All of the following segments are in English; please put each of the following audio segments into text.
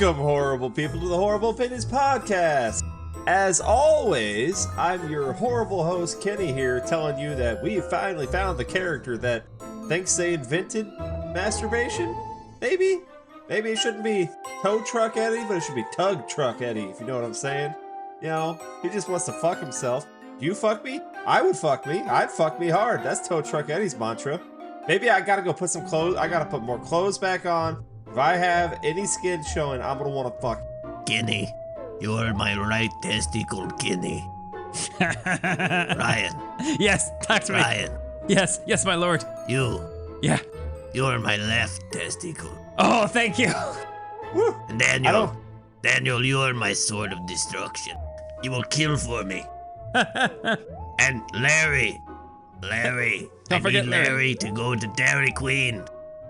Welcome, horrible people, to the Horrible Opinions Podcast. As always, I'm your horrible host, Kenny, here, telling you that we finally found the character that thinks they invented masturbation. Maybe it shouldn't be Tow Truck Eddie, but it should be Tug Truck Eddie, if you know what I'm saying. You know, he just wants to fuck himself. Do you fuck me? I would fuck me. I'd fuck me hard. That's Tow Truck Eddie's mantra. Maybe I gotta go put some clothes. I gotta put more clothes back on. If I have any skin showing, I'm gonna want to fuck. Kenny, you're my right testicle, Kenny. Ryan. Yes, talk to me. Ryan. Yes, my lord. You. Yeah. You're my left testicle. Oh, thank you. Woo. And Daniel, you are my sword of destruction. You will kill for me. And Larry. Don't forget Larry to go to Dairy Queen.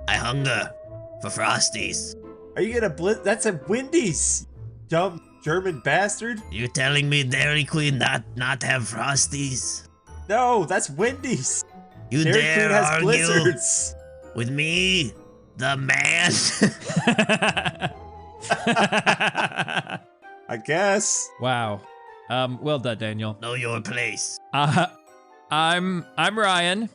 I hunger for Frosties. Are you gonna That's a Wendy's, dumb German bastard. You telling me Dairy Queen not have Frosties? No, that's Wendy's. You Dairy dare Queen has argue blizzards. with me, the man? I guess. Wow. Well done, Daniel. Know your place. I'm Ryan.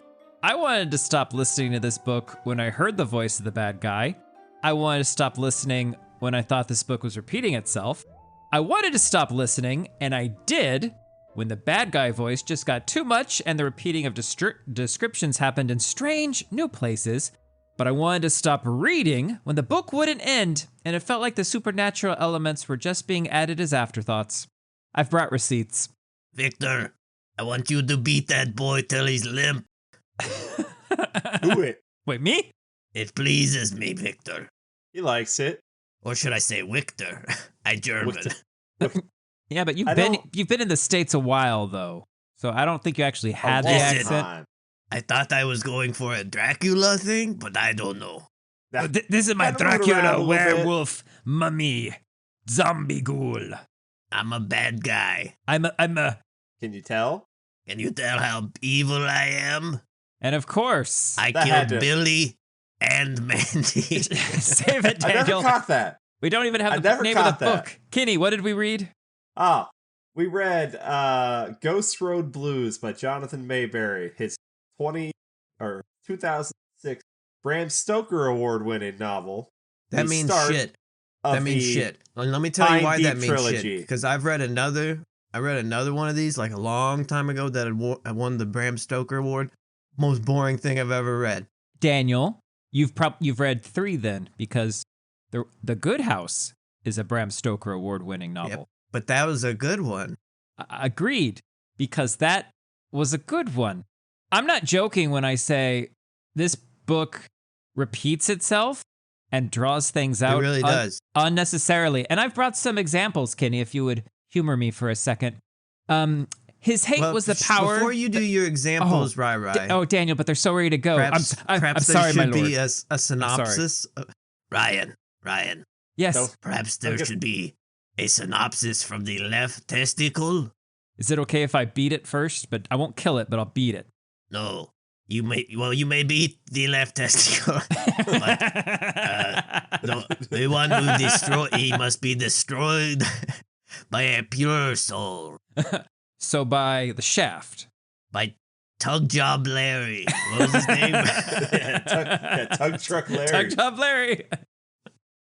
I wanted to stop listening to this book when I heard the voice of the bad guy. I wanted to stop listening when I thought this book was repeating itself. I wanted to stop listening, and I did when the bad guy voice just got too much and the repeating of descriptions happened in strange new places. But I wanted to stop reading when the book wouldn't end, and it felt like the supernatural elements were just being added as afterthoughts. I've brought receipts. Victor, I want you to beat that boy till he's limp. Do it. Wait, me? It pleases me, Victor. He likes it. Or should I say Victor? I German. Yeah, but you've been in the States a while though, so I don't think you actually had the accent. I thought I was going for a Dracula thing, but I don't know. This is my Dracula, werewolf, mummy, zombie ghoul. I'm a bad guy. I'm a. Can you tell? Can you tell how evil I am? And of course, I killed Billy and Mandy. Save it, Daniel. I never caught that. We don't even have the name of the book. Kenny, what did we read? We read Ghost Road Blues by Jonathan Maberry, his 2006 Bram Stoker award-winning novel. That means shit. That means shit. And let me tell you why that means trilogy. Shit. Because I read another one of these like a long time ago that had won the Bram Stoker award. Most boring thing I've ever read. Daniel, you've read 3 then, because the Good House is a Bram Stoker award-winning novel. Yep, but that was a good one. Agreed, because that was a good one. I'm not joking when I say this book repeats itself and draws things out. It really does. Unnecessarily. And I've brought some examples, Kenny, if you would humor me for a second. His hate was the power. Before you do your examples, Rai. Daniel, but they're so ready to go. Perhaps I'm sorry, there my should lord. be a synopsis. Ryan. Yes. Perhaps there should be a synopsis from the left testicle. Is it okay if I beat it first? But I won't kill it, but I'll beat it. No. You may beat the left testicle. But, the one who he must be destroyed by a pure soul. So by the shaft. By Tug Job Larry. What was his name? Tug Truck Larry. Tug Job Larry.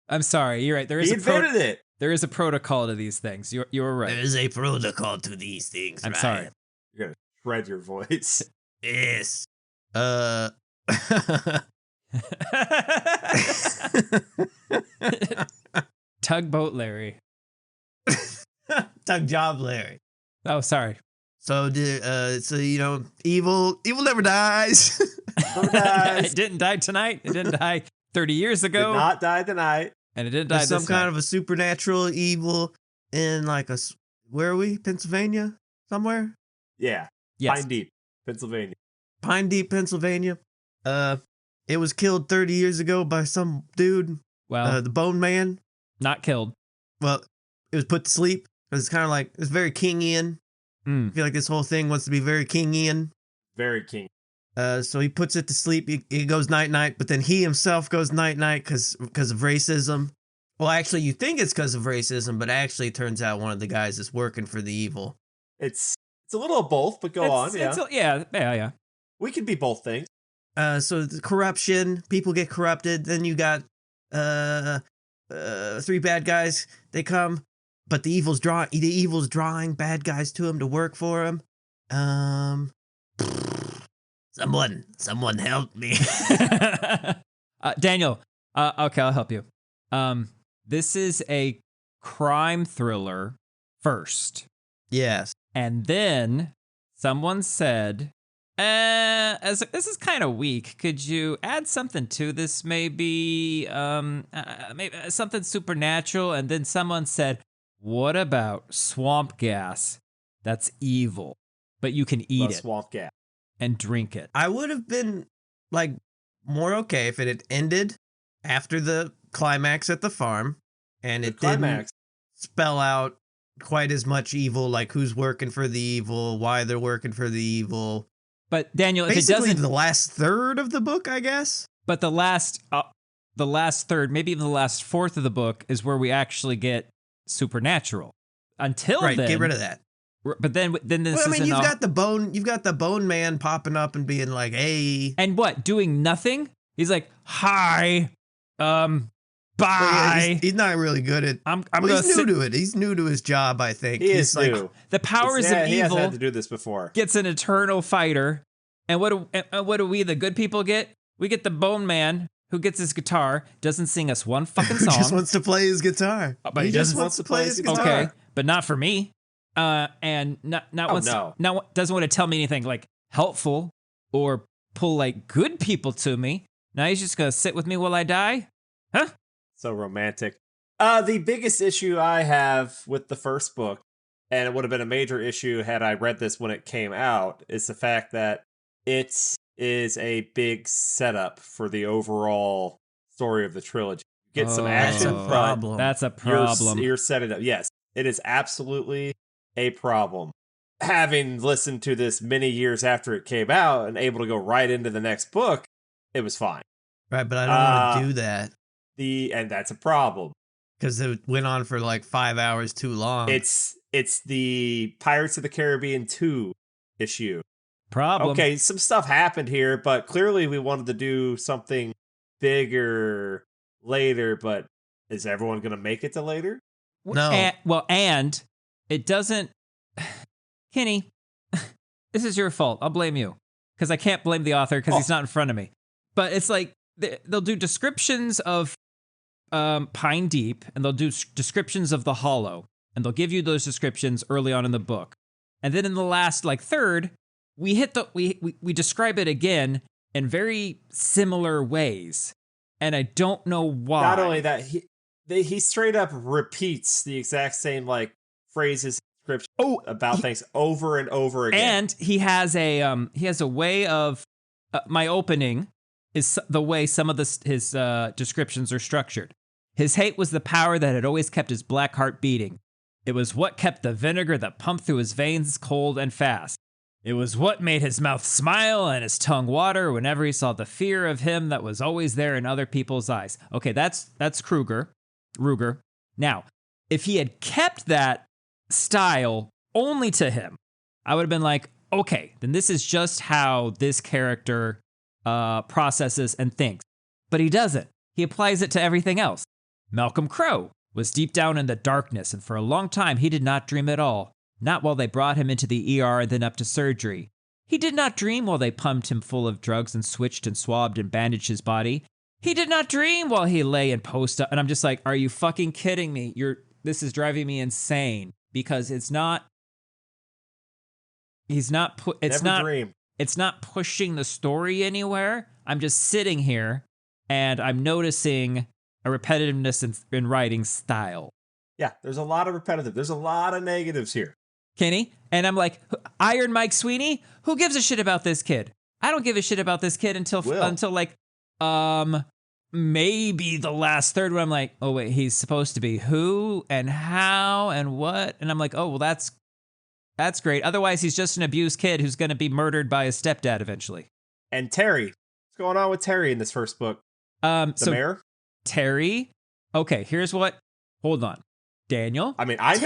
I'm sorry, you're right. He invented it. There is a protocol to these things. You're right. There is a protocol to these things, I'm sorry. You're going to shred your voice. Yes. Tugboat Larry. Tug Job Larry. Oh, sorry. So evil never dies. Never dies. It didn't die tonight. It didn't die 30 years ago. Did not die tonight. And it didn't die There's this some kind night. of a supernatural evil in where are we? Pennsylvania? Somewhere? Yeah. Yes. Pine Deep, Pennsylvania. Pine Deep, Pennsylvania. It was killed 30 years ago by some dude. Well, the Bone Man. not killed. Well, it was put to sleep. It's kind of like, it's very Kingian. I feel like this whole thing wants to be very Kingian. Very king. So he puts it to sleep. He goes night-night, but then he himself goes night-night because of racism. Well, actually, you think it's because of racism, but actually, it turns out one of the guys is working for the evil. It's a little of both, but go on. Yeah. We can be both things. So the corruption, people get corrupted. Then you got three bad guys. They come, but the evil's drawing bad guys to him to work for him. Someone help me. Daniel, okay, I'll help you. This is a crime thriller first. Yes. And then someone said, as this is kind of weak, could you add something to this? Maybe something supernatural. And then someone said, what about swamp gas? That's evil, but you can eat it. Swamp gas. And drink it. I would have been like more okay if it had ended after the climax at the farm and it didn't spell out quite as much evil, like who's working for the evil, why they're working for the evil. But Daniel, basically, if it doesn't, the last third of the book, I guess. But the last third, maybe even the last fourth of the book is where we actually get supernatural. Until then, get rid of that. But then this well, I mean, you've got the bone man popping up and being like, "Hey," and what? Doing nothing? He's like, "Hi, bye." Well, yeah, he's not really good at. He's new to it. He's new to his job, I think. He's like new. The powers of evil. He hasn't had to do this before. Gets an eternal fighter, and what do we, the good people, get? We get the bone man who gets his guitar, doesn't sing us one fucking song. He just wants to play his guitar. But he just wants to play his guitar. Okay, but not for me. And not doesn't want to tell me anything like helpful or pull like good people to me. Now he's just gonna sit with me while I die, huh? So romantic. The biggest issue I have with the first book, and it would have been a major issue had I read this when it came out, is the fact that it is a big setup for the overall story of the trilogy. You get some action, That's a problem. You're setting up. Yes, it is absolutely a problem. Having listened to this many years after it came out and able to go right into the next book, it was fine. Right, but I don't want to do that. And that's a problem. Because it went on for like 5 hours too long. It's the Pirates of the Caribbean 2 issue. Problem. Okay, some stuff happened here, but clearly we wanted to do something bigger later, but is everyone going to make it to later? No. And it doesn't... Kenny, this is your fault. I'll blame you. Because I can't blame the author because he's not in front of me. But it's like, they'll do descriptions of Pine Deep, and they'll do descriptions of the Hollow, and they'll give you those descriptions early on in the book. And then in the last third, we describe it again in very similar ways. And I don't know why. Not only that, he straight up repeats the exact same phrases, descriptions about things over and over again. And he has a way of my opening is the way some of his descriptions are structured. His hate was the power that had always kept his black heart beating. It was what kept the vinegar that pumped through his veins cold and fast. It was what made his mouth smile and his tongue water whenever he saw the fear of him that was always there in other people's eyes. Okay, that's Ruger. Now, if he had kept that style only to him, I would have been like, okay, then this is just how this character processes and thinks. But he doesn't. He applies it to everything else. Malcolm Crowe was deep down in the darkness, and for a long time he did not dream at all. Not while they brought him into the ER and then up to surgery. He did not dream while they pumped him full of drugs and switched and swabbed and bandaged his body. He did not dream while he lay in post-up. And I'm just like, are you fucking kidding me? This is driving me insane because it's not pushing the story anywhere. I'm just sitting here and I'm noticing a repetitiveness in writing style. Yeah, there's a lot of repetitive. There's a lot of negatives here. Kenny, and I'm like, Iron Mike Sweeney? Who gives a shit about this kid? I don't give a shit about this kid until maybe the last third where I'm like, oh wait, he's supposed to be who and how and what? And I'm like, oh well, that's great. Otherwise, he's just an abused kid who's going to be murdered by his stepdad eventually. And Terry, what's going on with Terry in this first book? The mayor? Terry Okay, here's what. Hold on. Daniel? I mean, I know.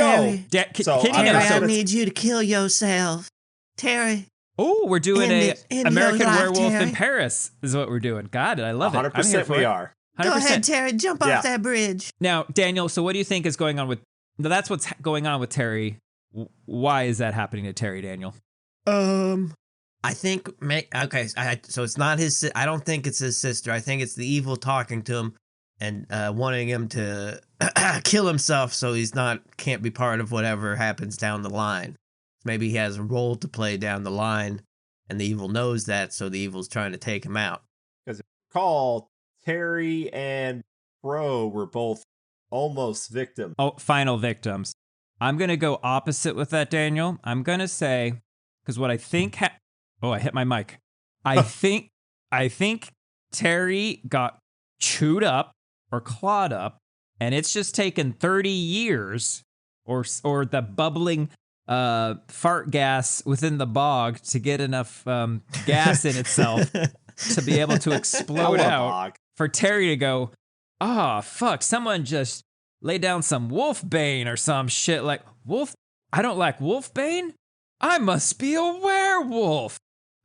Terry. Kenny knows. I need you to kill yourself. Terry. Oh, we're doing American life, Werewolf Terry. in Paris is what we're doing. Got it. I love it. 100% we are. 100%. Go ahead, Terry. Jump off that bridge. Now, Daniel, so what do you think is going on with... That's what's going on with Terry. Why is that happening to Terry, Daniel? I think... Okay, so it's not his... I don't think it's his sister. I think it's the evil talking to him and wanting him to kill himself so he's can't be part of whatever happens down the line. Maybe he has a role to play down the line, and the evil knows that, so the evil's trying to take him out. Because if you recall, Terry and Bro were both almost victims. Oh, final victims. I'm going to go opposite with that, Daniel. I'm going to say, because what I think... I hit my mic. I think Terry got chewed up or clawed up, and it's just taken 30 years or the bubbling fart gas within the bog to get enough gas in itself to be able to explode out for Terry to go, fuck, someone just laid down some wolfbane or some shit like, wolf, I don't like wolfbane? I must be a werewolf.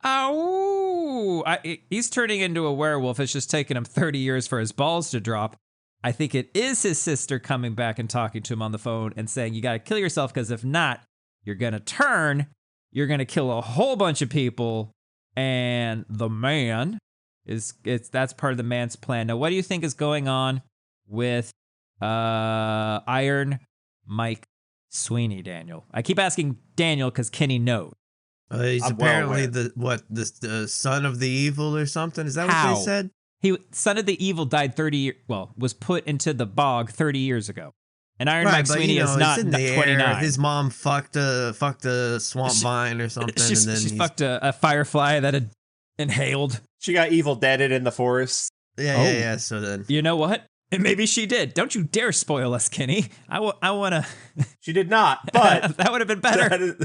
Ow! He's turning into a werewolf. It's just taken him 30 years for his balls to drop. I think it is his sister coming back and talking to him on the phone and saying, you got to kill yourself, because if not, you're going to turn, you're going to kill a whole bunch of people, and the man that's part of the man's plan. Now, what do you think is going on with Iron Mike Sweeney, Daniel? I keep asking Daniel because Kenny knows. He's apparently the son of the evil or something. Is that what they said? Son of the evil died 30 years. Well, was put into the bog 30 years ago. And Iron Mike Sweeney is not 29. Air. His mom fucked a swamp vine or something. She fucked a firefly that had inhaled. She got evil deaded in the forest. Yeah. So then, you know what? And maybe she did. Don't you dare spoil us, Kenny. I want to. She did not, but that would have been better.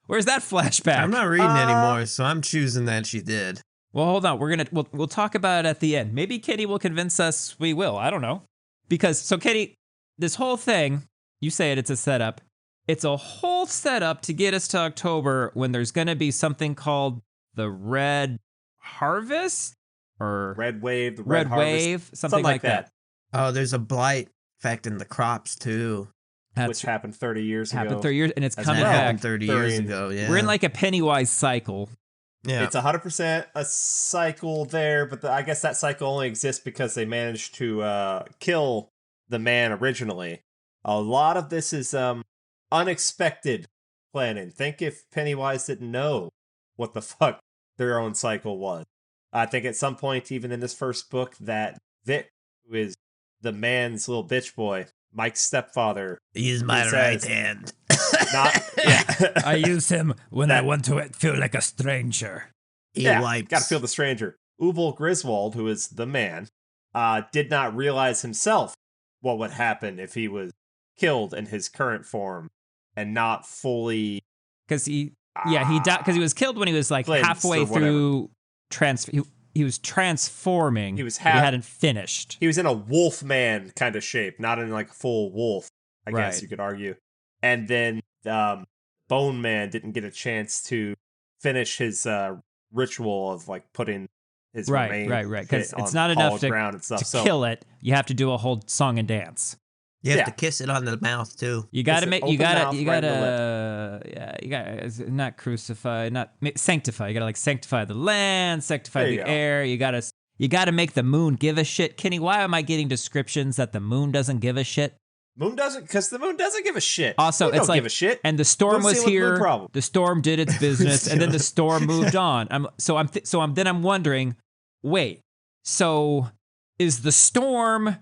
Where's that flashback? I'm not reading anymore, so I'm choosing that she did. Well, hold on. We'll talk about it at the end. Maybe Kenny will convince us we will. I don't know. Because, Kenny, this whole thing, you say it's a setup. It's a whole setup to get us to October when there's going to be something called the Red Harvest? Or Red Wave, the Red Wave, something like that. Oh, there's a blight affecting the crops, too. Which happened 30 years ago. Happened 30 years, and it's coming back. 30 years ago, yeah. We're in like a Pennywise cycle. Yeah. It's 100% a cycle there, but I guess that cycle only exists because they managed to kill the man originally. A lot of this is unexpected planning. Think if Pennywise didn't know what the fuck their own cycle was. I think at some point, even in this first book, that Vic, who is the man's little bitch boy, Mike's stepfather. Use my right hand. I use him when I want to feel like a stranger. Wipes. Gotta feel the stranger. Uval Griswold, who is the man, did not realize himself what would happen if he was killed in his current form and not fully... Because he died, because he was killed when he was like halfway through he was transforming. He hadn't finished. He was in a wolf man kind of shape, not in like full wolf, I guess you could argue. And then Bone Man didn't get a chance to finish his ritual of like putting his remains because it's not enough to kill it. You have to do a whole song and dance. You have to kiss it on the mouth too. You gotta not crucify, not sanctify. You gotta like sanctify the land, sanctify the air. You gotta make the moon give a shit. Kenny, why am I getting descriptions that the moon doesn't give a shit? Because the moon doesn't give a shit. Also, it's like, give a shit. And the storm was here. The storm did its business, and then the storm moved on. I'm wondering, wait, so is the storm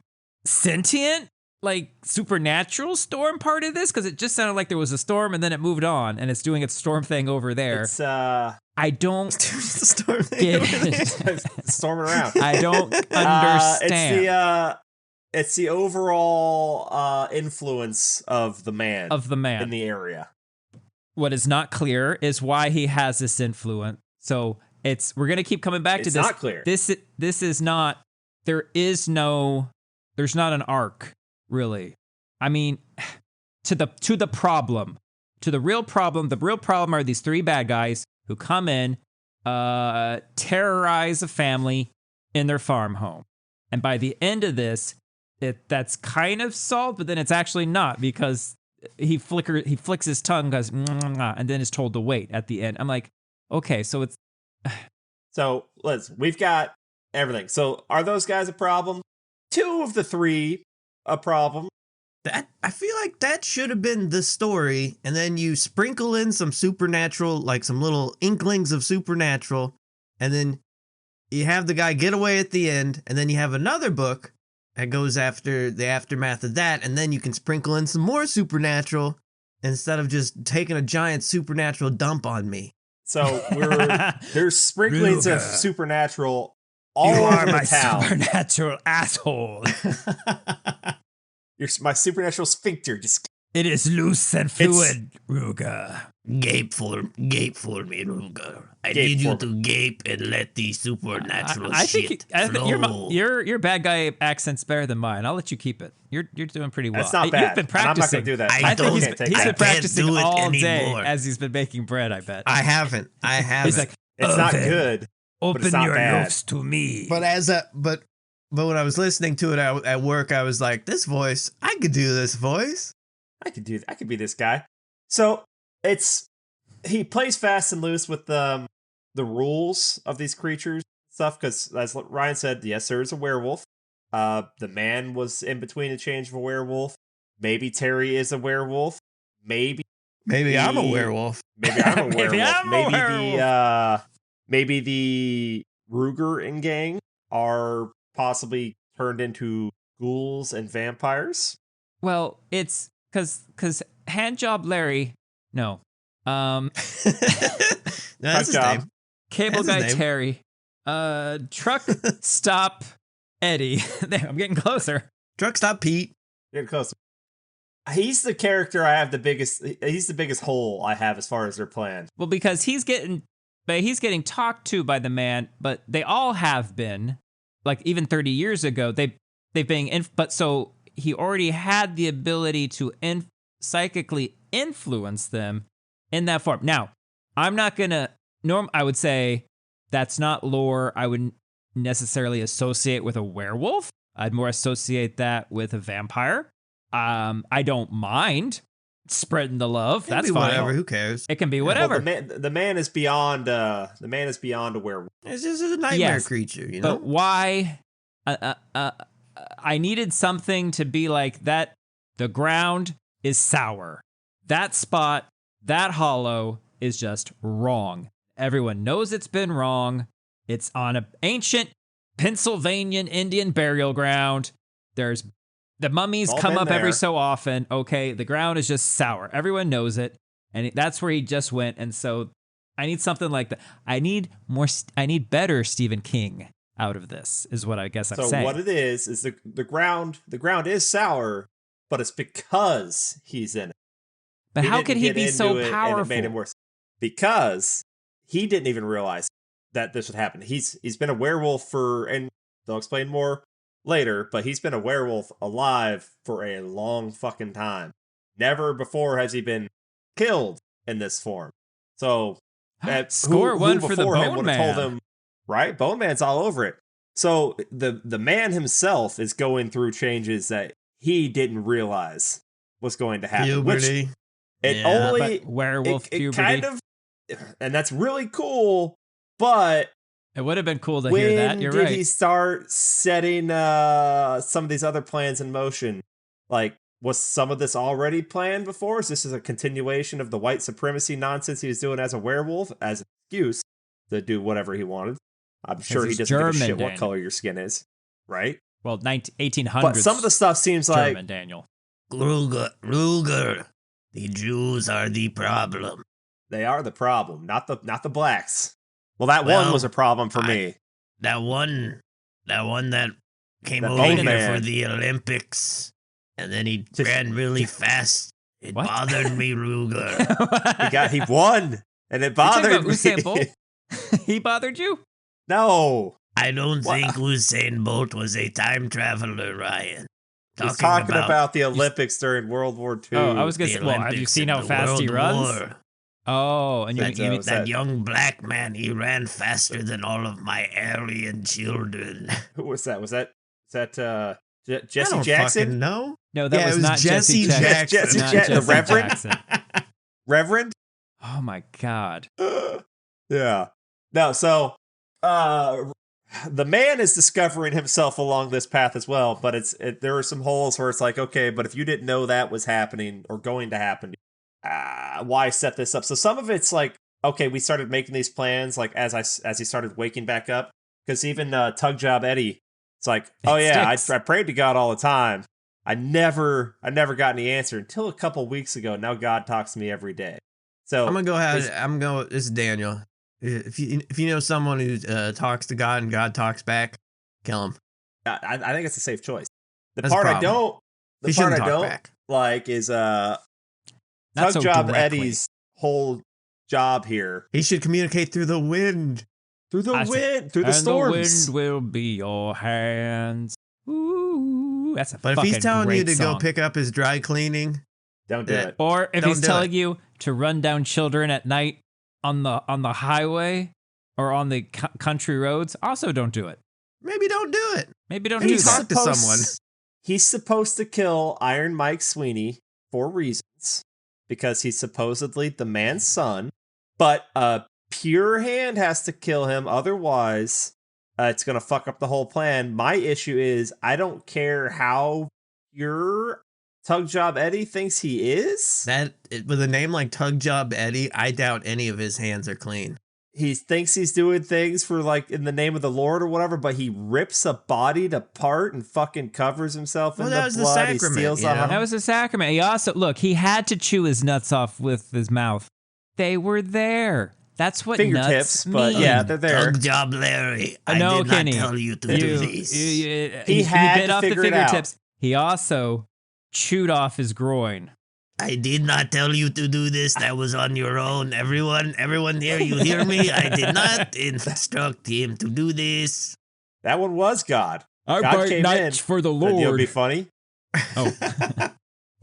sentient? Like supernatural storm part of this? Because it just sounded like there was a storm and then it moved on and it's doing its storm thing over there. It's I don't storm get it. Storming around. I don't understand. It's the overall influence of the man in the area. What is not clear is why he has this influence. So we're gonna keep coming back to this. It's not clear. This is not. There's not an arc really. I mean, to the problem, to the real problem. The real problem are these three bad guys who come in, terrorize a family in their farm home. And by the end of this, that's kind of solved, but then it's actually not, because he flicks his tongue, goes, and then is told to wait at the end. I'm like, okay, so it's... So, we've got everything. So, are those guys a problem? 2 of the 3 a problem. That I feel like that should have been the story, and then you sprinkle in some supernatural, like some little inklings of supernatural, and then you have the guy get away at the end, and then you have another book that goes after the aftermath of that, and then you can sprinkle in some more supernatural instead of just taking a giant supernatural dump on me. So there's sprinklings of supernatural all over the town. Supernatural asshole. My supernatural sphincter just... It is loose and fluid, Ruger. Gape for me, Ruger. I need you to gape and let the supernatural shit flow. Your bad guy accent's better than mine. I'll let you keep it. You're doing pretty well. That's not bad. You've been practicing. I'm not going to do that. I think he's been practicing all day anymore. as he's been baking bread, I bet. I haven't. He's like, it's not good. Open not your bad. lips to me. But when I was listening to it at work, I was like, this voice, I could do this voice. I could be this guy. So he plays fast and loose with the rules of these creatures and stuff, because as Ryan said, yes, there is a werewolf. The man was in between a change of a werewolf. Maybe Terry is a werewolf. Maybe I'm a werewolf. Maybe I'm a werewolf. Maybe the Ruger and gang are possibly turned into ghouls and vampires. Well, it's because Handjob Larry, no. That's his name. Cable Guy Terry. Truck Stop Eddie. There, I'm getting closer. Truck Stop Pete. Getting closer. He's the character I have he's the biggest hole I have as far as their plan. Well, because he's getting talked to by the man, but they all have been, like even 30 years ago, they've been but so he already had the ability to psychically influence them in that form. Now, I'm not gonna I would say that's not lore I would necessarily associate with a werewolf. I'd more associate that with a vampire. I don't mind spreading the love. That's fine. Whatever. Who cares? It can be whatever. Well, the man is beyond a werewolf. It's just a nightmare creature, you know. But why? I needed something to be like that. The ground is sour. That spot, that hollow is just wrong. Everyone knows it's been wrong. It's on an ancient Pennsylvanian Indian burial ground. The mummies come up every so often. Okay, the ground is just sour. Everyone knows it. And that's where he just went. And so I need something like that. I need better Stephen King out of this, is what I guess I'm saying. So what it is the ground is sour, but it's because he's in it. But how could he be so powerful? And it made him worse. Because he didn't even realize that this would happen. He's been a werewolf and they'll explain more later, but he's been a werewolf alive for a long fucking time. Never before has he been killed in this form. So score one for the Bone Man. Told him, right? Bone Man's all over it. So the man himself is going through changes that he didn't realize was going to happen. Puberty. Werewolf puberty. Kind of, and that's really cool, but it would have been cool to hear that. You're right. When did he start setting some of these other plans in motion? Like, was some of this already planned before? Is this a continuation of the white supremacy nonsense he was doing as a werewolf, as an excuse to do whatever he wanted? I'm sure he doesn't give a shit what color your skin is, right? Well, 1800s. But some of the stuff seems German, like Daniel. Ruger. The Jews are the problem. They are the problem, not the blacks. Well, that one was a problem for me. That one that came over here for the Olympics, and then he ran really fast. It bothered me, Ruger. He won, and it bothered me. Usain Bolt? He bothered you? No. I don't think Usain Bolt was a time traveler, Ryan. He's talking about the Olympics during World War II. Oh, I was going to say, well, have you seen how fast he runs? War. Oh, and you mean that young black man, he ran faster than all of my Aryan children. Who was that? Was that Jesse I don't Jackson? fucking know. No, that was not Jesse Jackson. The Reverend? Reverend? Oh my God. Yeah. No, so the man is discovering himself along this path as well, but there are some holes where it's like, okay, but if you didn't know that was happening or going to happen, why set this up? So some of it's like, okay, we started making these plans like as he started waking back up, because even Tug Job Eddie, it's like, oh yeah, I prayed to God all the time. I never got any answer until a couple weeks ago. Now God talks to me every day. So I'm gonna go ahead. This is Daniel. If you know someone who talks to God and God talks back, kill him. I think it's a safe choice. The part I don't like is Tug so Job directly. Eddie's whole job here. He should communicate through the wind. Through the storms. The wind will be your hands. Ooh, that's a But fucking if he's telling you to song. go pick up his dry cleaning, Don't do it. Or if Don't he's do telling it. you to run down children at night on the highway or on the country roads, also don't do it. maybe don't do it. Maybe don't Maybe do talk that. to someone. He's supposed to kill Iron Mike Sweeney for reasons, because he's supposedly the man's son, but Pure Hand has to kill him, otherwise it's going to fuck up the whole plan. My issue is I don't care how pure Tug Job Eddie thinks he is. With a name like Tug Job Eddie, I doubt any of his hands are clean. He thinks he's doing things for like in the name of the Lord or whatever, but he rips a body apart and fucking covers himself in the blood. The sacrament, He steals you know? a That was a sacrament. He also, look, he had to chew his nuts off with his mouth. They were there. That's what fingertips, nuts but mean. yeah, they're there. Tug Job Larry, I No, did Kenny, not tell you to do this. He had bit to off the figure it out. fingertips. He also chewed off his groin. I did not tell you to do this. That was on your own. Everyone here, you hear me? I did not instruct him to do this. That one was God. I God bite came nuts in. for the That deal would Lord. be funny. Oh.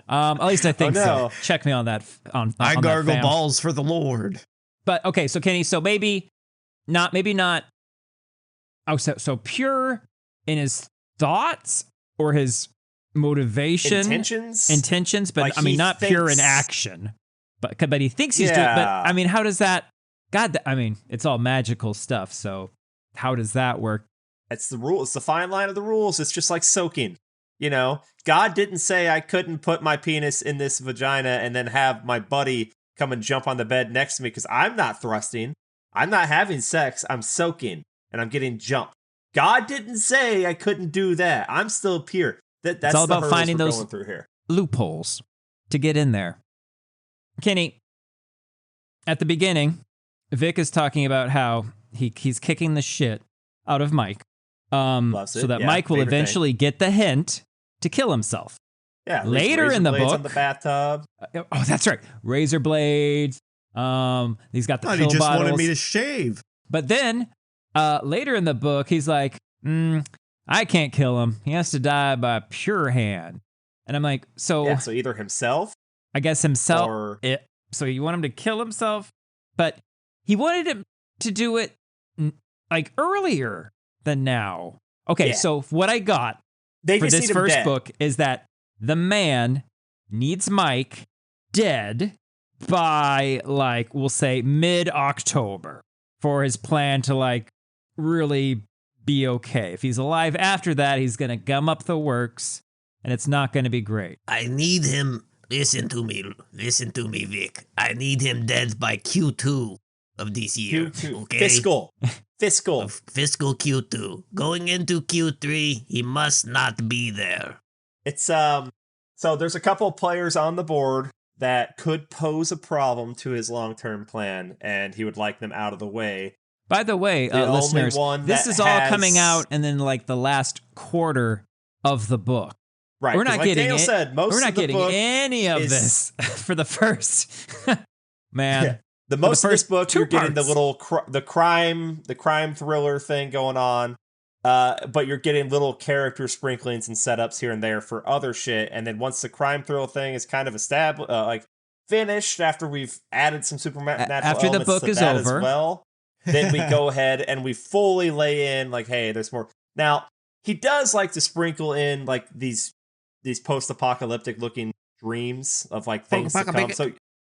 At least I think no. so. Check me on that. On I that, gargle fam. balls for the Lord. But okay, so Kenny, so maybe not. Oh, so pure in his thoughts or his motivation, intentions, but Like I mean, not pure in thinks- action. But he thinks he's doing. But Yeah. I mean, how does that? God, I mean, it's all magical stuff. So how does that work? It's the rule. It's the fine line of the rules. It's just like soaking. You know, God didn't say I couldn't put my penis in this vagina and then have my buddy come and jump on the bed next to me, because I'm not thrusting. I'm not having sex. I'm soaking and I'm getting jumped. God didn't say I couldn't do that. I'm still pure. That's It's all the about hurdles finding we're those going through here. loopholes to get in there. Kenny, at the beginning, Vic is talking about how he's kicking the shit out of Mike, Loves it. so that Yeah, Mike will favorite thing. eventually get the hint to kill himself. Yeah. Later razor in the blades book- on the bathtub. Oh, that's right, razor blades. He's got the Thought pill he just bottles. wanted me to shave. But then, later in the book, he's like, I can't kill him. He has to die by pure hand. And I'm like, Yeah. So either himself I guess himself. or So you want him to kill himself, but he wanted him to do it like earlier than now. Okay, Yeah. so what I got they for just this need him first dead. book is that the man needs Mike dead by, like, we'll say mid-October for his plan to, like, really be okay. If he's alive after that, he's going to gum up the works, and it's not going to be great. I need him. Listen to me, Vic. I need him dead by Q2 of this year. Q2. Okay? Fiscal. Of fiscal Q2. Going into Q3, he must not be there. It's so there's a couple of players on the board that could pose a problem to his long-term plan, and he would like them out of the way. By the way, The only listeners, one this that is all has- coming out and then like the last quarter of the book. Right. We're 'cause not like getting Daniel it. said, most We're not of the getting book any of is- this for the first man. Yeah. The most of this first book, two you're getting the parts. little the crime thriller thing going on, But you're getting little character sprinklings and setups here and there for other shit. And then once the crime thrill thing is kind of established, finished, after we've added some supernatural after the elements book to is that over, as well, then we go ahead and we fully lay in like, hey, there's more. Now he does like to sprinkle in like these post-apocalyptic looking dreams of like things to come.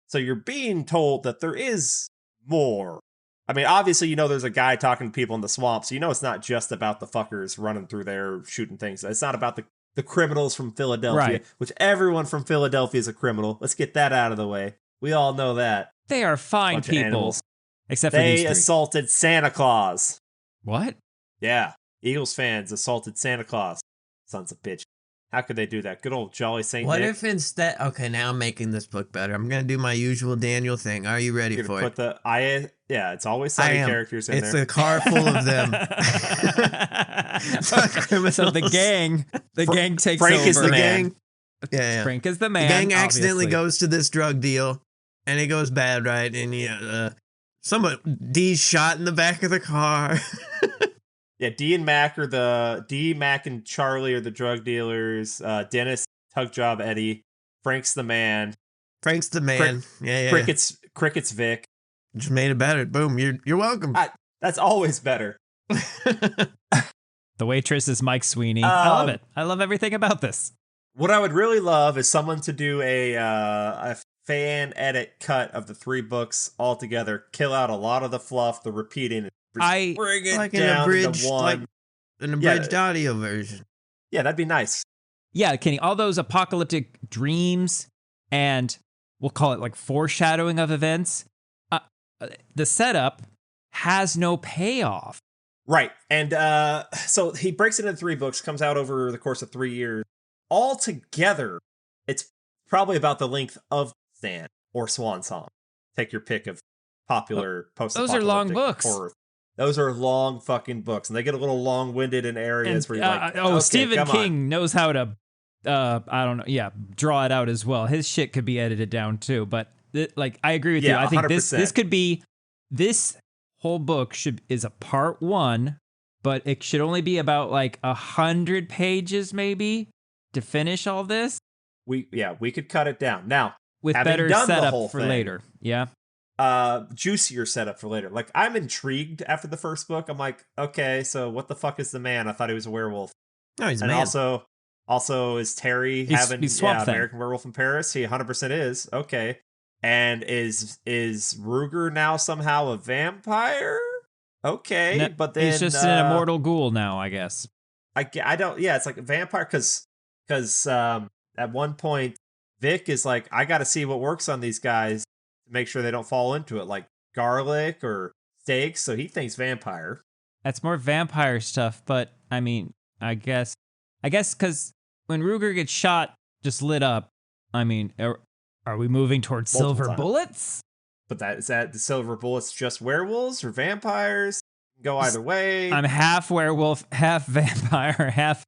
So you're being told that there is more. I mean, obviously, there's a guy talking to people in the swamp, so it's not just about the fuckers running through there shooting things. It's not about the criminals from Philadelphia, right. Which everyone from Philadelphia is a criminal. Let's get that out of the way. We all know that. They are fine people. Except for they these three. assaulted Santa Claus. What? Yeah. Eagles fans assaulted Santa Claus. Sons of bitch. How could they do that? Good old Jolly Saint What Nick. if instead... Okay, now I'm making this book better. I'm going to do my usual Daniel thing. Are you ready for it? Yeah, it's always sunny characters in there. It's a car full of them. So the gang takes Frank over. is the man. Yeah. Frank is the man. The gang accidentally obviously. goes to this drug deal, and it goes bad, right? And D's shot in the back of the car. Yeah, Mac and Charlie are the drug dealers. Dennis, Tug Job Eddie. Frank's the man. Yeah. Cricket's Vic. Just made it better. Boom. You're welcome. That's always better. The waitress is Mike Sweeney. I love it. I love everything about this. What I would really love is someone to do a fan edit cut of the 3 books all together. Kill out a lot of the fluff, the repeating. Bring it like down abridged, to one. like an abridged audio version. Yeah, that'd be nice. Yeah, Kenny, all those apocalyptic dreams and we'll call it like foreshadowing of events. The setup has no payoff. Right. And so he breaks it into 3 books, comes out over the course of 3 years. Altogether, it's probably about the length of Stan or Swan Song. Take your pick of popular post-apocalyptic Those are long books. horror. Those are long fucking books, and they get a little long-winded in areas where you're like, okay, Stephen King knows how to, I don't know, draw it out as well. His shit could be edited down too, but I agree with you. I think 100%. this could be, this whole book is a part 1, but it should only be about like 100 pages maybe to finish all this. We could cut it down now with better setup for later. Yeah. Juicier setup for later. Like, I'm intrigued after the first book. I'm like, okay, so what the fuck is the man? I thought he was a werewolf. No, he's a man. And also is Terry he's Swamp Thing. American Werewolf in Paris? He 100% is. Okay. And is Ruger now somehow a vampire? Okay, no, but then he's just an immortal ghoul now, I guess. I don't. Yeah, it's like a vampire because at one point Vic is like, I got to see what works on these guys to make sure they don't fall into it, like garlic or steaks. So he thinks vampire. That's more vampire stuff, but I mean, I guess because when Ruger gets shot, just lit up. I mean, are we moving towards silver bullets? But is that the silver bullets just werewolves or vampires? Go either way. I'm half werewolf, half vampire, half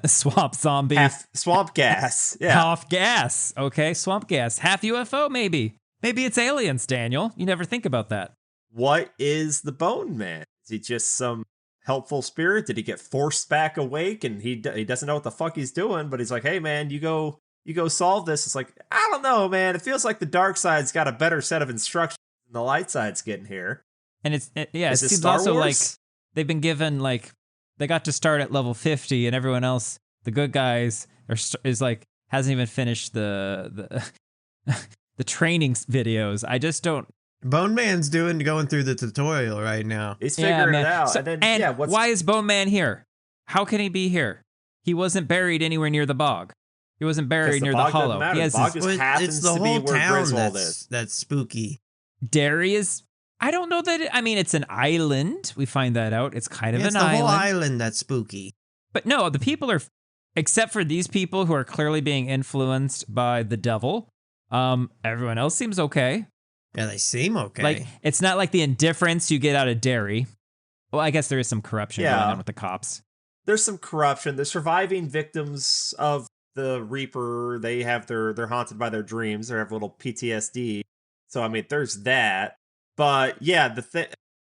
swamp zombie. Half swamp gas. Yeah. Half gas. Okay, swamp gas. Half UFO, maybe. Maybe it's aliens, Daniel. You never think about that. What is the Bone Man? Is he just some helpful spirit? Did he get forced back awake and he doesn't know what the fuck he's doing, but he's like, hey man, you go solve this. It's like, I don't know, man. It feels like the dark side's got a better set of instructions than the light side's getting here. And it seems Star also Wars? like they've been given, like, they got to start at level 50 and everyone else, the good guys, hasn't even finished the the training videos. I just don't. Bone Man's going through the tutorial right now. He's figuring it out. So, why is Bone Man here? How can he be here? He wasn't buried anywhere near the bog. He wasn't buried near the hollow. The bog just happens it's the to whole be where town Griswold is. that's spooky. Derry is. I don't know that. It's an island. We find that out. It's kind of an island. It's the whole island that's spooky. But no, the people are, except for these people who are clearly being influenced by the devil. Everyone else seems okay. Yeah, they seem okay. Like, it's not like the indifference you get out of Derry. Well, I guess there is some corruption going on with the cops. There's some corruption. The surviving victims of the Reaper, they're haunted by their dreams. They have a little PTSD. So, there's that. But, yeah,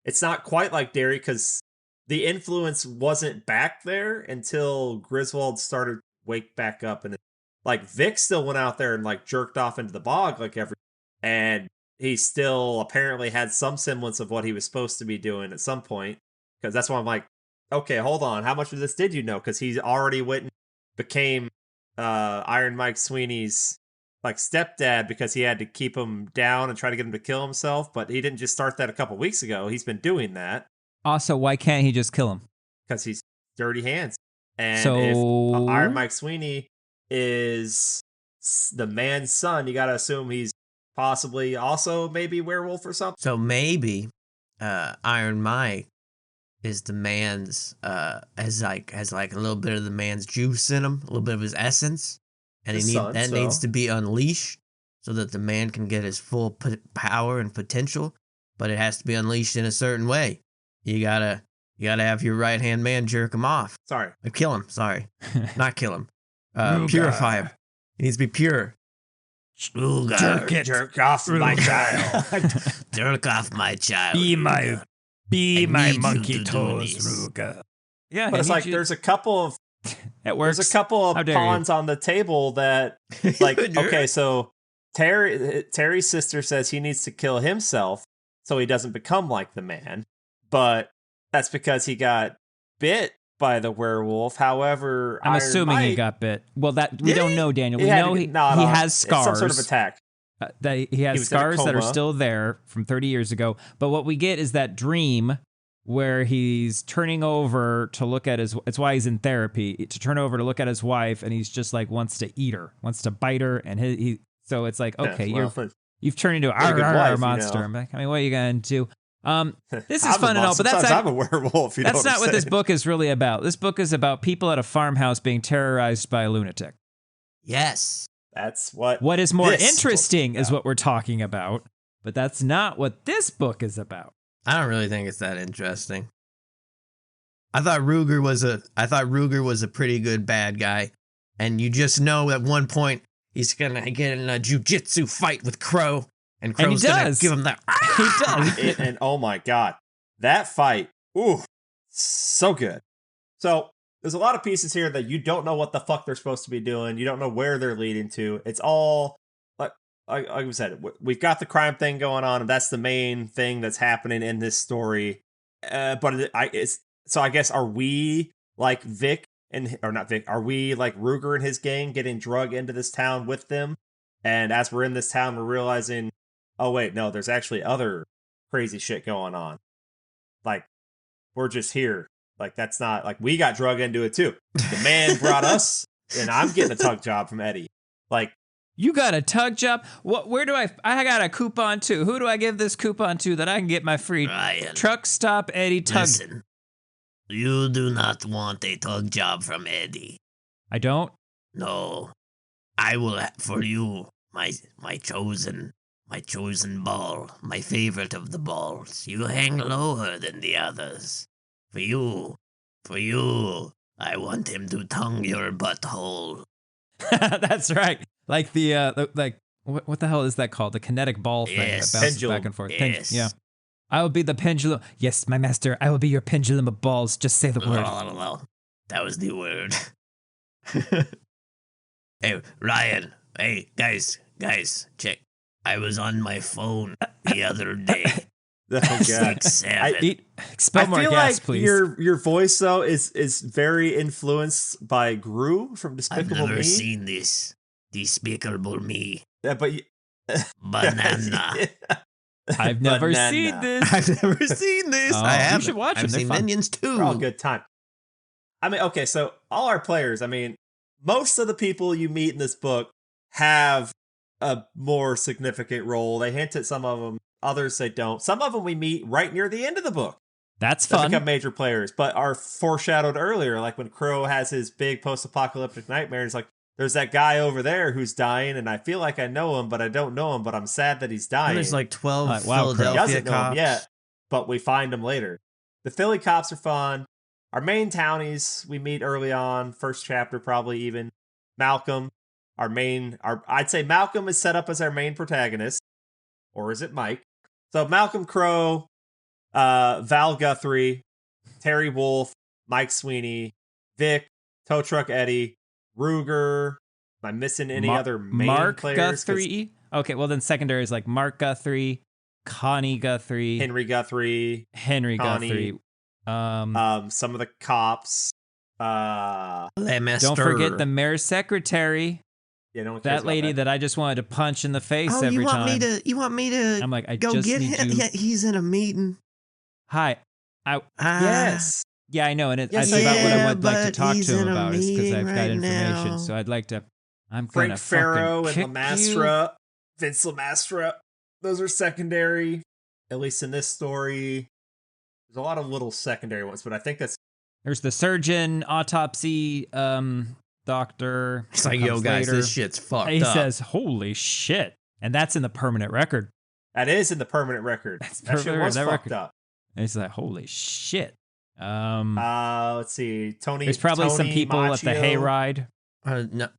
it's not quite like Derry because the influence wasn't back there until Griswold started wake back up, and like Vic still went out there and like jerked off into the bog like every, and he still apparently had some semblance of what he was supposed to be doing at some point. Because that's why I'm like, okay, hold on, how much of this did you know? Because he already went and became Iron Mike Sweeney's like stepdad because he had to keep him down and try to get him to kill himself. But he didn't just start that a couple weeks ago. He's been doing that. Also, why can't he just kill him? Because he's dirty hands. And So if Iron Mike Sweeney is the man's son, you got to assume he's possibly also maybe werewolf or something. So maybe Iron Mike is the man's has like a little bit of the man's juice in him, a little bit of his essence, and needs to be unleashed so that the man can get his full power and potential. But it has to be unleashed in a certain way. You gotta have your right hand man jerk him off. Sorry, kill him. Sorry, not kill him. Purify him. He needs to be pure. Jerk off my child. Jerk off my child. Be my monkey toes, Ruga. Yeah, but it's like there's a couple of it works. There's a couple of pawns on the table that, like, okay, so Terry's sister says he needs to kill himself so he doesn't become like the man, but that's because he got bit by the werewolf. However, I'm assuming he got bit. Well, that we don't know, Daniel. We know he has scars. Some sort of attack. That he has scars that are still there from 30 years ago. But what we get is that dream where he's turning over to look at his. It's why he's in therapy, to turn over to look at his wife, and he's just like wants to eat her, wants to bite her, and he. So it's like, okay, you've turned into a monster. You know? I mean, what are you gonna do? This is fun and all, but I'm a werewolf. That's not what this book is really about. This book is about people at a farmhouse being terrorized by a lunatic. Yes. That's what is more interesting is what we're talking about, but that's not what this book is about. I don't really think it's that interesting. I thought Ruger was a pretty good bad guy, and you just know at one point he's gonna get in a jujitsu fight with Crow, and Crow's gonna give him that. He does. And oh my god, that fight, ooh, so good. So there's a lot of pieces here that you don't know what the fuck they're supposed to be doing. You don't know where they're leading to. It's all like we said, we've got the crime thing going on, and that's the main thing that's happening in this story. But so I guess, are we like Vic or not Vic? Are we like Ruger and his gang getting drug into this town with them? And as we're in this town, we're realizing, oh wait, no, there's actually other crazy shit going on. Like, we're just here. Like, that's not, like, we got drug into it too. The man brought us, and I'm getting a tug job from Eddie. Like, you got a tug job? Where do I got a coupon to? Who do I give this coupon to that I can get my free truck stop Eddie tug? Listen, you do not want a tug job from Eddie. I don't? No. I will, for you, my chosen ball, my favorite of the balls. You hang lower than the others. For you, I want him to tongue your butthole. That's right. Like what the hell is that called? The kinetic ball thing that bounces pendulum. Back and forth. Yes. Yeah. I will be the pendulum. Yes, my master. I will be your pendulum of balls. Just say the word. That was the word. Hey, Ryan. Hey, guys, check. I was on my phone the other day. Oh god! Spell more feel gas, like please. your voice though is very influenced by Gru from Despicable Me. I've never seen this. Despicable Me. Yeah, but Banana. I've never seen this. Oh, I have. You should watch them. I've seen Minions too. They're all good time. I mean, okay, so all our players. I mean, most of the people you meet in this book have a more significant role. They hint at some of them. Others they don't. Some of them we meet right near the end of the book. That's fun. Become major players, but are foreshadowed earlier. Like when Crow has his big post-apocalyptic nightmare, it's like, there's that guy over there who's dying, and I feel like I know him, but I don't know him, but I'm sad that he's dying. And there's like 12 He Philadelphia doesn't know him cops. yet, but we find him later. The Philly cops are fun. Our main townies we meet early on, first chapter probably even. Malcolm, I'd say Malcolm is set up as our main protagonist. Or is it Mike? So Malcolm Crow, Val Guthrie, Terry Wolf, Mike Sweeney, Vic, Tow Truck Eddie, Ruger. Am I missing any other main Mark players? Guthrie. Okay, well then secondary is like Mark Guthrie, Connie Guthrie, Henry Guthrie, Connie, Guthrie. Some of the cops. Don't forget the mayor's secretary. Yeah, no one cares that about lady that I just wanted to punch in the face every you want time. You want me to? I'm like, I go just get need him. you. Yeah, he's in a meeting. Hi. Yes. Yeah, I know, and Yes, that's about what I would like to but talk he's to him in a about is because I've meeting got right information. now. So I'd like to. I'm Frank gonna Farrow fucking and kick Lamastra, Vince Lamastra. Those are secondary, at least in this story. There's a lot of little secondary ones, but I think that's. There's the surgeon, autopsy, doctor. It's like, yo, guys, later. this shit's fucked He up. says, "Holy shit!" And that's in the permanent record. That is in the permanent record. That shit was fucked up. And he's like, "Holy shit!" Let's see. There's probably some people at the hayride. No,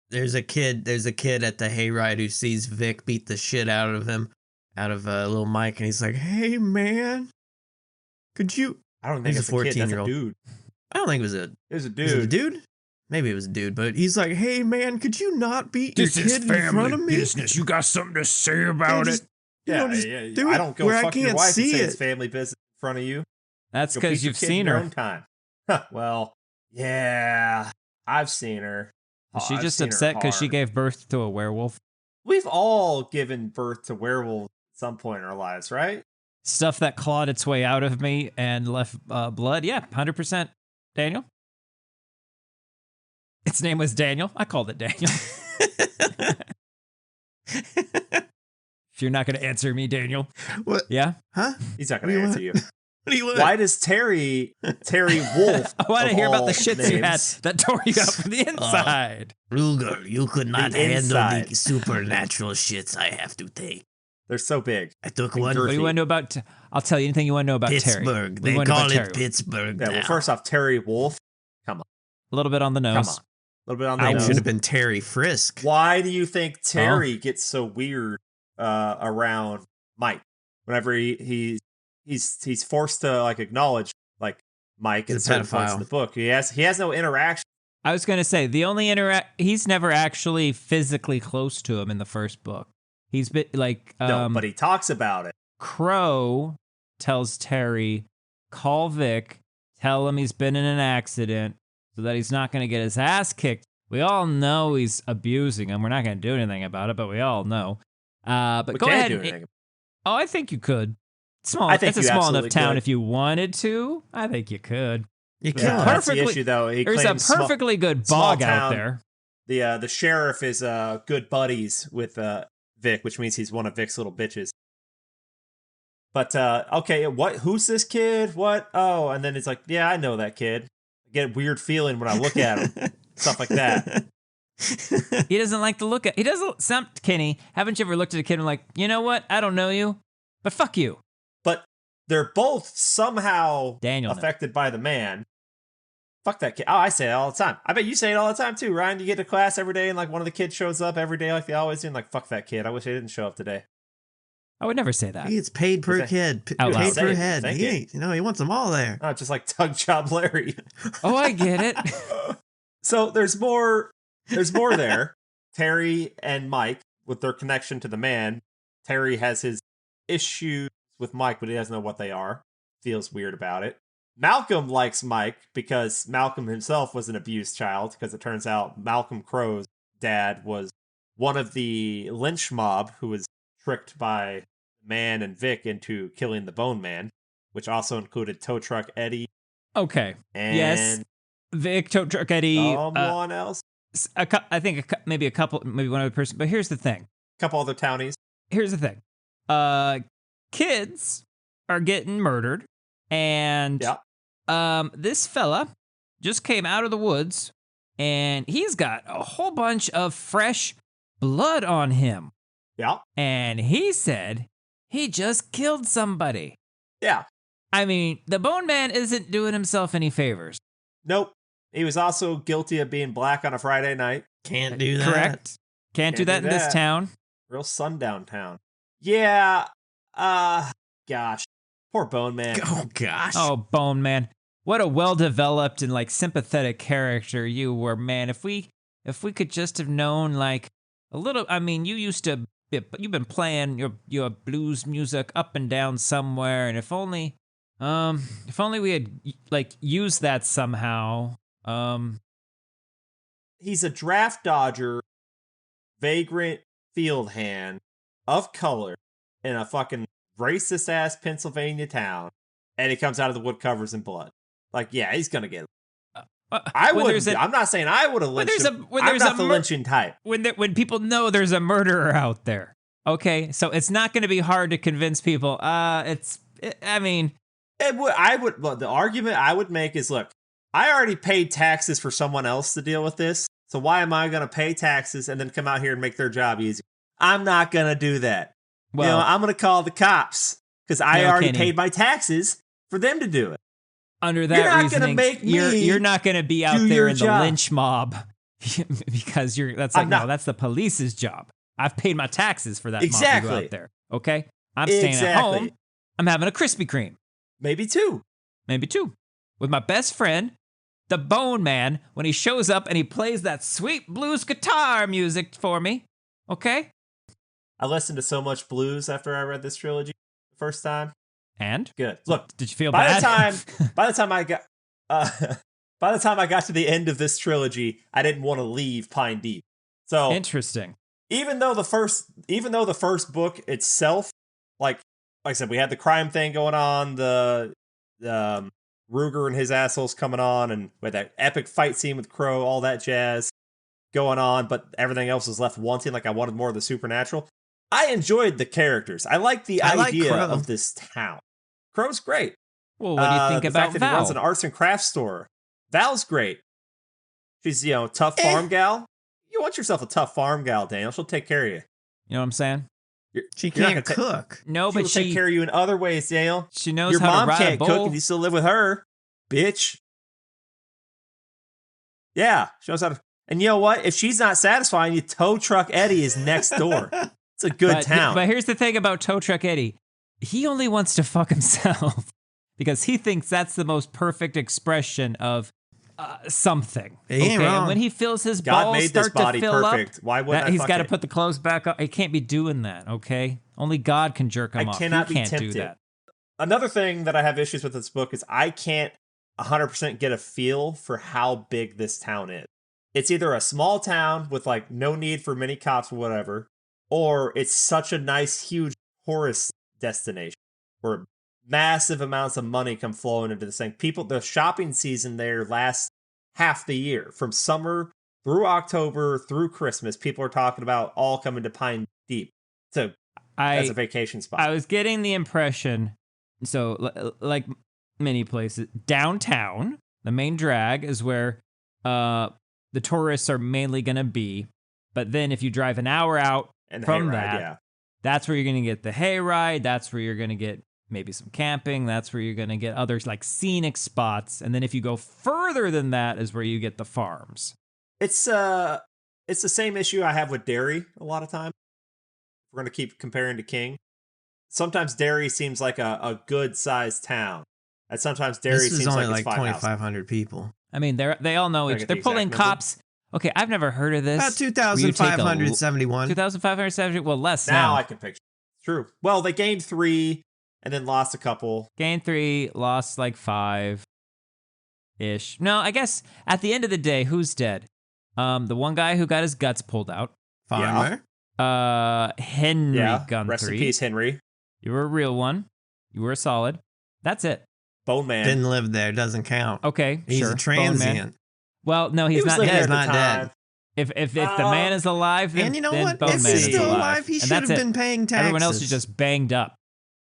there's a kid at the hayride who sees Vic beat the shit out of him, little Mike, and he's like, "Hey, man, could you?" I don't think it's a 14-year-old dude. I don't think it was It was a dude. Was it a dude? Maybe it was a dude, but he's like, "Hey, man, could you not beat your kid in front of me? Business. You got something to say about it?" Yeah, do I it don't go where I fuck your can't wife see and say it. it's family business in front of you. That's Go because beat your you've kid seen in your her. own time. Well, yeah, I've seen her. Is she I've just seen her upset because she hard. gave birth to a werewolf? We've all given birth to werewolves at some point in our lives, right? Stuff that clawed its way out of me and left blood? Yeah, 100%. Daniel? Its name was Daniel. I called it Daniel. If you're not going to answer me, Daniel. What? Yeah? Huh? He's not going to answer you. What do you want? Why does Terry Wolf? I want to hear about the all shits you had names- that tore you up from the inside. Ruger, you could not The handle inside. the supernatural shits I have to take. They're so big. I took Big one girthy. What do you want to know about? I'll tell you anything you want to know about Terry. Pittsburgh. What do you They wanna know call about it Terry? Pittsburgh Yeah, now. well, first off, Terry Wolf. A little bit on the nose. Come on. A little bit on the It nose. should have been Terry Frisk. Why do you think Terry gets so weird around Mike? Whenever he's forced to like acknowledge like Mike in He's a certain points pedophile. in the book. He has no interaction. I was going to say, the only he's never actually physically close to him in the first book. He's been like, No, but he talks about it. Crow tells Terry, call Vic, tell him he's been in an accident so that he's not going to get his ass kicked. We all know he's abusing him. We're not going to do anything about it, but we all know. But We go can't ahead. do anything. Oh, I think you could. Small. I think It's a you small enough absolutely town. could. If you wanted to, I think you could. You Yeah, can't. that's the Perfectly- issue, though. He There's a claims small- perfectly good small bog out town. there. the sheriff is good buddies with Vic, which means he's one of Vic's little bitches. But okay, who's this kid? What? Oh, and then it's like, yeah, I know that kid. I get a weird feeling when I look at him. Stuff like that. He doesn't like to look at. He doesn't. Kenny, haven't you ever looked at a kid and like, you know what? I don't know you, but fuck you. But they're both somehow Daniel. affected by the man. Fuck that kid. Oh, I say it all the time. I bet you say it all the time too, Ryan. You get to class every day and like one of the kids shows up every day like they always do and like, fuck that kid. I wish they didn't show up today. I would never say that. He gets paid per Is that- kid. Out loud. Paid Say per it, head. think He it. ain't, he wants them all there. Not just like Tug Job Larry. Oh, I get it. So there's more there. Terry and Mike, with their connection to the man. Terry has his issues with Mike, but he doesn't know what they are. Feels weird about it. Malcolm likes Mike because Malcolm himself was an abused child, because it turns out Malcolm Crow's dad was one of the lynch mob who was tricked by Man and Vic into killing the Bone Man, which also included Tow Truck Eddie Okay. and Yes. Vic, Tow Truck Eddie. someone else. I think maybe a couple, maybe one other person. But here's the thing. A couple other townies. Here's the thing. Kids are getting murdered, and this fella just came out of the woods, and he's got a whole bunch of fresh blood on him. Yeah. And he said he just killed somebody. Yeah. I mean, the Bone Man isn't doing himself any favors. Nope. He was also guilty of being black on a Friday night. Can't do that. Correct? Can't do that in this town. Real sundown town. Yeah. Gosh. Poor Bone Man. Oh, gosh. Oh, Bone Man. what a well-developed and like sympathetic character you were, man. If we could just have known like a little, I mean, you've been playing your blues music up and down somewhere, and if only we had like used that somehow. He's a draft dodger, vagrant field hand of color in a fucking racist ass Pennsylvania town, and he comes out of the wood covers in blood. Like, yeah, he's gonna get. I would. I'm not saying I would have lynched him. I'm not the lynching type. When people know there's a murderer out there, okay, so it's not going to be hard to convince people. I mean, Well, the argument I would make is, look, I already paid taxes for someone else to deal with this, so why am I going to pay taxes and then come out here and make their job easy? I'm not going to do that. Well, I'm going to call the cops because I already paid my taxes for them to do it. Under that reasoning, you're not going to be out there in the lynch mob because that's the police's job. I've paid my taxes for that mob to go out there. Okay, I'm staying at home. I'm having a Krispy Kreme. Maybe two. With my best friend, the Bone Man, when he shows up and he plays that sweet blues guitar music for me. Okay. I listened to so much blues after I read this trilogy the first time. And good. Look, did you feel bad? By the time I got to the end of this trilogy, I didn't want to leave Pine Deep. So interesting. Even though the first book itself, like I said, we had the crime thing going on, the Ruger and his assholes coming on, and with that epic fight scene with Crow, all that jazz going on, but everything else was left wanting. Like I wanted more of the supernatural. I enjoyed the characters. I like the idea of this town. Crow's great. Well, what do you think about Val? Val? He runs an arts and crafts store. Val's great. She's, tough farm gal. You want yourself a tough farm gal, Daniel. She'll take care of you. You know what I'm saying? She can't cook. No, but she'll take care of you in other ways, Daniel. She knows your how to ride a bull. Your mom can't cook and you still live with her, bitch. Yeah, she knows how to. And you know what? If she's not satisfying you, Tow Truck Eddie is next door. It's a good town. But here's the thing about Tow Truck Eddie. He only wants to fuck himself because he thinks that's the most perfect expression of something. He ain't wrong. And when he feels his God balls made start this body to fill perfect. up, why wouldn't he's got to it? put the clothes back up. He can't be doing that, okay? Only God can jerk him off. I cannot he be can't tempted. do that. Another thing that I have issues with this book is I can't 100% get a feel for how big this town is. It's either a small town with like no need for many cops or whatever, or it's such a nice, huge tourist destination where massive amounts of money come flowing into this thing. The shopping season there lasts half the year. From summer through October through Christmas, people are talking about all coming to Pine Deep as a vacation spot. I was getting the impression, so like many places, downtown, the main drag is where the tourists are mainly going to be. But then if you drive an hour out from that, that's where you're going to get the hayride. That's where you're going to get maybe some camping. That's where you're going to get others like scenic spots. And then if you go further than that is where you get the farms. It's the same issue I have with Derry a lot of times. We're going to keep comparing to King. Sometimes Derry seems like a good-sized town. And sometimes Derry seems only like 2,500 people. I mean, they all know they're pulling cops. Okay, I've never heard of this. About 2,571. 2,570. Well, less now. I can picture. True. Well, they gained 3 and then lost a couple. Gained 3, lost like 5 ish. No, I guess at the end of the day, who's dead? The one guy who got his guts pulled out. Farmer. Henry Gunther. Rest in peace, Henry. You were a real one. You were solid. That's it. Bone Man. Didn't live there. Doesn't count. Okay, he's a transient. Well, no, he's not dead. He's not dead. If the man is alive, then, and you know then what? Bone If Man he's is still alive. alive, he should have been paying taxes. Everyone else is just banged up.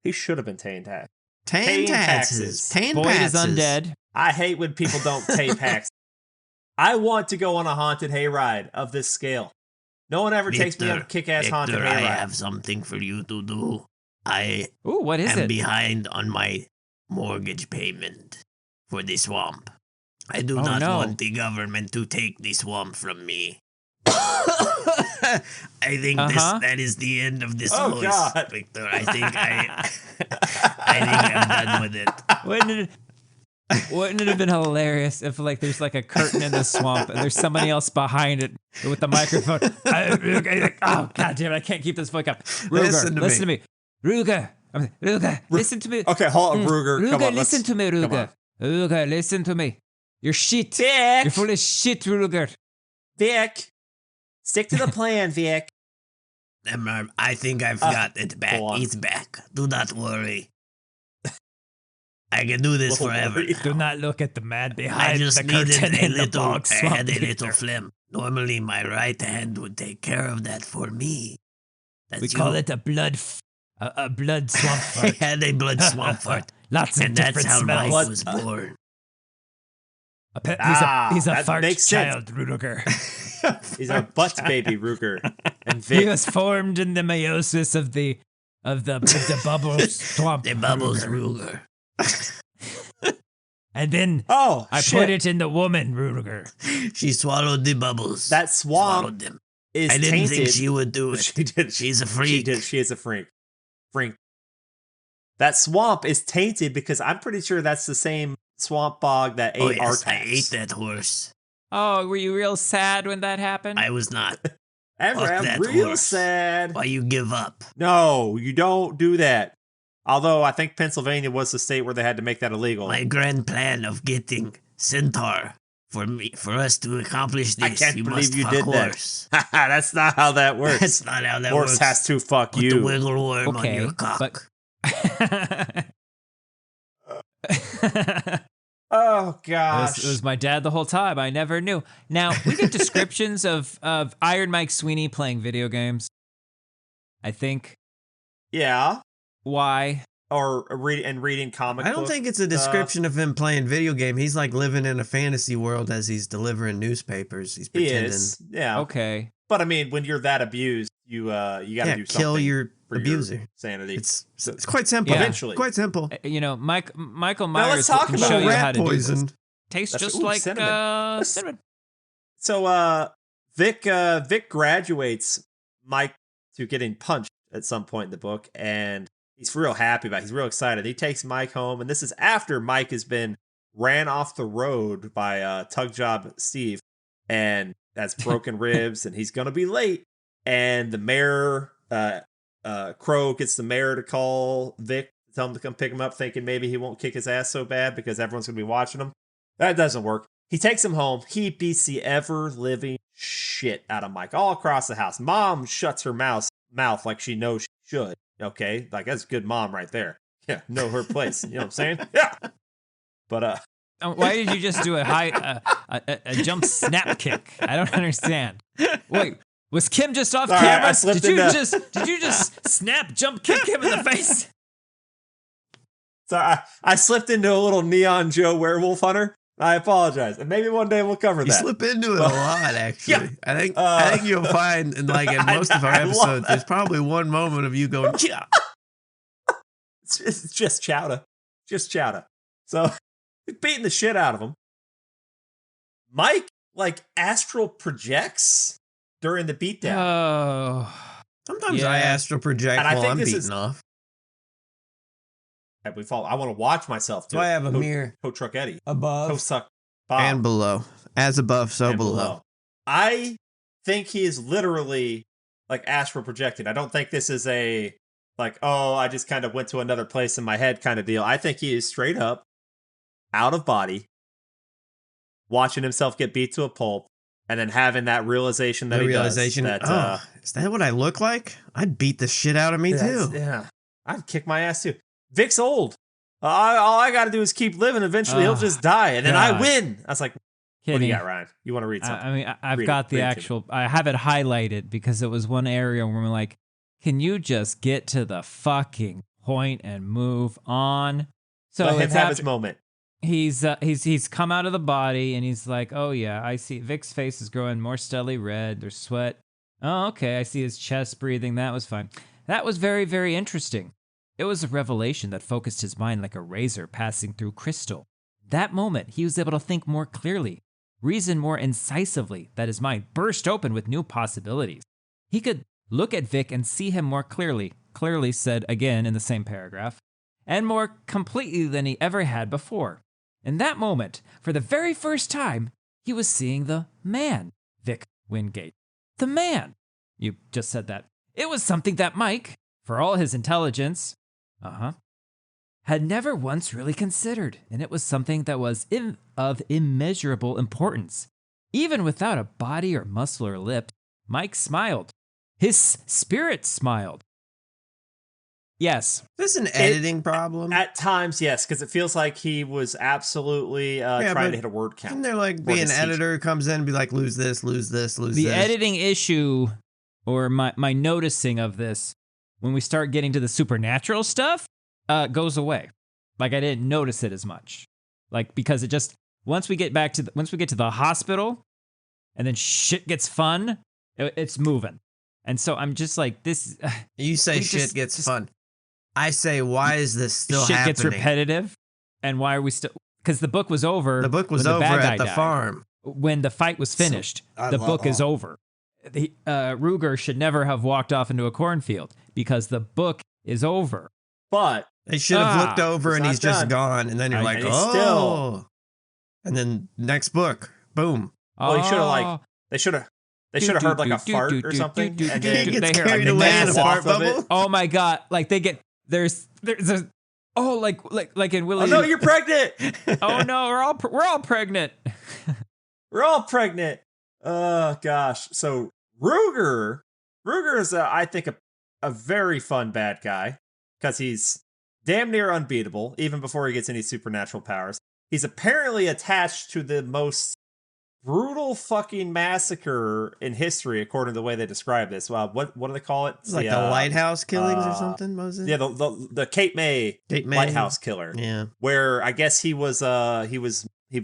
He should have been paying tax. Paying taxes. Boyd is undead. I hate when people don't pay taxes. I want to go on a haunted hayride of this scale. No one ever takes me on a kick-ass haunted hayride. I have something for you to do. What is it? Behind on my mortgage payment for the swamp. I do not want the government to take the swamp from me. I think that is the end of this voice, God. Victor. I think I'm done with it. Wouldn't it have been hilarious if like there's like a curtain in the swamp and there's somebody else behind it with the microphone? Oh god damn it! I can't keep this book up. Ruger, listen to me. Ruger, listen to me. Okay, hold on, Ruger. Ruger, listen to me, Ruger. Ruger, listen to me. You're shit. Vic. You're full of shit, Ruger. Vic, stick to the plan, Vic. I think I've got it back. He's back. Do not worry. I can do this forever. Do not look at the man behind I just the curtain in the bog I swamp. had a little phlegm. Normally, my right hand would take care of that for me. We call it a blood swamp fart. I had a blood swamp fart. Lots of and different that's how smells. Mike was born. He's a fart makes child, Ruger. He's a butt baby, Ruger. And He Vic. was formed in the meiosis of the bubbles swamp. The bubbles, Ruger. And then I put it in the woman, Ruger. She swallowed the bubbles. That swamp swallowed them. is I didn't tainted. think she would do it. She did. She's a freak. She did. She is a freak. Freak. That swamp is tainted because I'm pretty sure that's the same swamp bog that ate yes, Artax. I ate that horse. Oh, were you real sad when that happened? I was not. I'm that real horse. sad. Why you give up? No, you don't do that. Although I think Pennsylvania was the state where they had to make that illegal. My grand plan of getting Centaur for us to accomplish this. I can't you believe must you fuck did horse. that. That's not how that works. That's not how that Horse works. has to fuck Put you. the wiggle worm on your cock. But Oh gosh. It was my dad the whole time. I never knew. Now we get descriptions of Iron Mike Sweeney playing video games. I think. Yeah. Why? Or reading comic. I don't think it's a description of him playing video game. He's like living in a fantasy world as he's delivering newspapers. He's pretending. He is. Yeah. Okay. But I mean, when you're that abused, you got to do something. Kill your for abuser. Your sanity. It's quite simple. Yeah. Eventually. Quite simple. You know, Michael Now Myers let's talk can about show you rat how to poison. do this. Tastes That's- just ooh, like cinnamon. cinnamon. So Vic graduates Mike to getting punched at some point in the book, and he's real happy about it. He's real excited. He takes Mike home, and this is after Mike has been ran off the road by Tug Job Steve, and that's broken ribs, and he's gonna be late. And the mayor, Crow, gets the mayor to call Vic to tell him to come pick him up, thinking maybe he won't kick his ass so bad because everyone's gonna be watching him. That doesn't work. He takes him home. He beats the ever-living shit out of Mike all across the house. Mom shuts her mouth like she knows she should. Okay, like that's a good mom right there. Yeah, know her place. You know what I'm saying? Yeah. But Why did you just do a jump snap kick? I don't understand. Wait, was Kim just off Sorry, camera? I slipped Did into- you just snap jump kick him in the face? so I slipped into a little Neon Joe werewolf hunter. I apologize, and maybe one day we'll cover You that. slip into it a lot, actually. Yeah. I think you'll find, in most of our I love episodes, that. there's probably one moment of you going, yeah. It's just chowder. Just chowder. So, beating the shit out of him. Mike, astral projects during the beatdown. Oh, Sometimes Yeah. I astral project And I while think I'm this beating is- off. I want to watch myself do So I it. have a mirror Coach Truck Eddie. above Coach Suck Bob. and below. As above, so and below. I think he is literally astral projecting. I don't think this is a I just kind of went to another place in my head kind of deal. I think he is straight up out of body, watching himself get beat to a pulp, and then having that realization that The he realization, does. That, is that what I look like? I'd beat the shit out of me, too. Yeah, I'd kick my ass too. Vic's old. All I got to do is keep living. Eventually, he'll just die, and then I God. win. I was like, what do Kenny, you got, Ryan? You want to read something? I mean, I've Read got it. the Read it to me. actual. I have it highlighted because it was one area where we're like, "Can you just get to the fucking point and move on?" So Let him it's have after, his moment. he's come out of the body and he's like, "Oh yeah, I see." Vic's face is growing more steadily red. There's sweat. Oh, okay. I see his chest breathing. That was fine. That was very, very interesting. It was a revelation that focused his mind like a razor passing through crystal. That moment, he was able to think more clearly, reason more incisively, that his mind burst open with new possibilities. He could look at Vic and see him more clearly said again in the same paragraph, and more completely than he ever had before. In that moment, for the very first time, he was seeing the man, Vic Wingate. The man. You just said that. It was something that Mike, for all his intelligence, had never once really considered, and it was something that was of immeasurable importance. Even without a body or muscle or lip, Mike smiled. His spirit smiled. Yes. Is this an editing problem? At times, yes, because it feels like he was absolutely trying to hit a word count. Isn't there like be an editor who comes in and be like, lose this, lose this, lose this? The editing issue, or my noticing of this, when we start getting to the supernatural stuff, goes away. Like I didn't notice it as much. Like because it just once we get to the hospital, and then shit gets fun, it's moving. And so I'm just like this. You say shit gets fun. I say, why is this still shit happening? Gets repetitive, and why are we still? Because the book was over. The book was over at the farm when the fight was finished. The book is over. Ruger should never have walked off into a cornfield because the book is over. But they should have looked over and he's just gone, and then you're like, oh. And then next book, boom. Well, he should have they should have heard like a fart or something, and then he gets carried away in a fart bubble. Oh my god! Like they get there's like in Willie. Oh no, you're pregnant. Oh no, we're all pregnant. We're all pregnant. Oh gosh. So Ruger is I think a very fun bad guy because he's damn near unbeatable even before he gets any supernatural powers. He's apparently attached to the most brutal fucking massacre in history, according to the way they describe this. Well, what do they call it? It's like the lighthouse killings or something, was it? Yeah, the Cape May lighthouse killer. Yeah, where I guess he was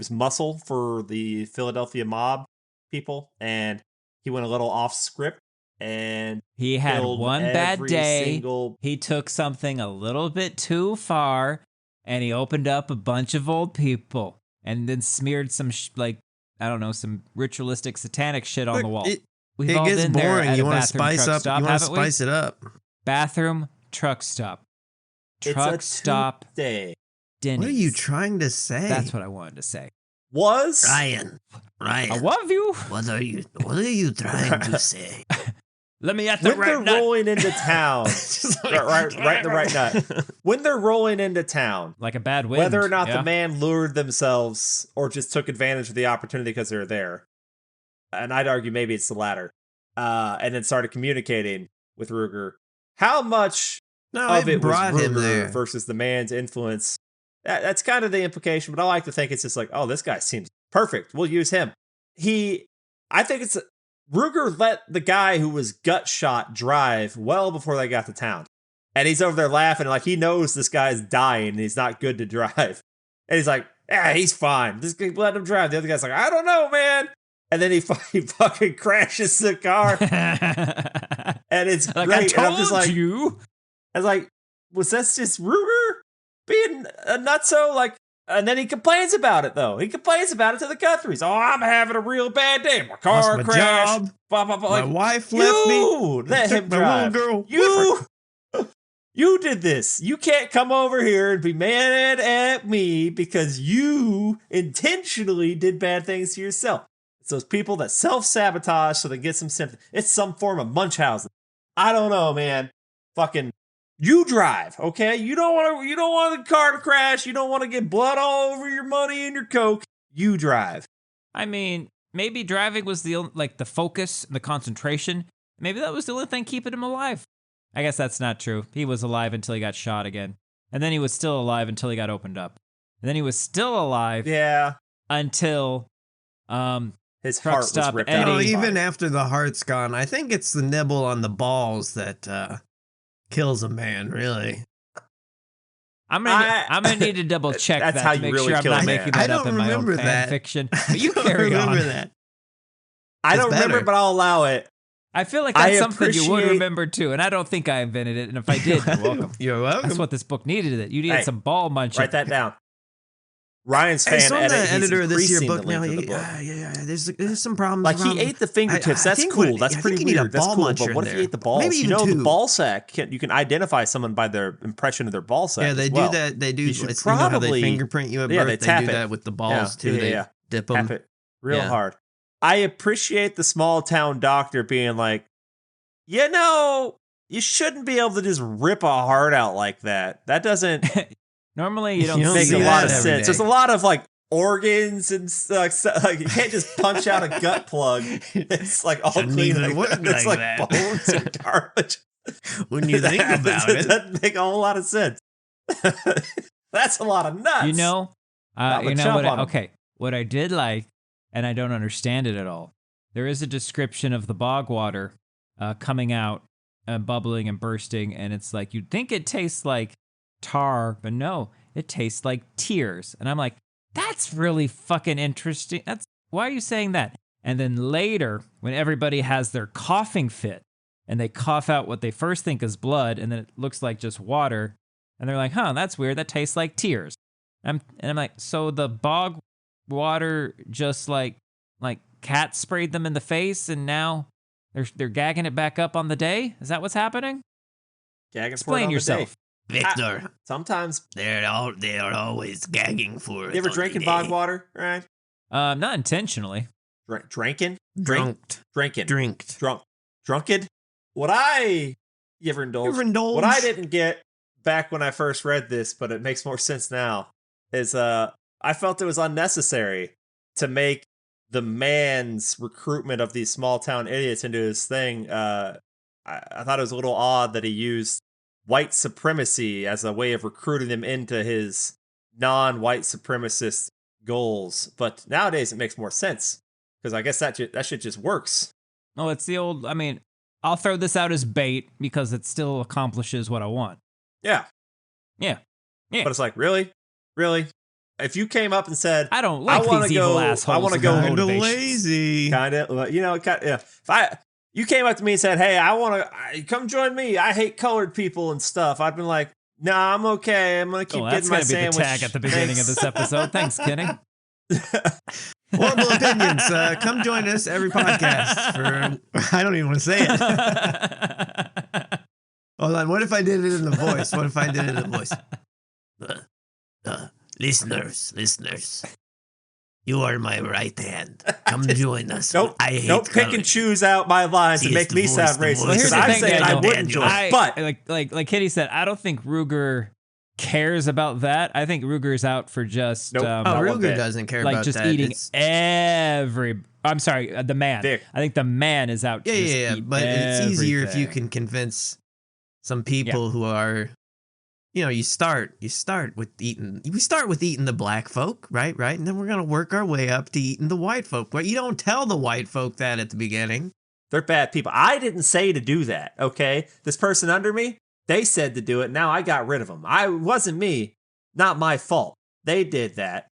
muscle for the Philadelphia mob people, and he went a little off script, and he had one bad day. He took something a little bit too far, and he opened up a bunch of old people, and then smeared some some ritualistic satanic shit on the wall. It gets boring. You want to spice up. You want to spice it up. Bathroom truck stop. Truck stop day. Denny's. What are you trying to say? That's what I wanted to say. Ryan, I love you. What are you trying to say? Let me at the right nut. When they're rolling into town, right the right nut. When they're rolling into town, like a bad wind, whether or not the man lured themselves or just took advantage of the opportunity because they're there, and I'd argue maybe it's the latter, and then started communicating with Ruger. How much of it was Ruger versus the man's influence? That's kind of the implication, but I like to think it's just like, oh, this guy seems perfect. We'll use him. I think it's Ruger let the guy who was gut shot drive well before they got to town. And he's over there laughing like he knows this guy's dying and he's not good to drive. And he's like, he's fine. Just let him drive. The other guy's like, I don't know, man. And then he fucking crashes the car. And it's like, great. I told and I'm just like, you. I was like, was that just Ruger being a nutso? Like, and then he complains about it, though. He complains about it to the Guthries. Oh, I'm having a real bad day. My car crashed. Job. Blah, blah, blah. My wife left me. Let him drive. Girl. You did this. You can't come over here and be mad at me because you intentionally did bad things to yourself. It's those people that self-sabotage so they get some sympathy. It's some form of Munchausen. I don't know, man. Fucking you drive, okay? You don't want the car to crash. You don't want to get blood all over your money and your Coke. You drive. I mean, maybe driving was the focus and the concentration. Maybe that was the only thing keeping him alive. I guess that's not true. He was alive until he got shot again. And then he was still alive until he got opened up. And then he was still alive until his heart was ripped out. No, even after the heart's gone, I think it's the nibble on the balls that kills a man, really. I'm gonna need to double check that to make sure I'm not making that up in my own fan fiction. But you carry on. That. I don't remember, but I'll allow it. I feel like that's something you would remember too, and I don't think I invented it. And if I did, you're welcome. You're welcome. That's what this book needed. You needed some ball munching. Write that down. Ryan's fan so I'm the edit. editor of this year book now. The book. Yeah. There's some problems. Like he ate the fingertips. That's cool. That's pretty weird. That's cool. But what if he ate the balls? Maybe the ball sack. You can identify someone by their impression of their ball sack. Yeah, they do that. They do. You should probably, you know how they fingerprint you at birth. They do that with the balls too. They dip them. Tap it real hard. I appreciate the small town doctor being like, you shouldn't be able to just rip a heart out like that. That doesn't. Normally, you don't make a lot of sense. Day. There's a lot of like organs and like you can't just punch out a gut plug. It's like all clean. It's like bones and garbage. When you think about it, it doesn't make a whole lot of sense. That's a lot of nuts. You know what? Okay, what I did like, and I don't understand it at all. There is a description of the bog water coming out, bubbling and bursting, and it's like you'd think it tastes like tar, but no, it tastes like tears. And I'm like, that's really fucking interesting. Why are you saying that? And then later, when everybody has their coughing fit and they cough out what they first think is blood, and then it looks like just water, and they're like, that's weird. That tastes like tears. And I'm like, so the bog water just like cats sprayed them in the face, and now they're gagging it back up on the day? Is that what's happening? Explain yourself. Victor, sometimes they are always gagging for it. You ever drinking bog water, right? Not intentionally. Drinking? Drunked. Drunked? What I ever indulged? What I didn't get back when I first read this, but it makes more sense now, is I felt it was unnecessary to make the man's recruitment of these small town idiots into his thing. I thought it was a little odd that he used white supremacy as a way of recruiting them into his non-white supremacist goals. But nowadays it makes more sense, because I guess that shit just works. Oh, it's the old, I'll throw this out as bait because it still accomplishes what I want. Yeah. But it's like, really? If you came up and said, I don't like these evil assholes. I want to go kind of lazy. Kind of, if you came up to me and said, hey, I want to come join me. I hate colored people and stuff. I'd been like, nah, I'm okay. I'm going to keep getting my sandwich. That's going to be the tag at the beginning of this episode. Thanks, Kenny. Horrible opinions. Come join us every podcast for, I don't even want to say it. Hold on. What if I did it in the voice? Listeners, you are my right hand. Come join us. Don't pick and choose out my lines and make me sound racist. Because I'm saying I wouldn't join. But like Kitty said, I don't think Ruger cares about that. I think Ruger's out for just Ruger doesn't care about just that. eating I'm sorry, the man. Dick. I think the man is out to eat but it's easier if you everything. can convince some people who are, you start with eating the black folk, right? And then we're going to work our way up to eating the white folk. Right? You don't tell the white folk that at the beginning. They're bad people. I didn't say to do that, okay? This person under me, they said to do it. Now I got rid of them. It wasn't me. Not my fault. They did that.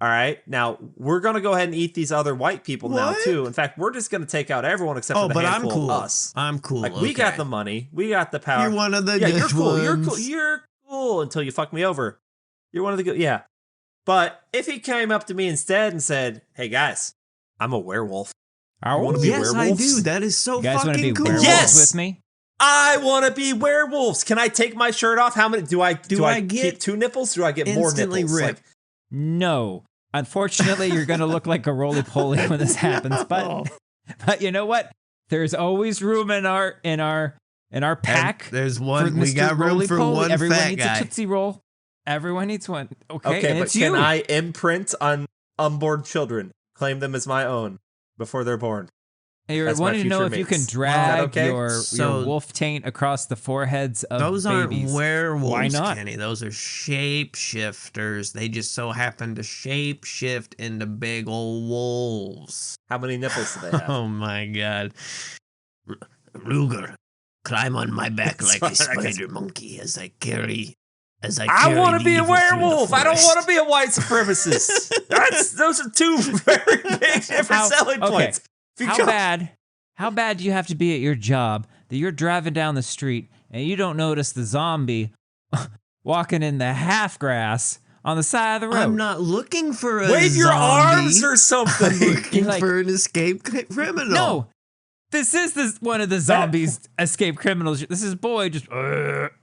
All right? Now, we're going to go ahead and eat these other white people now, too. In fact, we're just going to take out everyone except for the handful of us. I'm cool. Like, we got the money. We got the power. You're one of the good you're cool. ones. You're cool until you fuck me over. You're one of the good. Yeah. But if he came up to me instead and said, hey, guys, I'm a werewolf. I want to be werewolves. Yes, I do. That is so you guys fucking be cool. Werewolves with me? I want to be werewolves. Can I take my shirt off? How many do I get 2 nipples? Do I get more nipples? Ripped? No. Unfortunately, you're going to look like a roly-poly when this happens. But you know what? There's always room in our pack. And there's one. We got room for one Everyone fat needs guy. a Tootsie Roll. Everyone needs one. Okay, and but it's can you. I imprint on unborn children? Claim them as my own before they're born. You're wanting to know if you can drag your wolf taint across the foreheads of those babies. Aren't werewolves, Why not? Kenny. Those are shapeshifters. They just so happen to shapeshift into big old wolves. How many nipples do they have? Oh my god. Ruger, climb on my back like a spider monkey as I carry I want to be a werewolf. I don't want to be a white supremacist. Those are two very big different selling points. How bad do you have to be at your job that you're driving down the street and you don't notice the zombie walking in the half grass on the side of the road. I'm not looking for a Wave zombie. your arms or something. I'm looking Like- for an escaped criminal. No, this is one of the zombies escape criminals. This is boy just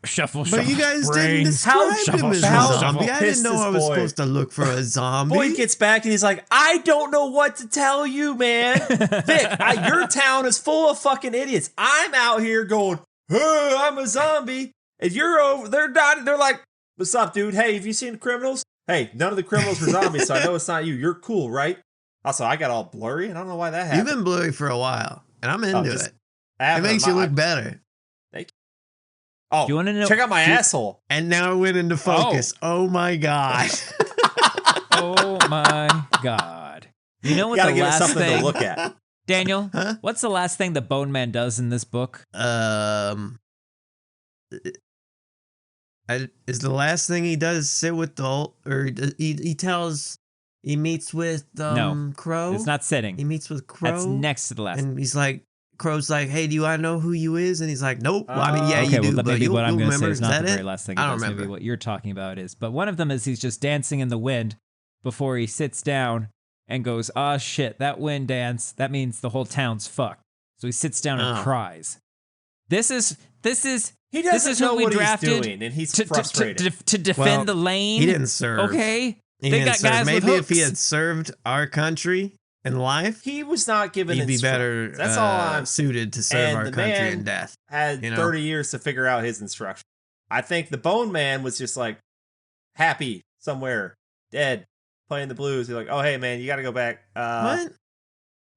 shuffle. But you guys didn't brains. describe him as a how zombie. I didn't know pissed I this was boy. supposed to look for a zombie. Boy gets back and he's like, I don't know what to tell you, man. Vic, your town is full of fucking idiots. I'm out here going, hey, I'm a zombie. And you're over, they're like, what's up, dude? Hey, have you seen the criminals? Hey, none of the criminals were zombies, so I know it's not you. You're cool, right? Also, I got all blurry, and I don't know why that happened. You've been blurry for a while, and I'm into it. It makes you look better. Thank you. Oh, Do you want to know? check out my asshole. And now it went into focus. Oh my god. Oh my god! You know what Gotta the give it last something thing, to look at. Daniel? Huh? What's the last thing the Bone Man does in this book? Is the last thing he does sit with the or he meets with No, Crow? It's not sitting. He meets with Crow. That's next to the last. And he's like, Crow's like, hey, do I know who you is? And he's like, nope. Well, I mean, yeah, okay, you do, well, but maybe you'll what I'm going to say remember. is not that the very it? last thing. I don't Maybe remember. what you're talking about is. But one of them is he's just dancing in the wind before he sits down and goes, "Ah, shit, that wind dance. That means the whole town's fucked." So he sits down and cries. This is He this doesn't is know who we what drafted he's doing, and he's to frustrated. to defend Well, the lane. He didn't serve. Okay, He they didn't got serve. guys Maybe with if he hooks. had served our country in life, He was not given he'd be better instructions. That's all I'm suited to serve and our the country man in death. had you know? 30 years to figure out his instructions. I think the Bone Man was just like happy somewhere, dead, playing the blues. He's like, oh, hey, man, you got to go back. What?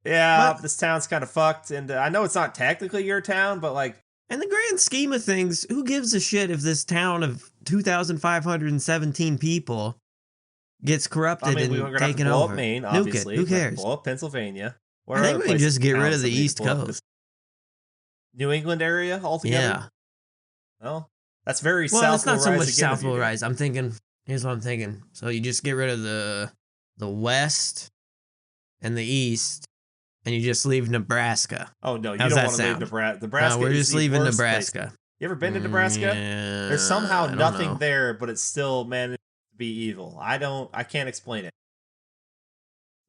Yeah, What? this town's kind of fucked. And I know it's not technically your town, but like, In the grand scheme of things, who gives a shit if this town of 2,517 people gets corrupted I mean, and we're going to have to taken blow over? up Maine, Nuke it. obviously. Who We're gonna cares? Blow up Pennsylvania. What I are think other we can places, just get rid towns of that the need to East blow up? Coast. New England area altogether? Yeah. Well, that's very Well, South it's not will so rise much again South of you will guys. rise. I'm thinking, here's what I'm thinking. So you just get rid of the West and the East, and you just leave Nebraska. Oh, no, you How's don't that want to leave sound? Nebraska. Nebraska We're is just the leaving worst place. Nebraska. You ever been to Nebraska? Yeah, There's somehow I don't nothing know. there, but it's still managed to be evil. I can't explain it.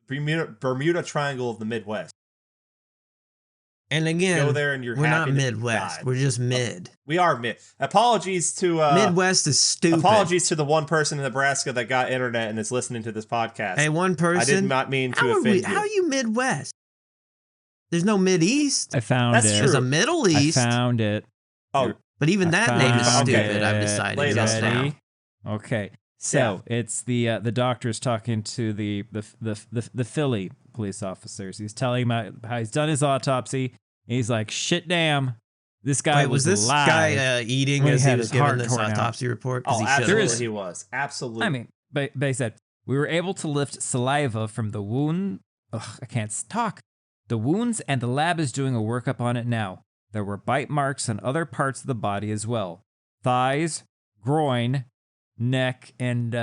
Bermuda Triangle of the Midwest. And again, Go there and you're we're not happy that you Midwest. died. We're just mid. We are mid. Apologies to Midwest is stupid. apologies to the one person in Nebraska that got internet and is listening to this podcast. Hey, one person. I did not mean to offend you. How are you Midwest? There's no Mid East. I found That's it. true. There's a Middle I East. found it. Oh, But even I that name is found stupid. it. I've decided Lay it just out. now. Okay. So it's the doctor's talking to the Philly police officers. He's telling him how he's done his autopsy. He's like, shit, damn, this guy Wait, was this alive. guy eating when he as he had was his heart giving this torn out. autopsy report? 'Cause oh, he should've. absolutely is- he was. Absolutely. I mean, but he said we were able to lift saliva from the wound. Ugh, I can't talk. The wounds, and the lab is doing a workup on it now. There were bite marks on other parts of the body as well: thighs, groin, neck, and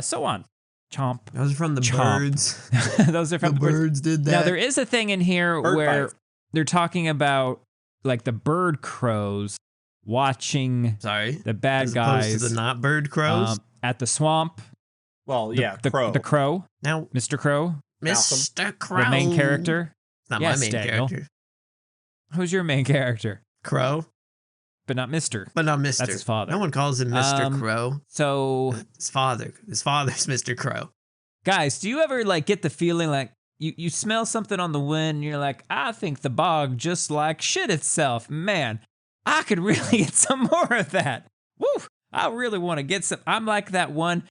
so on. Chomp. Those are from the Chomp. birds. Those are The from birds did that. Now there is a thing in here Bird where bites. they're talking about like the bird crows watching Sorry. the bad As guys opposed to the not bird crows. at the swamp. well, yeah, the Crow. The crow, Now, Mr. Crow, Mr. Crow. the main character. It's not Yes, my main Daniel. character. Who's your main character? Crow, But not Mr. but not Mr. That's his father. No one calls him Mr. Crow. So, His father. His father's Mr. Crow. guys, do you ever like get the feeling like you smell something on the wind and you're like, I think the bog just like shit itself. Man, I could really get some more of that. Woo! I really want to get some. I'm like that one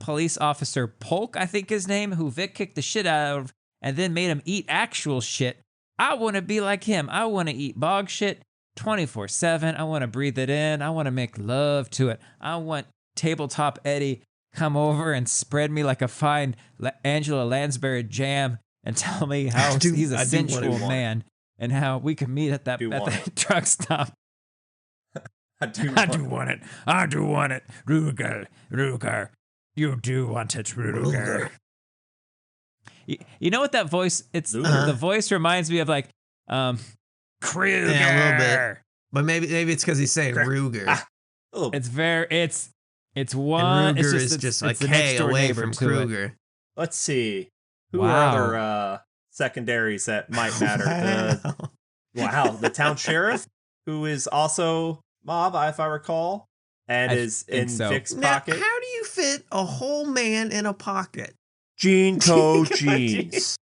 police officer, Polk, I think his name, who Vic kicked the shit out of and then made him eat actual shit. I want to be like him. I want to eat bog shit 24/7. I want to breathe it in. I want to make love to it. I want Tabletop Eddie come over and spread me like a fine Angela Lansbury jam and tell me how he's a sensual man and how we can meet at that truck stop. I do want it. I do want it. Ruger. You do want it, Ruger. You know what that voice, the voice reminds me of like, Kruger. Yeah, a little bit. But maybe it's because he's saying Ruger. Oh, It's It's one. And Ruger is just like, hey, away from Kruger. Let's see. Who are other secondaries that might matter? The town sheriff, who is also mob, if I recall, and is in Vic's pocket. How do you fit a whole man in a pocket? Jean code jeans.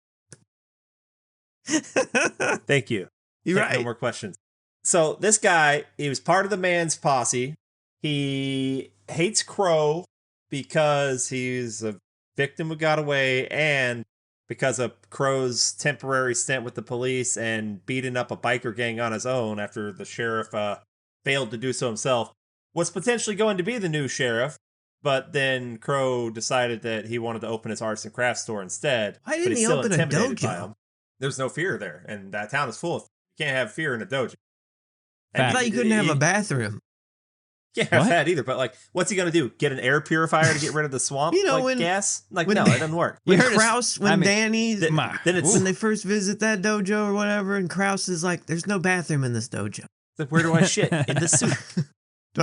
Thank you. You're right. No more questions. So this guy, he was part of the man's posse. He hates Crow because he's a victim who got away, and because of Crow's temporary stint with the police and beating up a biker gang on his own after the sheriff failed to do so himself, was potentially going to be the new sheriff. But then Crow decided that he wanted to open his arts and crafts store instead. Why didn't he open a dojo? There's no fear there, and that town is full of. You can't have fear in a dojo. I thought you couldn't have a bathroom. Can't have that either. But like, what's he gonna do? Get an air purifier to get rid of the swamp? When gas? Like, no, it doesn't work. When Krause, Danny, when they first visit that dojo or whatever, and Krause is like, "There's no bathroom in this dojo." Like, where do I shit? In the suit. Do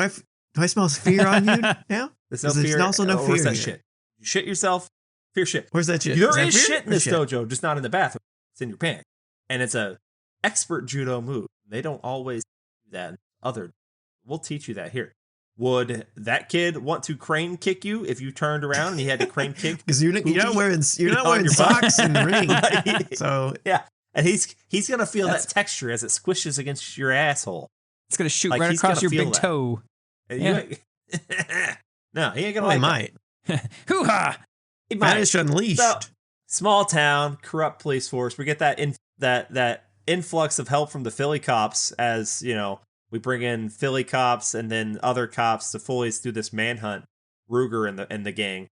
I smell fear on you now? There's no fear. There's also no fear. Where's that shit? You shit yourself. Fear shit. Where's that shit? There is shit in this dojo, just not in the bathroom. It's in your pants, and it's a expert judo move. They don't always do that. We'll teach you that here. Would that kid want to crane kick you if you turned around and he had to crane kick? Because you're not wearing socks in the ring. So yeah, and he's gonna feel that texture as it squishes against your asshole. It's gonna shoot right across your big toe. Yeah. No, he ain't gonna. He might. Hoo ha! He might. Is unleashed. So, small town, corrupt police force. We get that influx of help from the Philly cops, as you know. We bring in Philly cops and then other cops to fully do this manhunt, Ruger and the gang.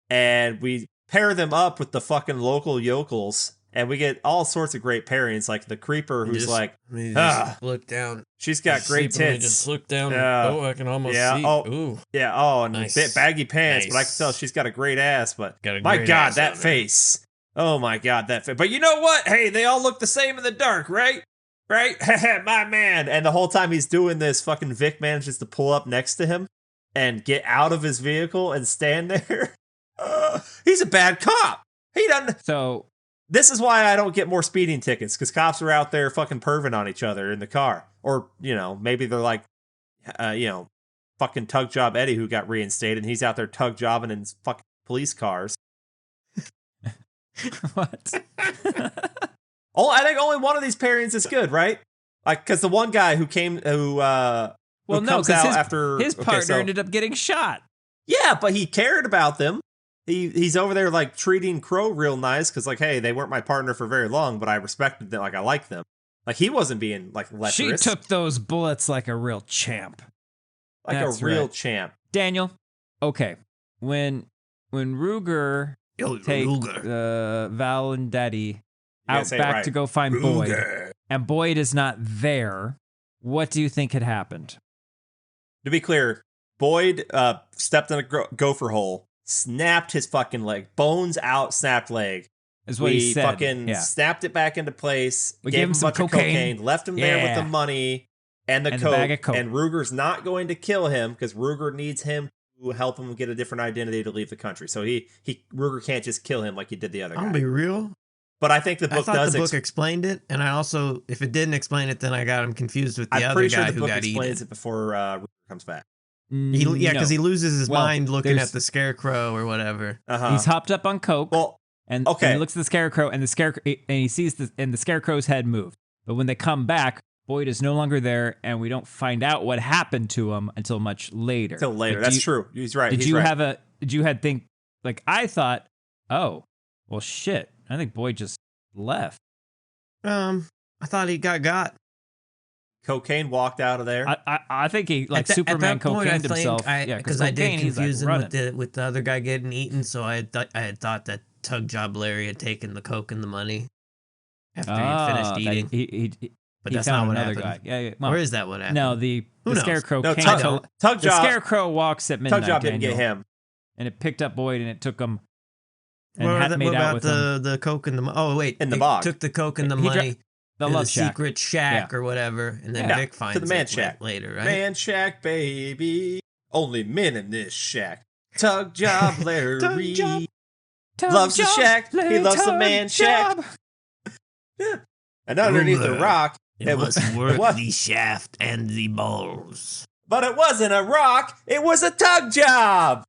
And we pair them up with the fucking local yokels, and we get all sorts of great pairings, like the creeper who's look down. She's got great tits. Just look down. I can almost see. Ooh. Yeah, and nice. Baggy pants, but I can tell she's got a great ass, but my God, that face. Oh my God, that face. But you know what? Hey, they all look the same in the dark, right? Right? My man. And the whole time he's doing this, fucking Vic manages to pull up next to him and get out of his vehicle and stand there. He's a bad cop. He doesn't. So this is why I don't get more speeding tickets, because cops are out there fucking perving on each other in the car. Or, maybe they're like, fucking Tug Job Eddie who got reinstated, and he's out there tug jobbing in fucking police cars. What? I think only one of these pairings is good, right? Like, because the one guy who comes out after his partner ended up getting shot. Yeah, but he cared about them. He's over there like treating Crow real nice because, like, hey, they weren't my partner for very long, but I respected them. Like, I liked them. Like, he wasn't being like lecherous. She took those bullets like a real champ. That's a real champ. Daniel, okay, when Ruger takes Val and Daddy out back to go find Boyd, and Boyd is not there, what do you think had happened? To be clear, Boyd stepped in a gopher hole, snapped his fucking leg, bones out, snapped leg. Is what he said. We fucking snapped it back into place. We gave him some cocaine, left him there with the money and the bag of coke. And Ruger's not going to kill him because Ruger needs him to help him get a different identity to leave the country. So Ruger can't just kill him like he did the other guy. I'll be real. But I think the book the book explained it, and I also, if it didn't explain it, then I got him confused with the other guy who got eaten. I'm pretty sure the book explains it before Ruger comes back. Because he loses his mind looking at the scarecrow or whatever. He's hopped up on coke, and he looks at the scarecrow, and he sees the scarecrow's head move. But when they come back, Boyd is no longer there, and we don't find out what happened to him until much later. Until later, that's true. He's right. Did you think like I thought? Oh, well, shit. I think Boyd just left. I thought he got. Cocaine walked out of there. I think he Superman cocained himself. Because I did confuse him with the other guy getting eaten, so I had thought that Tug Job Larry had taken the coke and the money after he finished eating. But that's not what happened. Guy. Yeah. Well, or is that what happened? No, the scarecrow came. Tug Job. The scarecrow walks at midnight. Tug Job didn't get him, and it picked up Boyd and it took him. And what about the coke and the money? Oh wait, in the box. Took the coke and the money. The secret shack or whatever, and then Vic finds to the man shack later, right? Man shack, baby. Only men in this shack. Tug job Larry. Tug Loves the job, shack. He Larry, loves the tug man job. shack. Yeah. And underneath the rock, It was worth the shaft and the balls. But it wasn't a rock. It was a tug job.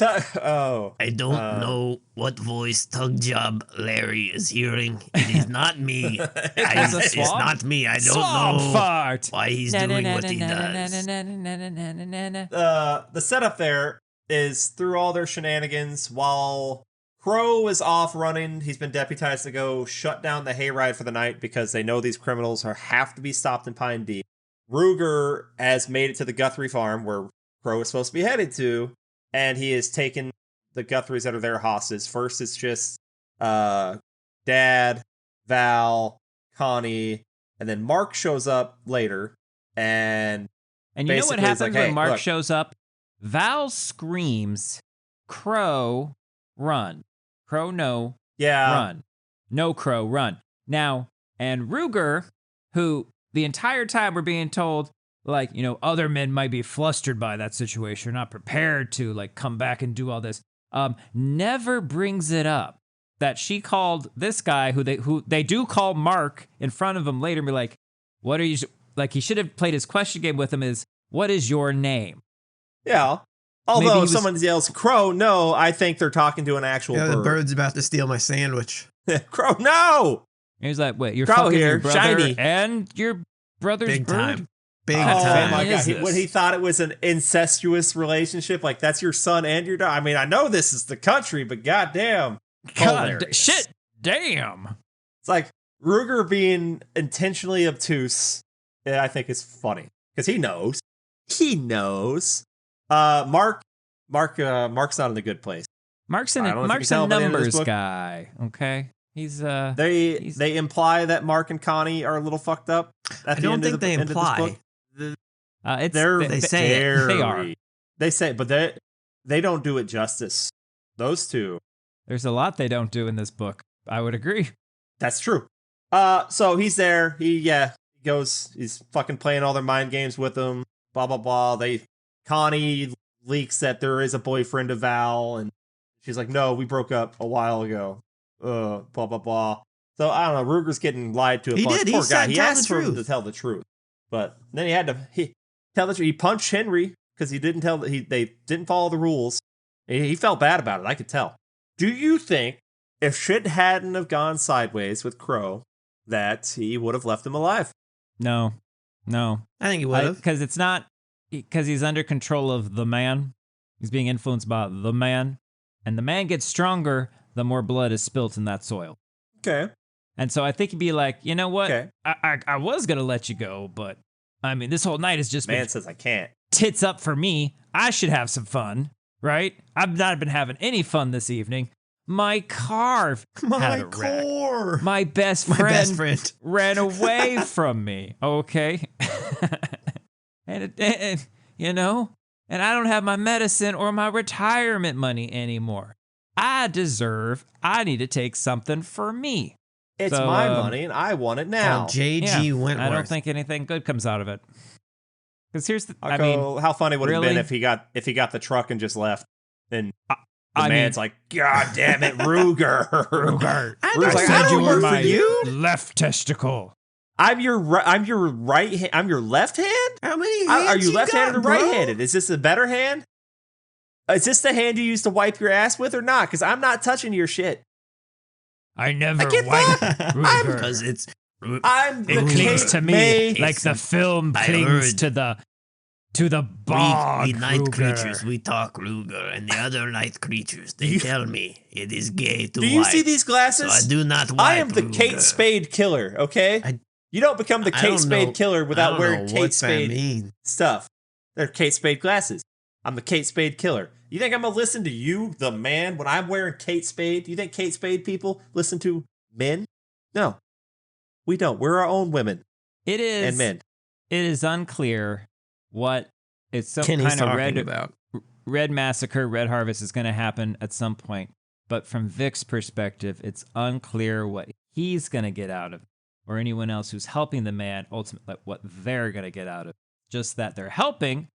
I don't know what voice Tug Job Larry is hearing. It is not me. It's not me. I don't know fart. why he's doing what he does. The setup there is through all their shenanigans while Crow is off running. He's been deputized to go shut down the hayride for the night because they know these criminals have to be stopped in Pine Deep. Ruger has made it to the Guthrie farm where Crow is supposed to be headed to, and he has taken the Guthries that are there hostage. First, it's just Dad, Val, Connie, and then Mark shows up later. And you know what happens like, when Mark shows up? Val screams, Crow, run. Crow, no, run. No, Crow, run. Now, and Ruger, who the entire time we're being told, like, you know, other men might be flustered by that situation, not prepared to, like, come back and do all this, never brings it up that she called this guy, who they do call Mark in front of him later, and be like, what are you, like, he should have played his question game with him is, what is your name? Yeah. Although if someone yells, Crow, no, I think they're talking to an actual bird. The bird's about to steal my sandwich. Crow, no! And he's like, wait, you're Crow fucking here, your brother shiny. And your brother's Big bird? time. Big Oh time. my god! This? When he thought it was an incestuous relationship, like that's your son and your daughter. I mean, I know this is the country, but goddamn, Shit, damn. It's like Ruger being intentionally obtuse. I think is funny because he knows. He knows. Mark's not in a good place. Mark's a numbers guy. Okay, he's They imply that Mark and Connie are a little fucked up. I don't think they imply. They say they say, but they don't do it justice. Those two. There's a lot they don't do in this book. I would agree. That's true. So he's there. He goes. He's fucking playing all their mind games with them. Blah blah blah. Connie leaks that there is a boyfriend of Val, and she's like, "No, we broke up a while ago." Blah blah blah. So I don't know. Ruger's getting lied to. He did. Poor guy. He asked for him to tell the truth, but then he had to tell the truth. He punched Henry because he didn't tell that they didn't follow the rules. He felt bad about it. I could tell. Do you think if shit hadn't have gone sideways with Crow, that he would have left him alive? No. I think he would have. Because it's not, because he's under control of the man. He's being influenced by the man. And the man gets stronger the more blood is spilt in that soil. Okay. And so I think he'd be like, you know what? Okay. I was going to let you go, but I mean, this whole night has just man been says I can't. Tits up for me. I should have some fun, right? I've not been having any fun this evening. My car had a wreck. My best friend ran away from me. Okay. and you know, and I don't have my medicine or my retirement money anymore. I need to take something for me. It's my money and I want it now. J.G. Wentworth. I don't think anything good comes out of it. Because here's the, how funny would it have really? been if he got the truck and just left? Then the man's like, God damn it, Ruger. Ruger. Ruger's like, I don't work for you. Left testicle. I'm your right hand. I'm your left hand. How many hands are you left-handed or bro? right-handed? Is this a better hand? Is this the hand you use to wipe your ass with or not? Because I'm not touching your shit. I never get wipe that. Ruger. Because it clings to me like the film clings to the bog. The night Ruger. creatures, we talk Ruger, and the other night creatures, they tell me it is gay to wipe. Do you see these glasses? So I do not wipe I am the Ruger. Kate Spade killer, okay? You don't become the Kate Spade killer without wearing Kate Spade stuff. They're Kate Spade glasses. I'm the Kate Spade killer. You think I'm going to listen to you, the man, when I'm wearing Kate Spade? Do you think Kate Spade people listen to men? No. We don't. We're our own women. It is. And men. It is unclear what it's some Kenny's kind of red massacre, red harvest is going to happen at some point. But from Vic's perspective, it's unclear what he's going to get out of it, or anyone else who's helping the man, ultimately what they're going to get out of it. Just that they're helping,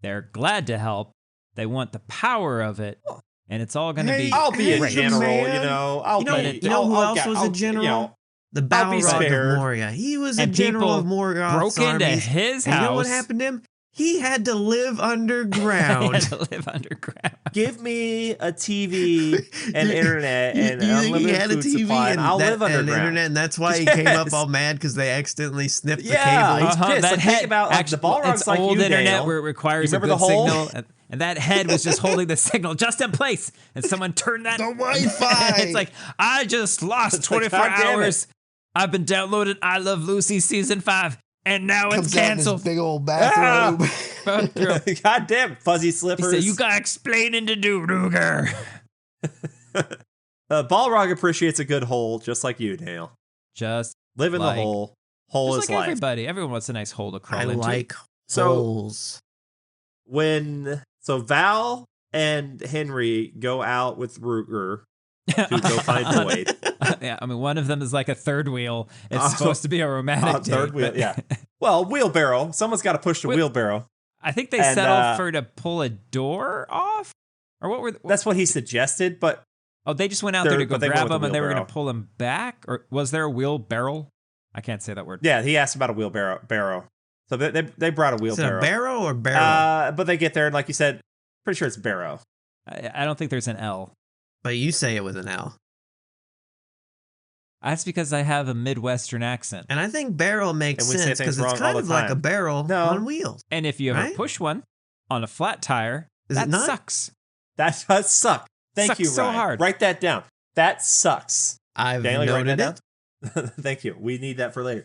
They're glad to help. They want the power of it. And it's all going to be I'll be a Hey, general, man. you know. I'll You know, be, you know who I'll- else was a general? You know, The I'll be Balrog spared. of Moria. He was a And general of people Morgoth's broke into armies. his And house. you know what happened to him? He had to live He underground. had to live underground. give me a TV and internet and you think he unlimited had a food TV supply, and I'll live and underground. internet, and that's why he came up Yes. all mad because they accidentally snipped the Yeah, cable. he's pissed. That Like, think about like, the Balrog's it's like old you, internet Daniel. where it requires You a remember good the hole? signal, and that head was just holding the signal just in place, and someone turned that. The Wi-Fi. It's like I just lost It's like, 24 God damn it. hours. I've been downloading I Love Lucy season 5, and now it's canceled. Big old bathroom. God damn, fuzzy He slippers. said, "You got explaining to do, Ruger." Balrog appreciates a good hole, just like you, Dale. Just Live in Like- the hole. Hole just is like life. everybody. Everyone wants a nice hole to crawl I into. like So- holes. So Val and Henry go out with Ruger to go find Boyd. Yeah, I mean, one of them is like a third wheel. It's Oh. supposed to be a romantic date, Third wheel, but- yeah. Well, wheelbarrow. Someone's got to push the wheelbarrow. I think they And, settled for to pull a door off, or what were? That's what he suggested, but Oh, they just went out there to go but they went grab with the him, and they were going to wheelbarrow. pull him back, or was there a wheelbarrow? I can't say that word. yeah, he asked about a wheelbarrow. So they brought a Is it wheelbarrow. a barrow or barrel? But they get there, and like you said, pretty sure it's barrow. I don't think there's an L. But you say it with an L. That's because I have a Midwestern accent. And I think barrel makes And we say sense things because it's wrong all kind the of like a time. barrel No. on wheels. And if you ever Right? push one on a flat tire, Is it that not? sucks. That does suck. Thank Sucks you, so Ryan. hard. Write that down. That sucks. I've Daniel, you writing noted that it. down? Thank you. We need that for later.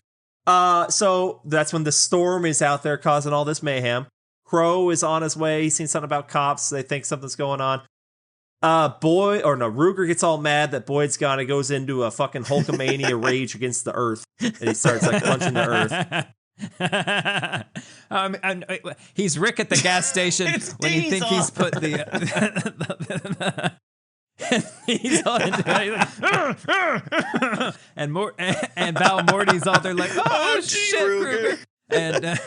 So that's when the storm is out there causing all this mayhem. Crow is on his way. He's seen something about cops. They think something's going on. Ruger gets all mad that Boyd's gone and goes into a fucking Hulkamania rage against the earth. And he starts like punching the earth. He's Rick at the gas station It's when you think Diesel. he's put the he's all into it, and Val Morty's all there like, oh shit, Ruger. And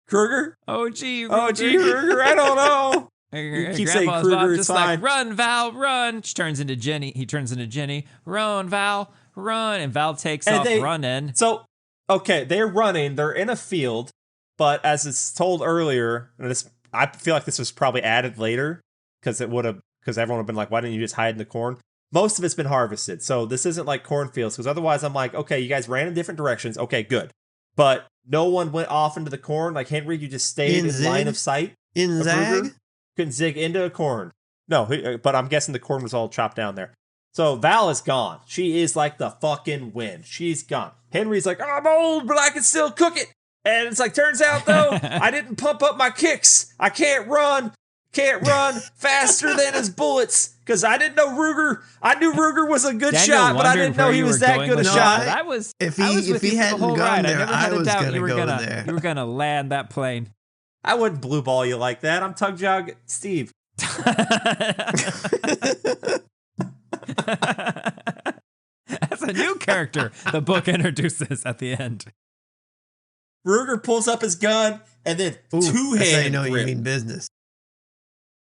Kruger? oh gee, Oh, gee, Ruger, I don't know. You keep saying Grandpa's Kruger, mom it's just fine. like, run, Val, run. She turns into Jenny. He turns into Jenny. Run, Val, run. And Val takes And off they- running. So, okay, they're running. They're in a field, but as it's told earlier, and I feel like this was probably added later because everyone would have been like, why didn't you just hide in the corn? Most of it's been harvested, so this isn't like cornfields because otherwise I'm like, okay, you guys ran in different directions. Okay, good. But no one went off into the corn. Like Henry, you just stayed in line of sight. In of Zag? Ruger. Couldn't zig into a corn. No, but I'm guessing the corn was all chopped down there. So Val is gone. She is like the fucking wind. She's gone. Henry's like, I'm old, but I can still cook it. And it's like, turns out though, I didn't pump up my kicks. I can't run faster than his bullets. Because I didn't know Ruger. I knew Ruger was a good Daniel shot, but I wondered didn't know where he you was were that going good a with No, shot. that. I was If I he- was if with he you for the hadn't whole gone ride. there, I never I had a was doubt gonna you were go gonna there. you were gonna land that plane. I wouldn't blue ball you like that. I'm Tug Jog Steve. That's a new character the book introduces at the end. Ruger pulls up his gun and then Ooh, that's how you two-hand know you grip. mean business.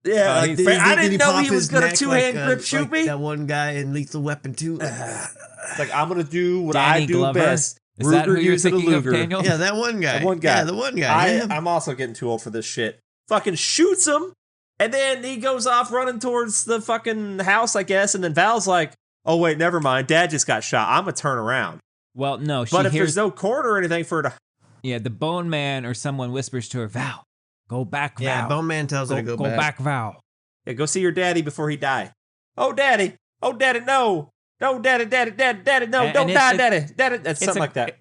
Yeah, like, did I Did didn't know pop he was his going to neck two-hand like, grip shoot like me. That one guy in Lethal Weapon 2. Like, I'm going to do what Danny I do Glover? best. Is that who you're using a thinking of, Luger. Daniel? Yeah, that one guy. The one guy. Yeah, the one guy. Yeah. I'm also getting too old for this shit. Fucking shoots him, and then he goes off running towards the fucking house, I guess, and then Val's like, oh, wait, never mind. Dad just got shot. I'm going to turn around. Well, no, she But if hears there's no corn or anything for her to... yeah, the Bone Man or someone whispers to her, Val, go back, Val. Yeah, Bone Man tells her to go back. back, Val. Yeah, go see your daddy before he die. Oh, daddy. Oh, daddy, no. No, daddy, no. And Don't die, daddy. Daddy. That's something like that.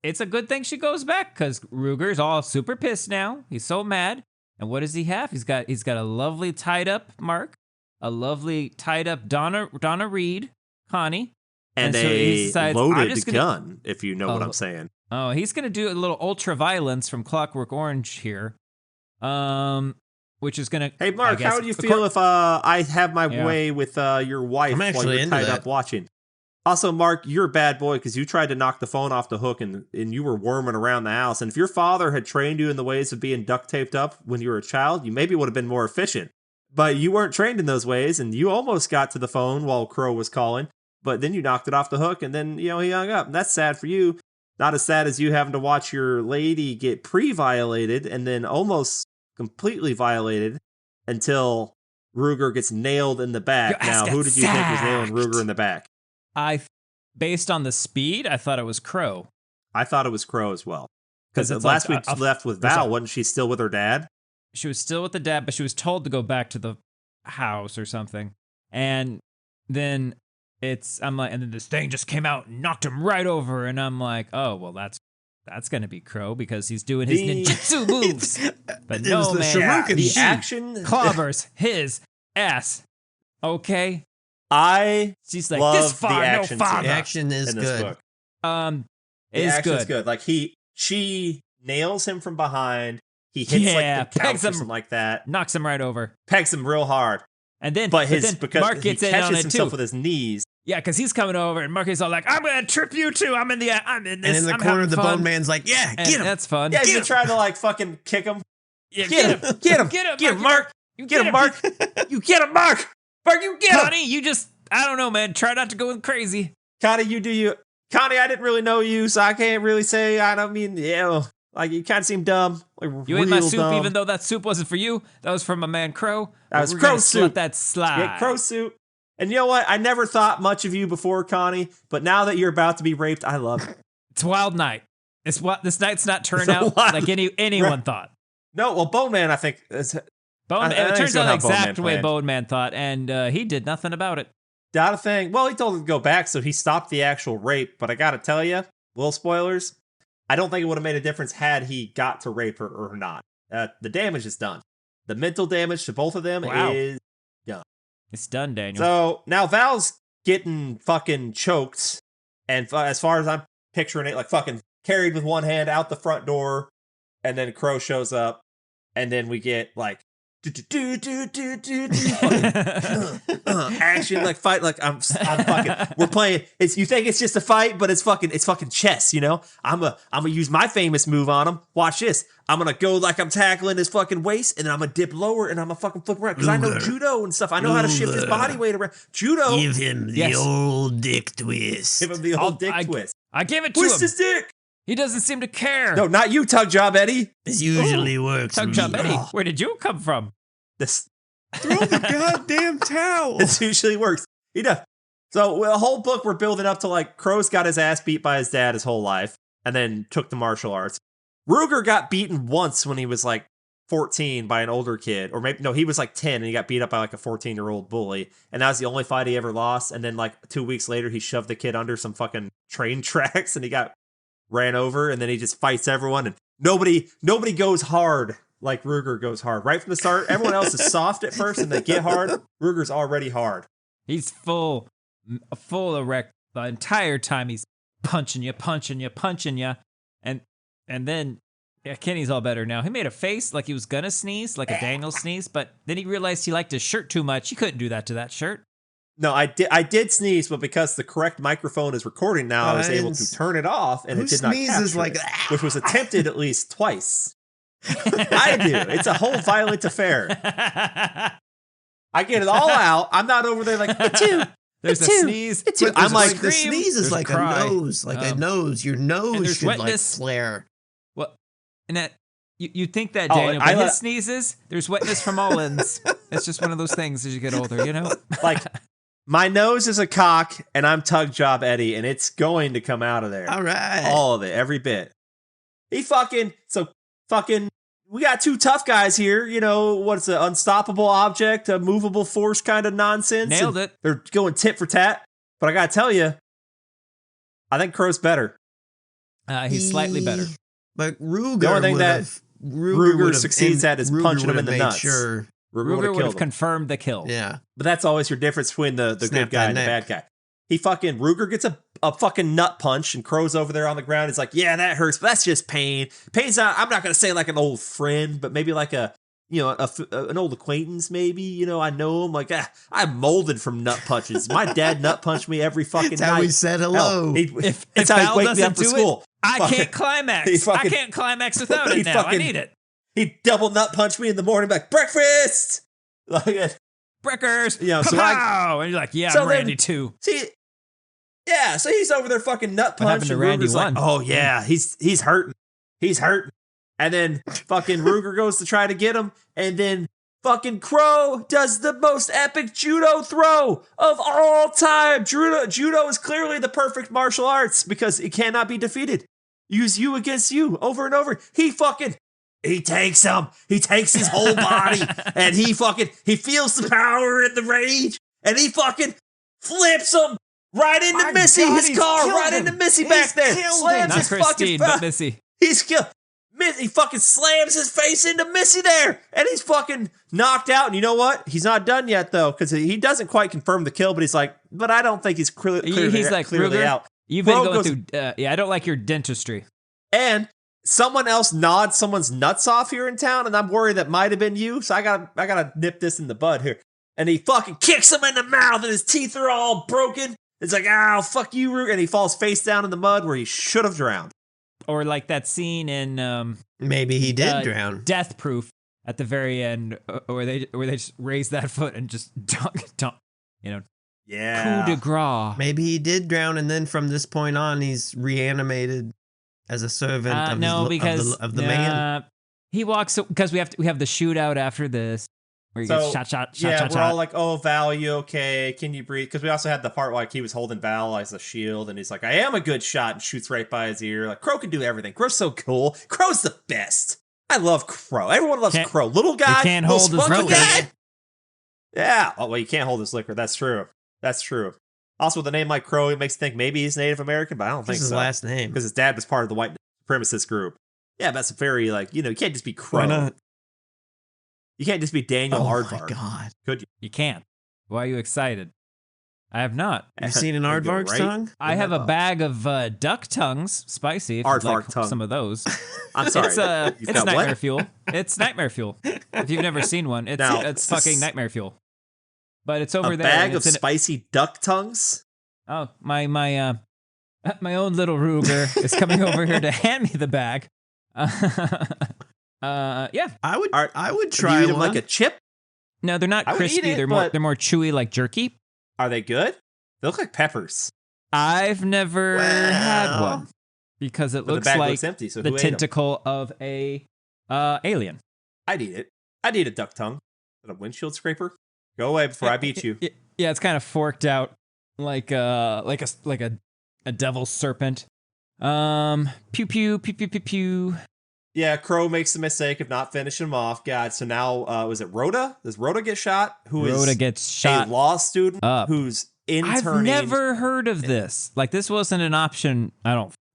It's a good thing she goes back because Ruger's all super pissed now. He's so mad. And what does he have? He's got a lovely tied up Mark, a lovely tied up Donna Reed, Connie, And so he a decides, I'm loaded just gonna- gun, if you know what Oh. I'm saying. Oh, he's gonna do a little ultra violence from Clockwork Orange here, which is gonna. Hey, I Mark, guess, how would you feel if I have my Yeah. way with your wife I'm while actually you're into tied that. up watching? Also, Mark, you're a bad boy because you tried to knock the phone off the hook and you were worming around the house. And if your father had trained you in the ways of being duct taped up when you were a child, you maybe would have been more efficient. But you weren't trained in those ways, and you almost got to the phone while Crow was calling. But then you knocked it off the hook, and then, he hung up. And that's sad for you. Not as sad as you having to watch your lady get pre-violated and then almost completely violated until Ruger gets nailed in the back. Now, who did you think was nailing Ruger in the back? Based on the speed, I thought it was Crow. I thought it was Crow as well. Because last week left with Val, wasn't she still with her dad? She was still with the dad, but she was told to go back to the house or something. And then and then this thing just came out and knocked him right over. And I'm like, oh, well, that's going to be Crow because he's doing his ninjutsu moves. But no, man, the action clobbers his ass. Okay. She's like, love this far, the action no farther. The action is good. The action's good. Like she nails him from behind. He hits like the couch or something like that. Knocks him right over. Pegs him real hard. And then, because Mark gets in on it too. He catches himself with his knees. Yeah, because he's coming over, and Mark is all like, "I'm gonna trip you too. I'm in this. And in the corner, the Bone Man's like, "Yeah, get him. That's fun. Yeah, he's trying to like fucking kick him. Yeah, get him, Mark. Get him, Mark. You get him, Mark. Mark, you get him. Connie, I don't know, man. Try not to go crazy. Connie, you do you. Connie, I didn't really know you, so I can't really say. I don't mean, like you kind of seem dumb. Like, you ate my soup, even though that soup wasn't for you. That was from my man Crow. That was Crow soup. Let that slide. Yeah, Crow soup. And you know what? I never thought much of you before, Connie, but now that you're about to be raped, I love it. It's a wild night. This night's not turned out like anyone thought. No, well, Bone Man, I think. It turns out the exact way Bone Man thought, and he did nothing about it. Not a thing. Well, he told him to go back, so he stopped the actual rape. But I gotta tell you, little spoilers, I don't think it would have made a difference had he got to rape her or not. The damage is done. The mental damage to both of them is done. It's done, Daniel. So now Val's getting fucking choked, and as far as I'm picturing it, like fucking carried with one hand out the front door, and then Crow shows up, and then we get like action, like fight, like I'm fucking. We're playing. You think it's just a fight, but it's fucking chess. I'm gonna use my famous move on him. Watch this. I'm gonna go like I'm tackling his fucking waist, and then I'm gonna dip lower, and I'm gonna fucking flip around because I know judo and stuff. I know how to shift his body weight around. Judo. Give him the old dick twist. Give him the old dick twist. I gave it to him. Twist his dick. He doesn't seem to care. No, not you, Tug Job Eddie. This usually works. Tug Job Eddie, where did you come from? Throw the goddamn towel. This usually works. He does. So the whole book we're building up to like Crow's got his ass beat by his dad his whole life and then took to martial arts. Ruger got beaten once when he was like 14 by an older kid, or maybe no, he was like 10 and he got beat up by like a 14-year-old bully, and that was the only fight he ever lost. And then like 2 weeks later, he shoved the kid under some fucking train tracks and he got ran over, and then he just fights everyone, and nobody goes hard like Ruger goes hard right from the start. Everyone else is soft at first and they get hard. Ruger's already hard. He's full erect the entire time. He's punching you, and then Kenny's all better now. He made a face like he was gonna sneeze, like a Daniel sneeze, but then he realized he liked his shirt too much. He couldn't do that to that shirt. No, I did sneeze, but because the correct microphone is recording now, I was able to turn it off, and it did not capture like it, which was attempted at least twice. I do. It's a whole violent affair. I get it all out. I'm not over there like, there's a sneeze. I'm like, the sneeze is like a nose, a nose. Your nose should wetness. Like flare. Well, and that you think that, Daniel, but his sneezes, there's wetness from all ends. It's just one of those things as you get older, Like, my nose is a cock, and I'm Tug Job Eddie, and it's going to come out of there. All right. All of it, every bit. We got two tough guys here, what's an unstoppable object, a movable force kind of nonsense. Nailed it. They're going tit for tat, but I gotta tell you, I think Crow's better. He's slightly better. But Ruger, the only thing that Ruger succeeds at is punching him in the nuts. Sure. Ruger would have confirmed the kill. Yeah. But that's always your difference between the good guy and the bad guy. Ruger gets a fucking nut punch, and Crow's over there on the ground. He's like, yeah, that hurts, but that's just pain. Pain's not, I'm not going to say like an old friend, but maybe like a an old acquaintance, maybe. I know him. Like, I'm molded from nut punches. My dad nut punched me every fucking That's night. how we said hello. If that's how Val he wake me up doesn't for do school. I can't climax. I can't climax without it now. I need it. He double nut punched me in the morning, like, breakfast! Like, Breakers! So and you're like, yeah, so I'm Randy too. See, yeah, so he's over there fucking nut punch. What happened to and Randy Ruger's like, oh yeah, he's hurting. He's hurting. And then fucking Ruger goes to try to get him, and then fucking Crow does the most epic judo throw of all time. Judo is clearly the perfect martial arts because it cannot be defeated. Use you against you over and over. He takes him. He takes his whole body, and he feels the power and the rage, and he fucking flips him right into Missy, his car, right into Missy back there. Slams his Christine, fucking but Missy. He's killed. He fucking slams his face into Missy there, and he's fucking knocked out. And you know what? He's not done yet, though, because he doesn't quite confirm the kill, but he's like, but I don't think he's clearly Ruger, out. You've been going through, I don't like your dentistry. And someone else nods someone's nuts off here in town, and I'm worried that might have been you, so I gotta nip this in the bud here. And he fucking kicks him in the mouth, and his teeth are all broken. It's like, ow, fuck you, Ruger. And he falls face down in the mud where he should have drowned. Or like that scene in maybe he did drown. Death Proof at the very end, where they just raise that foot and just dunk, yeah, coup de grace. Maybe he did drown, and then from this point on, he's reanimated as a servant of the man. He walks because we have the shootout after this. Where he gets shot. We're all like, oh, Val, are you okay? Can you breathe? Because we also had the part like he was holding Val as a shield, and he's like, I am a good shot, and shoots right by his ear. Like, Crow can do everything. Crow's so cool. Crow's the best. I love Crow. Everyone loves Crow. Little guy. He can't hold his liquor. Yeah. Oh, well, you can't hold his liquor. That's true. Also, with a name like Crow, it makes you think maybe he's Native American, but I don't think so. His last name. Because his dad was part of the white supremacist group. Yeah, but that's very, you can't just be Crow. Why not? You can't just be Daniel Aardvark. Oh my God. Could you? You can't. Why are you excited? I have not. You've seen an aardvark's tongue? I have a bag of duck tongues, spicy. If you'd like tongue. some of those. I'm sorry. It's nightmare fuel. It's nightmare fuel. If you've never seen one, it's fucking nightmare fuel. But it's over there. A bag of spicy duck tongues? Oh, my own little Ruger is coming over here to hand me the bag. Yeah. I would try them like a chip. No, they're not crispy. They're more chewy, like jerky. Are they good? They look like peppers. I've never had one because it looks like empty, so the tentacle of a alien. I'd eat it. I'd eat a duck tongue. A windshield scraper. Go away before I beat you. Yeah, it's kind of forked out like a devil's serpent. Pew pew pew pew pew pew. Yeah, Crow makes the mistake of not finishing him off. God, so now, was it Rhoda? Does Rhoda get shot? Rhoda gets shot. A law student who's interning. I've never heard of this. Like, this wasn't an option.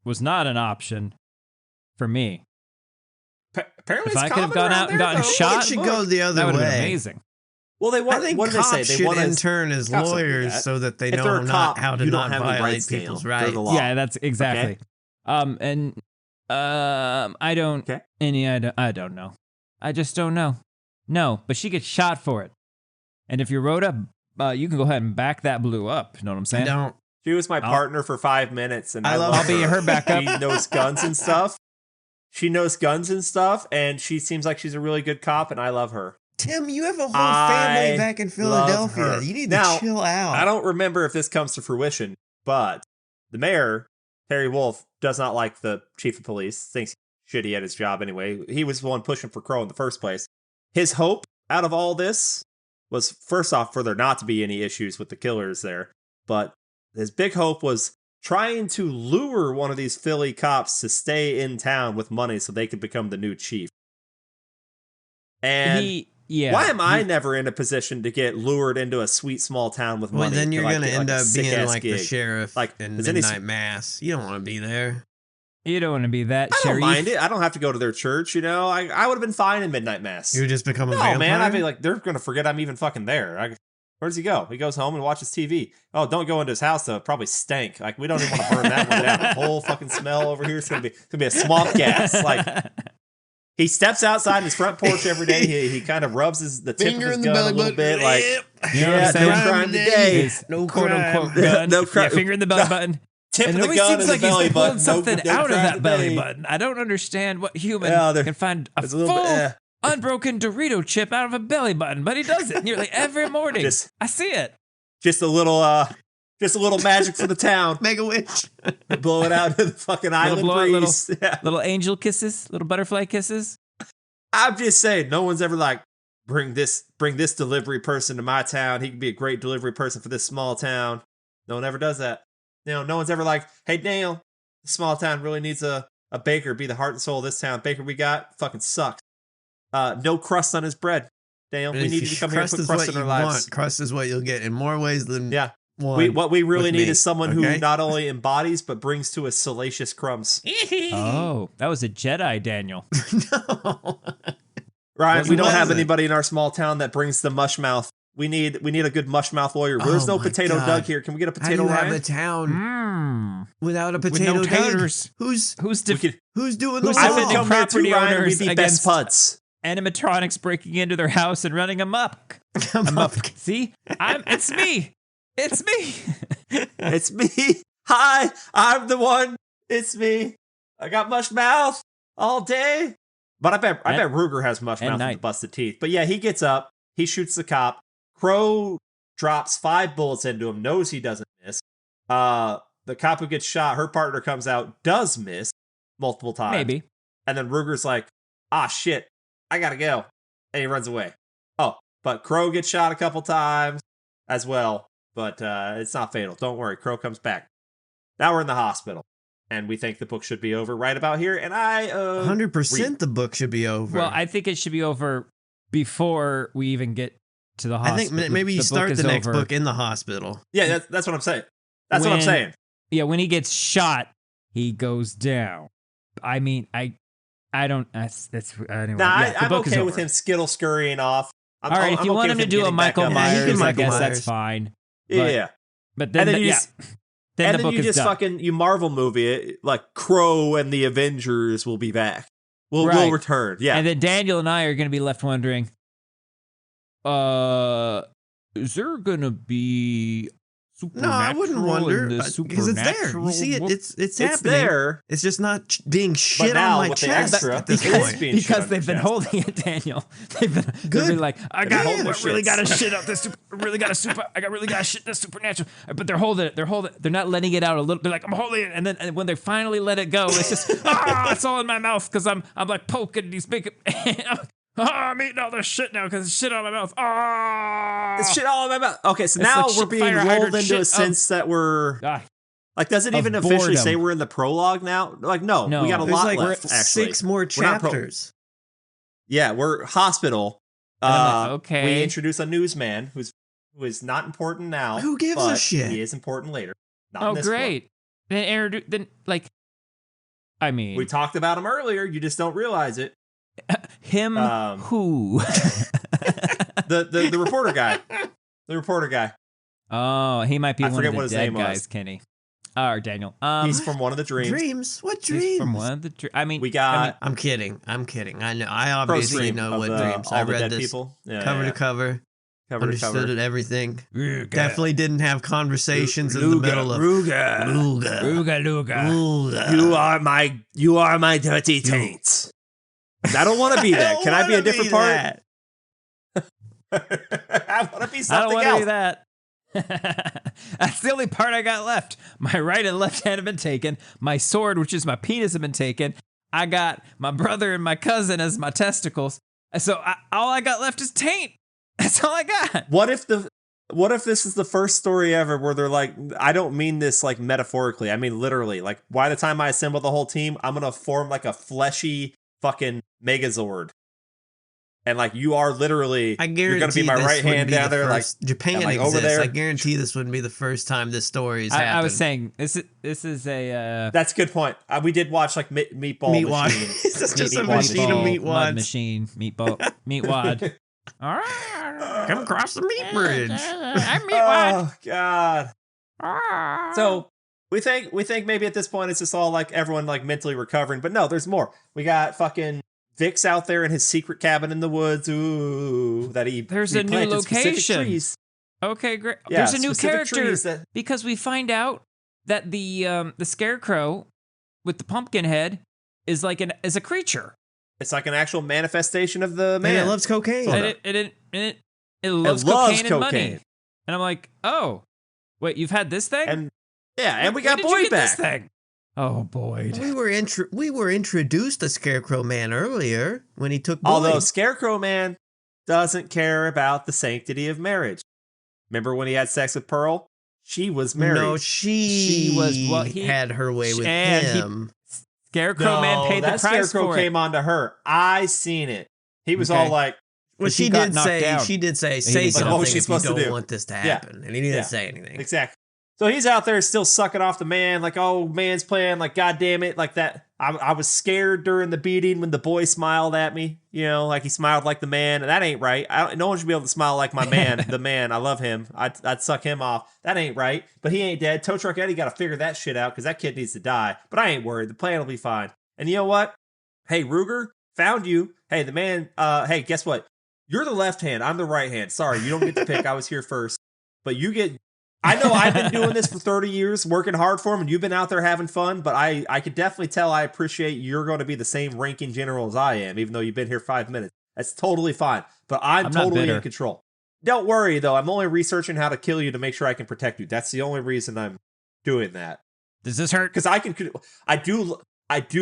Was not an option for me. Apparently, if I could have gone out and gotten shot, it should go the other way. That would have been amazing. Well, what do they say? They should intern as lawyers so that they know how to not violate people's rights. Yeah, that's exactly. Okay. I don't. Okay. I don't know. I just don't know. No, but she gets shot for it. And if you're Rhoda, you can go ahead and back that blue up. You know what I'm saying? I don't. She was my partner for 5 minutes, and I'll be her backup. She knows guns and stuff. And she seems like she's a really good cop, and I love her. Tim, you have a whole family back in Philadelphia. You need to chill out. I don't remember if this comes to fruition, but the mayor, Terry Wolf, does not like the chief of police, thinks he's shitty at his job anyway. He was the one pushing for Crow in the first place. His hope out of all this was, first off, for there not to be any issues with the killers there, but his big hope was trying to lure one of these Philly cops to stay in town with money so they could become the new chief. And why am I never in a position to get lured into a sweet small town with money? Well, then you're going to end up being like the sheriff like in Midnight Mass. You don't want to be there. You don't want to be that sheriff. I don't mind it. I don't have to go to their church, I would have been fine in Midnight Mass. You would just become a vampire? Man, I'd be like, they're going to forget I'm even fucking there. Where does he go? He goes home and watches TV. Oh, don't go into his house, though. It probably stank. Like, we don't even want to burn that one down. The whole fucking smell over here is going to be a swamp gas. Like, He steps outside his front porch every day. He kind of rubs the tip Finger of his in the gun a belly little button. bit, like, You know what I'm yeah, saying? no crime today. No quote unquote crime. gun. No crime. Yeah, finger in the belly button. Tip And of it the always gun seems and the like he's belly pulling button. something No out of crime that belly today. button. I don't understand what human Well, can find a there's a full little bit, unbroken Dorito chip out of a belly button, but he does it nearly every morning. I see it. just a little magic for the town. Make a wish. Blow it out in the fucking island blow-out, breeze. Yeah. Little angel kisses, little butterfly kisses. I'm just saying, no one's ever like, bring this delivery person to my town. He can be a great delivery person for this small town. No one ever does that. No one's ever like, hey, Daniel, this small town really needs a baker, be the heart and soul of this town. Baker we got fucking sucks. No crust on his bread. Daniel, we need you to come here and put crust in our lives. Crust is what you'll get in more ways than one. What we really need is someone okay? who not only embodies but brings to us salacious crumbs. Oh, that was a Jedi, Daniel. No. Ryan, we don't have What is it? anybody in our small town that brings the mush mouth. We need a good mush mouth lawyer. There's no my Potato God. Doug here. Can we get a How do Potato you Ryan? have a town without a With potato no Doug? taters. Who's Who's doing the who's I law? would defending come here property too, Ryan. owners We'd be against best buds. animatronics breaking into their house and running amok? See, it's me. It's me. It's me. Hi, I'm the one. It's me. I got mush mouth all day. But I bet Ruger has mush and mouth night. with the busted teeth. But yeah, he gets up. He shoots the cop. Crow drops 5 bullets into him. Knows he doesn't miss. The cop who gets shot, her partner comes out, does miss multiple times. Maybe. And then Ruger's like, ah, shit, I gotta go. And he runs away. Oh, but Crow gets shot a couple times as well. But it's not fatal. Don't worry. Crow comes back. Now we're in the hospital. And we think the book should be over right about here. And I 100% the book should be over. Well, I think it should be over before we even get to the hospital. I think maybe you start the next book in the hospital. Yeah, that's what I'm saying. That's what I'm saying. Yeah, when he gets shot, he goes down. I mean, I don't. That's anyway. Nah, yeah, I'm okay with him skittle scurrying off. All right, if you want him to do a Michael Myers, I guess that's fine. Yeah. But then, and then then the book you is just done. fucking you Marvel movie it, like Crow and the Avengers will be back. We'll return. Yeah. And then Daniel and I are going to be left wondering, is there going to be supernatural? No, I wouldn't wonder because it's there. You see it. It's happening. It's there. It's just not being shit now, on my with the chest extra, at this it is point. being shit on because they've your been chest. holding it, Daniel. They've been like, I really got to shit out this. I really got to shit this supernatural. But they're holding it. They're not letting it out a little. They're like, I'm holding it, and then when they finally let it go, it's just it's all in my mouth because I'm like poking these big. I'm eating all this shit now because it's shit on my mouth. It's shit all in my mouth. Okay, so now like we're being fire rolled hydrant into shit a sense that we're like, does it of even officially boredom. say we're in the prologue now? Like, no. We got a There's lot like left. Actually, 6 more chapters. Yeah, we're hospital. And I'm like, okay. We introduce a newsman who is not important now. Who gives a but shit? He is important later. Not Oh, in this great. Then I mean, book. We talked about him earlier. You just don't realize it. him who? The reporter guy. The reporter guy. Oh, he might be I one forget of what the his dead name was. guys, Kenny. Or Daniel. He's from one of the dreams. Dreams? What dreams? He's from one of the dreams. I mean, We got I'm kidding. I know. I Crow's obviously Dream know of what the- dreams. all I the read dead this people. Yeah, cover yeah. to cover. Cover to Understood cover. it, everything. Ruga. Definitely didn't have conversations in the middle of Ruga. You are my dirty taint. I don't want to be that. Can I be a different part? I want to be I don't something want to else. do that. That's the only part I got left. My right and left hand have been taken. My sword, which is my penis, have been taken. I got my brother and my cousin as my testicles. So all I got left is taint. That's all I got. What if this is the first story ever where they're like, I don't mean this like metaphorically. I mean literally. Like, by the time I assemble the whole team, I'm gonna form like a fleshy fucking Megazord. And like, you are literally, I guarantee you're gonna be my right hand down there, like Japan like, exists. over there. I guarantee this wouldn't be the first time this story's I happened. was saying this is a That's a good point. We did watch like Meatball meat wad. Machine. It's just a Meatball machine of meat mud wads. machine, meat wad. All right, Come across the meat bridge. I'm meat wad. Oh God. So we think maybe at this point it's just all like everyone like mentally recovering, but no, there's more. We got fucking Vic's out there in his secret cabin in the woods. Ooh, There's he a new planted specific location. Trees. Okay, great. Yeah, There's a new specific character trees that- because we find out that the scarecrow with the pumpkin head is like is a creature. It's like an actual manifestation of the man. And it loves cocaine. And it loves cocaine and money. And I'm like, oh, wait, you've had this thing? And we got When did you Boyd get back. this thing? Oh, Boyd. We were introduced to Scarecrow Man earlier when he took Boyd. Although Scarecrow Man doesn't care about the sanctity of marriage. Remember when he had sex with Pearl? She was married. No, she was what he had her way with him. Scarecrow Man paid the price Scarecrow for it. came on to her. I seen it. He was all like, well, she did say something what was she if you supposed to don't do? want this to happen. And he didn't say anything. Exactly. So he's out there still sucking off the man, like, oh, man's playing, like, God damn it, like that. I was scared during the beating when the boy smiled at me, you know, like he smiled like the man, and that ain't right. No one should be able to smile like my man, the man. I love him. I'd suck him off. That ain't right. But he ain't dead. Tow Truck Eddie got to figure that shit out because that kid needs to die. But I ain't worried. The plan will be fine. And you know what? Hey, Ruger, found you. Hey, the man, hey, guess what? You're the left hand. I'm the right hand. Sorry, you don't get to pick. I was here first. But you get... I know I've been doing this for 30 years, working hard for him, and you've been out there having fun, but I could definitely tell I appreciate you're going to be the same ranking general as I am, even though you've been here 5 minutes. That's totally fine. But I'm totally in control. Don't worry, though. I'm only researching how to kill you to make sure I can protect you. That's the only reason I'm doing that. Does this hurt? Because I do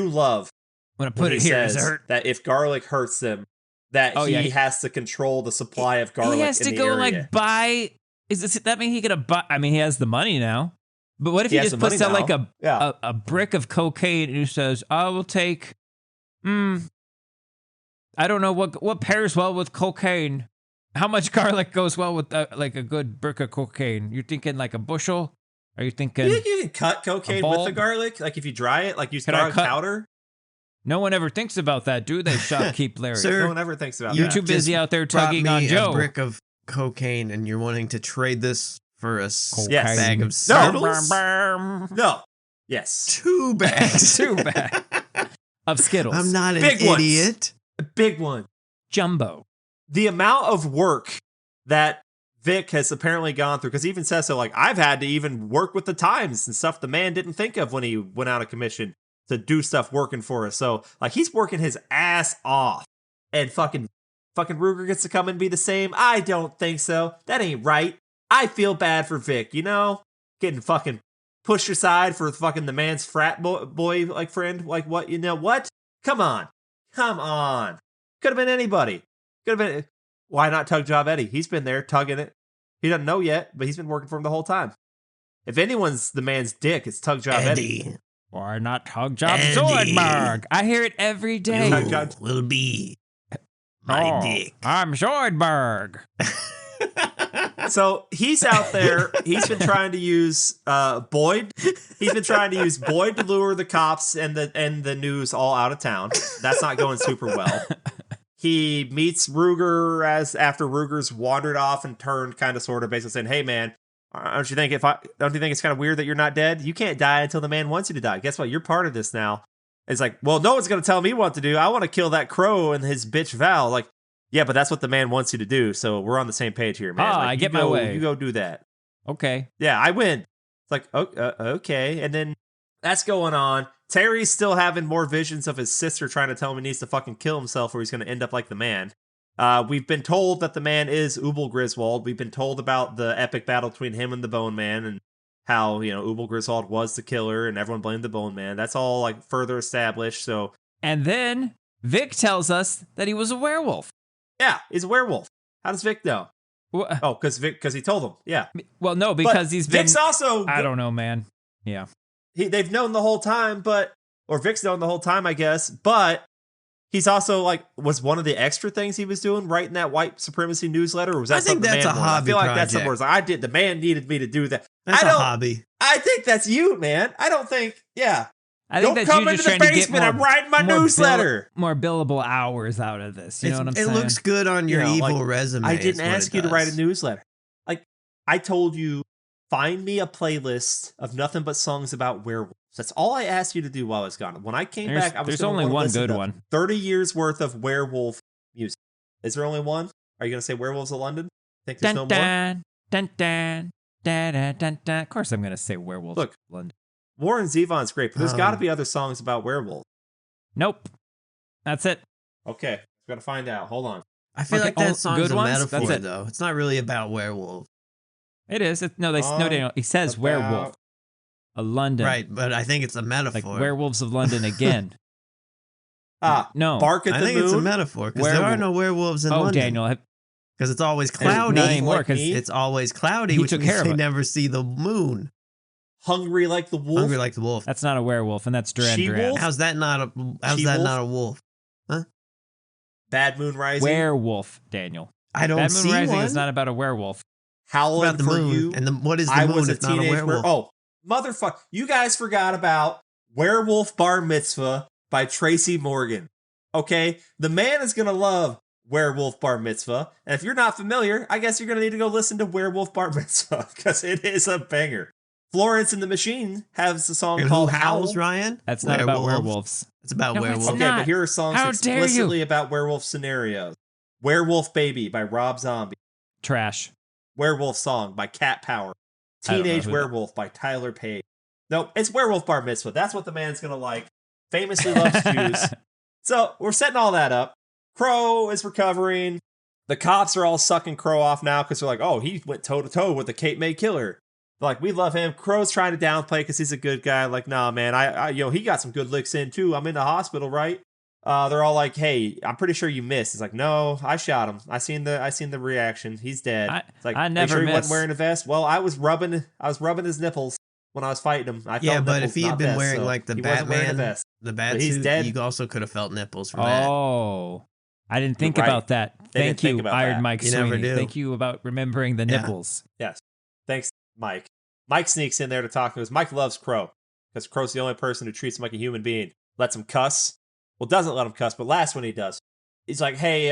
love when I put it here, does it hurt? That if garlic hurts them, that he has to control the supply of garlic in the area. He has to go, like, buy... Does that mean he could buy? I mean, he has the money now. But what if he just puts out like a brick of cocaine and he says, "I will take, I don't know what pairs well with cocaine. How much garlic goes well with like a good brick of cocaine? You're thinking like a bushel? Are you thinking you can cut cocaine with the garlic? Like if you dry it, like use garlic powder? No one ever thinks about that, do they? Shopkeep Larry. Sir, no one ever thinks about that. You're too busy out there tugging on Joe. A brick of cocaine, and you're wanting to trade this for a bag of Skittles? No. Yes. 2 bags. 2 bags of Skittles. I'm not an idiot. A big one. Jumbo. The amount of work that Vic has apparently gone through, because he even says so, like, I've had to even work with the times and stuff the man didn't think of when he went out of commission to do stuff working for us. So, like, he's working his ass off. And fucking Ruger gets to come and be the same? I don't think so. That ain't right. I feel bad for Vic, you know? Getting fucking pushed aside for fucking the man's frat boy like friend. Like what? You know what? Come on. Could have been anybody. Could have been... Why not Tug Job Eddie? He's been there tugging it. He doesn't know yet, but he's been working for him the whole time. If anyone's the man's dick, it's Tug Job Eddie. Why not Tug Job Zoidberg? I hear it every day. You will be my dick. I'm Zoidberg. So he's out there. He's been trying to use Boyd. He's been trying to use Boyd to lure the cops and the news all out of town. That's not going super well. He meets Ruger after Ruger's wandered off and turned kind of sort of basically saying, "Hey man, don't you think it's kind of weird that you're not dead? You can't die until the man wants you to die. Guess what? You're part of this now." It's like, well, no one's going to tell me what to do. I want to kill that crow and his bitch Val. Like, yeah, but that's what the man wants you to do. So we're on the same page here, man. Like, I get my way. You go do that. Okay. Yeah, I win. It's like, okay. And then that's going on. Terry's still having more visions of his sister trying to tell him he needs to fucking kill himself or he's going to end up like the man. We've been told that the man is Ubel Griswold. We've been told about the epic battle between him and the Bone Man and how, Ubel Griswold was the killer and everyone blamed the Bone Man. That's all like further established. So, and then Vic tells us that he was a werewolf. Yeah, he's a werewolf. How does Vic know? Oh, because he told him. Yeah. Well, no, because he's been. Vic's also. I don't know, man. Yeah. They've known the whole time, or Vic's known the whole time, I guess. But he's also was one of the extra things he was doing writing that white supremacy newsletter, or was that I think something that's the man a wanted? hobby I feel like project. that's somewhere. The man needed me to do that. That's a hobby. I think that's you, man. I don't think. Yeah. I think Don't that's come you into just the trying basement. to get I'm writing my newsletter. More billable hours out of this. You know what I'm saying? It looks good on your evil resume. I didn't ask you to write a newsletter. Like, I told you, find me a playlist of nothing but songs about werewolves. So that's all I asked you to do while I was gone. When I came back, I was there's only one good one. 30 years worth of werewolf music. Is there only one? Are you going to say Werewolves of London? Think there's no more? Dun, dun, dun, dun, dun, dun. Of course I'm going to say Werewolves of London. Warren Zevon's great, but there's got to be other songs about werewolves. Nope. That's it. Okay, we're going to find out. Hold on. I feel like that song's a metaphor, That's it. though. It's not really about werewolves. It is. No, Daniel. He says werewolf. A London. Right, but I think it's a metaphor. Like Werewolves of London again. No. Bark at the Moon? I think it's a metaphor, because there are no werewolves in London. Oh, Daniel. Because it's always cloudy. Not anymore, because it's always cloudy, which means they never see the moon. Hungry like the wolf? Hungry like the wolf. That's not a werewolf, and that's Duran Duran. How's that not a wolf? Huh? Bad Moon Rising? Werewolf, Daniel. I don't see one. Bad Moon Rising is not about a werewolf. Howling about the for moon. You. And what is the moon if not a werewolf? Oh, motherfucker. You guys forgot about Werewolf Bar Mitzvah by Tracy Morgan. Okay? The man is going to love Werewolf Bar Mitzvah. And if you're not familiar, I guess you're going to need to go listen to Werewolf Bar Mitzvah, because it is a banger. Florence and the Machine has a song called Who Howls, Ryan? That's not about werewolves. It's about werewolves. Okay, but here are songs explicitly about werewolf scenarios. Werewolf Baby by Rob Zombie. Trash. Werewolf Song by Cat Power. Teenage Werewolf by Tyler Page. Nope, it's Werewolf Bar Mitzvah. That's what the man's going to like. Famously loves Jews. So we're setting all that up. Crow is recovering. The cops are all sucking Crow off now because they're like, oh, he went toe-to-toe with the Cape May Killer. They're like, we love him. Crow's trying to downplay because he's a good guy. Like, nah, man, he got some good licks in too. I'm in the hospital, right? They're all like, hey, I'm pretty sure you missed. It's like, no, I shot him. I seen the reaction. He's dead. It's like, I never he wasn't wearing a vest. Well, I was rubbing his nipples when I was fighting him. I felt but nipples, if he had been wearing like the Batman, the bat suit, dead. you also could have felt nipples from that. Oh, I didn't think about that. Thank you, Iron Mike Sweeney. Never do. Thank you about remembering the nipples. Yes. Thanks, Mike. Mike sneaks in there to talk to us. Mike loves Crow because Crow's the only person who treats him like a human being. Lets him cuss. Well, doesn't let him cuss, but last one he does. He's like, hey,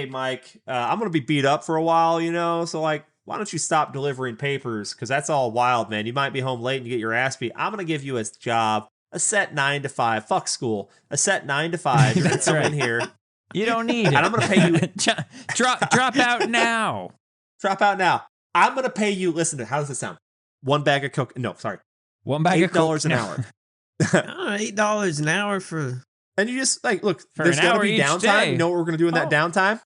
Mike, I'm going to be beat up for a while, so like, why don't you stop delivering papers? Because that's all wild, man. You might be home late and you get your ass beat. I'm going to give you a job, a set 9 to 5. Fuck school. A set 9 to 5. You're going to come in here. You don't need it. And I'm going to pay you. Drop out now. Drop out now. I'm going to pay you. Listen to how does this sound? One bag of coke. No, sorry. One bag of coke. $8 an hour. $8 an hour for. And you just like, look, for there's going to be downtime. Day. You know what we're going to do in that downtime?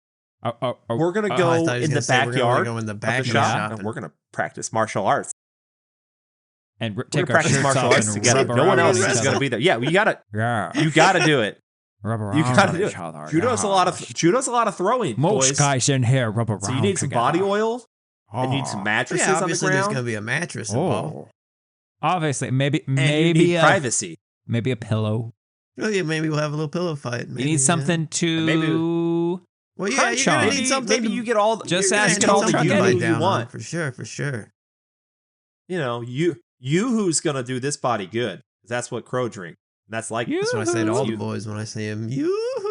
We're going to go in the backyard of the shop, and we're going to practice martial arts. And take our shirts martial off arts and together. No one else is going to be there. Yeah, you got to do it. You got to do it. Judo's a lot of throwing. Most boys. guys in here rub around. So you need some body oil. And you need some mattresses on the obviously ground. There's going to be a mattress involved. Obviously, maybe privacy. Maybe a pillow. Oh yeah, maybe we'll have a little pillow fight. Maybe, you need something to. Well, yeah, you're gonna need something. Maybe you get all. Just ask get all the you want for sure. You who's gonna do this body good? That's what Crow drink. That's like that's what I say to all the boys when I say him.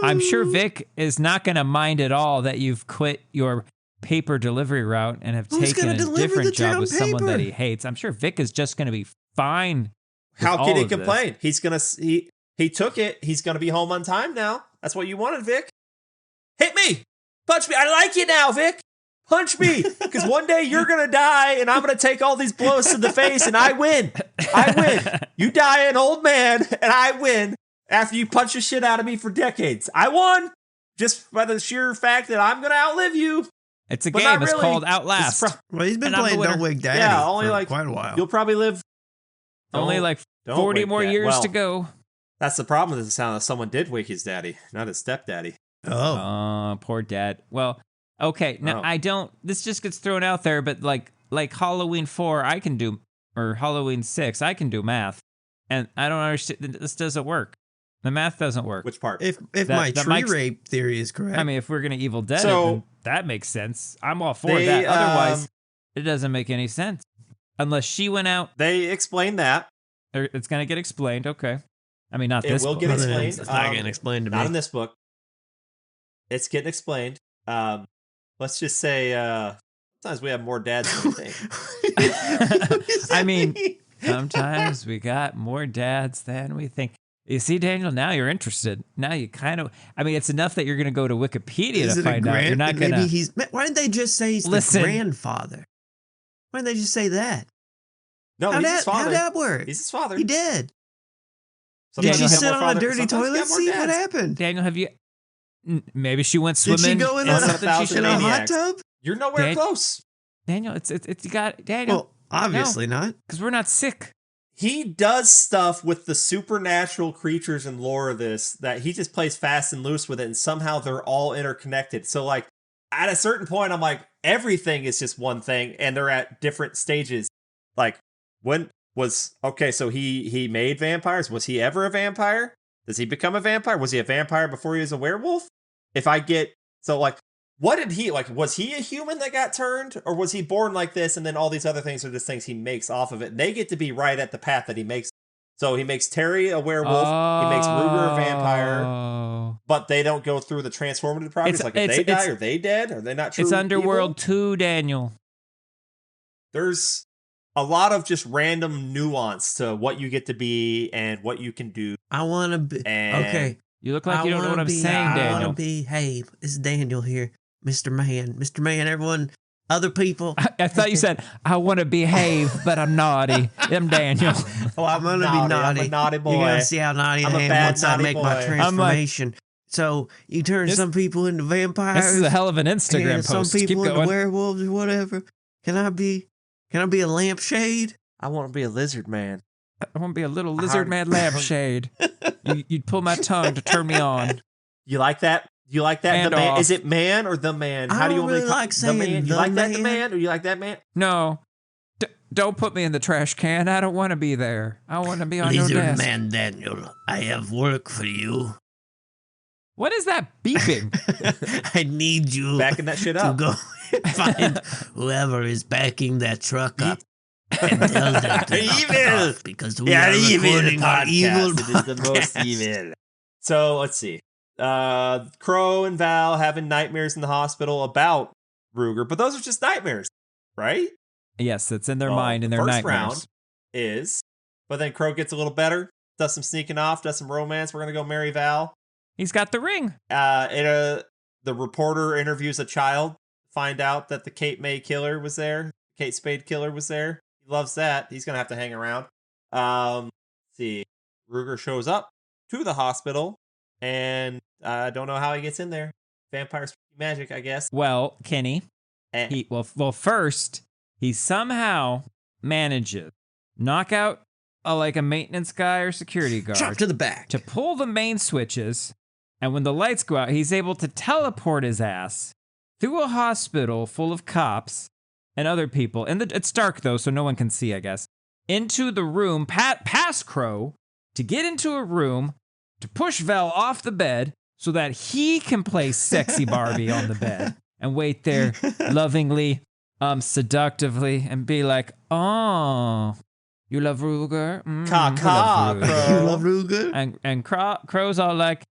I'm sure Vic is not gonna mind at all that you've quit your paper delivery route and have taken a different job with someone that he hates. I'm sure Vic is just gonna be fine. How can he complain? He's gonna he took it. He's gonna be home on time now. That's what you wanted, Vic. Hit me, punch me. I like you now, Vic. Punch me, because one day you're gonna die, and I'm gonna take all these blows to the face, and I win. You die an old man, and I win after you punch the shit out of me for decades. I won just by the sheer fact that I'm gonna outlive you. It's a game. It's called Outlast. Well, he's been playing Don't Wake Daddy. Yeah, only for like quite a while. You'll probably live only like 40 more years to go. That's the problem. It sounds like someone did wake his daddy, not his stepdaddy. Oh, poor dad. Well, okay. Now I don't. This just gets thrown out there, but like Halloween 4, I can do, or Halloween 6, I can do math, and I don't understand. This doesn't work. The math doesn't work. Which part? If my tree rape theory is correct, I mean, if we're gonna Evil Dead, then that makes sense. I'm all for that. Otherwise, it doesn't make any sense unless she went out. They explained that. It's gonna get explained. Okay. I mean, not this book. It will get explained. It's not getting explained to me. Not in this book. It's getting explained. Let's just say sometimes we have more dads than we think. I mean, Sometimes we got more dads than we think. You see, Daniel, now you're interested. Now you kind of, I mean, it's enough that you're going to go to Wikipedia to find out. You're not going to. Why didn't they just say he's the grandfather? Why didn't they just say that? No, he's his father. How'd that work? He's his father. He did. Sometimes did she sit on a dirty toilet seat? What happened? Daniel, have you, maybe she went swimming. Did she go in a hot tub? You're nowhere close. Daniel, it's you got, Daniel. Well, obviously not. Because we're not sick. He does stuff with the supernatural creatures and lore of this that he just plays fast and loose with it, and somehow they're all interconnected. So, like, at a certain point, I'm like, everything is just one thing, and they're at different stages. Like, so he made vampires? Was he ever a vampire? Does he become a vampire? Was he a vampire before he was a werewolf? What did he, like, was he a human that got turned? Or was he born like this and then all these other things are just things he makes off of it? And they get to be right at the path that he makes. So he makes Terry a werewolf, he makes Ruger a vampire, but they don't go through the transformative process. If they die, are they dead? Are they not true? It's Underworld 2, Daniel. There's a lot of just random nuance to what you get to be and what you can do. I want to be... Okay. You look like you don't know what I'm saying, Daniel. I want to be... Hey, it's Daniel here. Mr. Man. Mr. Man, everyone... Other people. I thought you said, I want to behave, but I'm naughty. I'm Daniel. Oh, I'm going to be naughty. I'm a naughty boy. You're going to see how naughty I am once I make my transformation. So you turn some people into vampires. This is a hell of an Instagram post. Some people into werewolves or whatever. Can I be a lampshade? I want to be a lizard man. I want to be a little lizard man lampshade. You'd pull my tongue to turn me on. You like that? You like that? And the man? Is it man or the man? How do you really like saying the man? You like that the man or you like that man? No. Don't put me in the trash can. I don't want to be there. I want to be on your desk. Lizard Man Daniel, I have work for you. What is that beeping? I need you backing that shit up. To go and find whoever is backing that truck up and tell them to knock it off because we are recording our evil podcast. It is the most evil. So let's see. Crow and Val having nightmares in the hospital about Ruger, but those are just nightmares, right? Yes, it's in their mind and their nightmares. First round but then Crow gets a little better, does some sneaking off, does some romance. We're gonna go marry Val. He's got the ring. The reporter interviews a child, find out that the Kate Spade killer was there. He loves that. He's gonna have to hang around. Let's see, Ruger shows up to the hospital. And I don't know how he gets in there. Vampire magic, I guess. Well, Kenny, first, he somehow manages knock out a maintenance guy or security guard. Drop to the back. To pull the main switches. And when the lights go out, he's able to teleport his ass through a hospital full of cops and other people. And it's dark, though, so no one can see, I guess. Into the room, past Crow, to get into a room, to push Val off the bed so that he can play sexy Barbie on the bed and wait there lovingly, seductively, and be like, oh, you love Ruger? You love Ruger? And Crow's all like,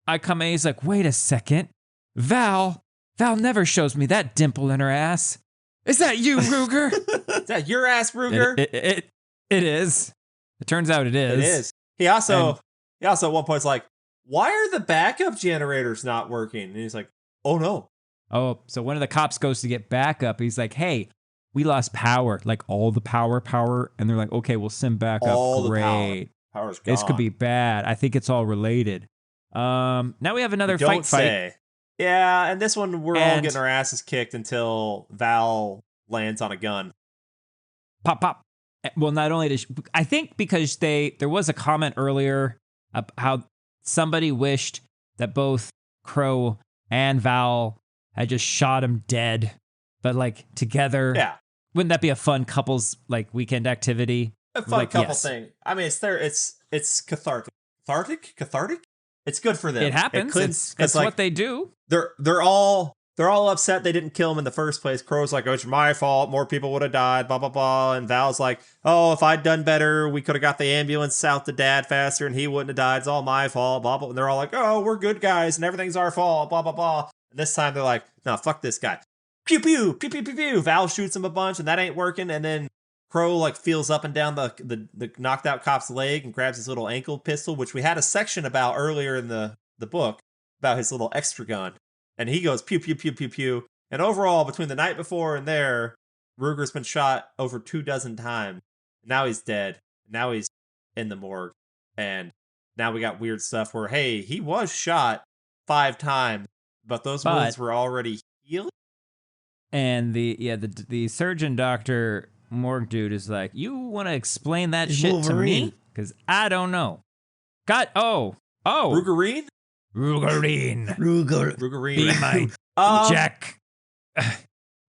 I come in, he's like, wait a second. Val never shows me that dimple in her ass. Is that you, Ruger? Is that your ass, Ruger? It is. It turns out it is. It is. He also at one point is like, why are the backup generators not working? And he's like, oh no. Oh, so one of the cops goes to get backup. He's like, hey, we lost power, like all the power. And they're like, okay, we'll send backup. All Great. The power's gone. This could be bad. I think it's all related. Now we have another fight. Yeah, and this one we're all getting our asses kicked until Val lands on a gun. Pop. Well, not only does I think because there was a comment earlier how somebody wished that both Crow and Val had just shot him dead, but together. Yeah. Wouldn't that be a fun couples weekend activity? A fun couple thing. I mean, it's cathartic. Cathartic? It's good for them. It happens. It's what they do. They're all upset they didn't kill him in the first place. Crow's like, oh, it's my fault. More people would have died, blah, blah, blah. And Val's like, oh, if I'd done better, we could have got the ambulance out to Dad faster and he wouldn't have died. It's all my fault, blah, blah. And they're all like, oh, we're good guys and everything's our fault, blah, blah, blah. And this time they're like, no, fuck this guy. Pew, pew, pew, pew, pew, pew. Val shoots him a bunch and that ain't working. And then Crow like feels up and down the knocked out cop's leg and grabs his little ankle pistol, which we had a section about earlier in the book about his little extra gun. And he goes pew, pew, pew, pew, pew. And overall, between the night before and there, Ruger's been shot over 24 times. Now he's dead. Now he's in the morgue. And now we got weird stuff where, hey, he was shot 5 times, but those wounds were already healed. And the surgeon doctor morgue dude is like, you want to explain that shit Wolverine to me? Because I don't know. Rugerine? Rugerine. Be my Jack.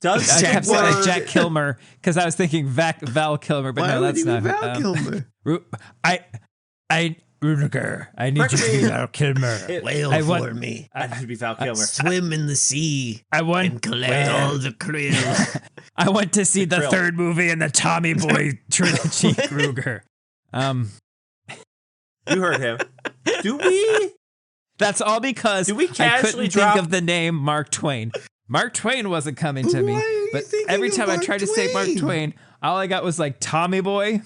Jack Kilmer, because I was thinking Val Kilmer, but no, that's not Val Kilmer. Rudiger, I need you to be Val Kilmer. Wail for me. I need to be Val Kilmer. Swim in the sea and collect all the krill. I went to see the third movie in the Tommy Boy trilogy, Ruger. You heard him. Do we? That's all because I couldn't think of the name Mark Twain. Mark Twain wasn't coming to me, but every time I tried to say Mark Twain, all I got was like Tommy Boy.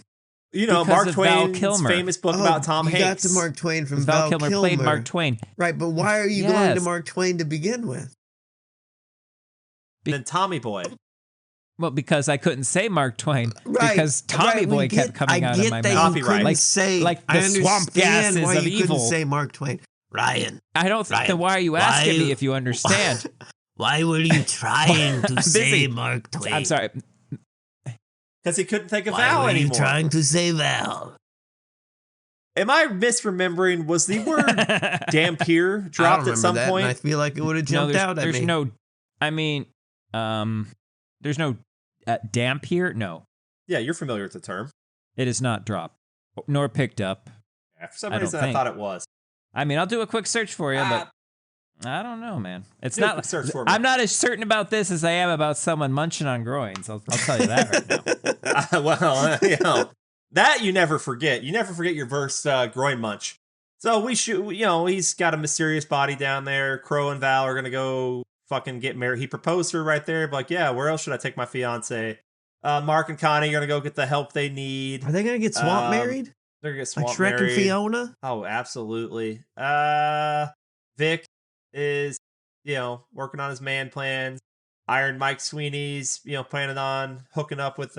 You know, Mark Twain's famous book about Tom Hanks. You got to Mark Twain from Val Kilmer played Mark Twain. Right, but why are you going to Mark Twain to begin with? Then Tommy Boy. Well, because I couldn't say Mark Twain because Tommy Boy kept coming out of my mouth. Copyright. Like the swamp gases why of you evil. Couldn't say Mark Twain. Ryan. I don't think. Then why are you asking me if you understand? Why were you trying to say Mark Twain? I'm sorry. Because he couldn't think of Val anymore. Why were you trying to say Val? Am I misremembering? Was the word Dampier dropped at some point? I feel like it would have jumped out at me. There's no, I mean, there's no Dampier? No. Yeah, you're familiar with the term. It is not dropped, nor picked up. Yeah, for some reason, I thought it was. I mean, I'll do a quick search for you, but I don't know, man. It's do not. Search for me. I'm not as certain about this as I am about someone munching on groins. I'll tell you that right now. Well, you know, that you never forget. You never forget your verse groin munch. So we should, you know, he's got a mysterious body down there. Crow and Val are gonna go fucking get married. He proposed to her right there. But like, yeah, where else should I take my fiance? Mark and Connie are gonna go get the help they need. Are they gonna get swamp married? They're gonna get swamp like Shrek married. and Fiona? Oh, absolutely. Vic is, you know, working on his man plans. Iron Mike Sweeney's, you know, planning on hooking up with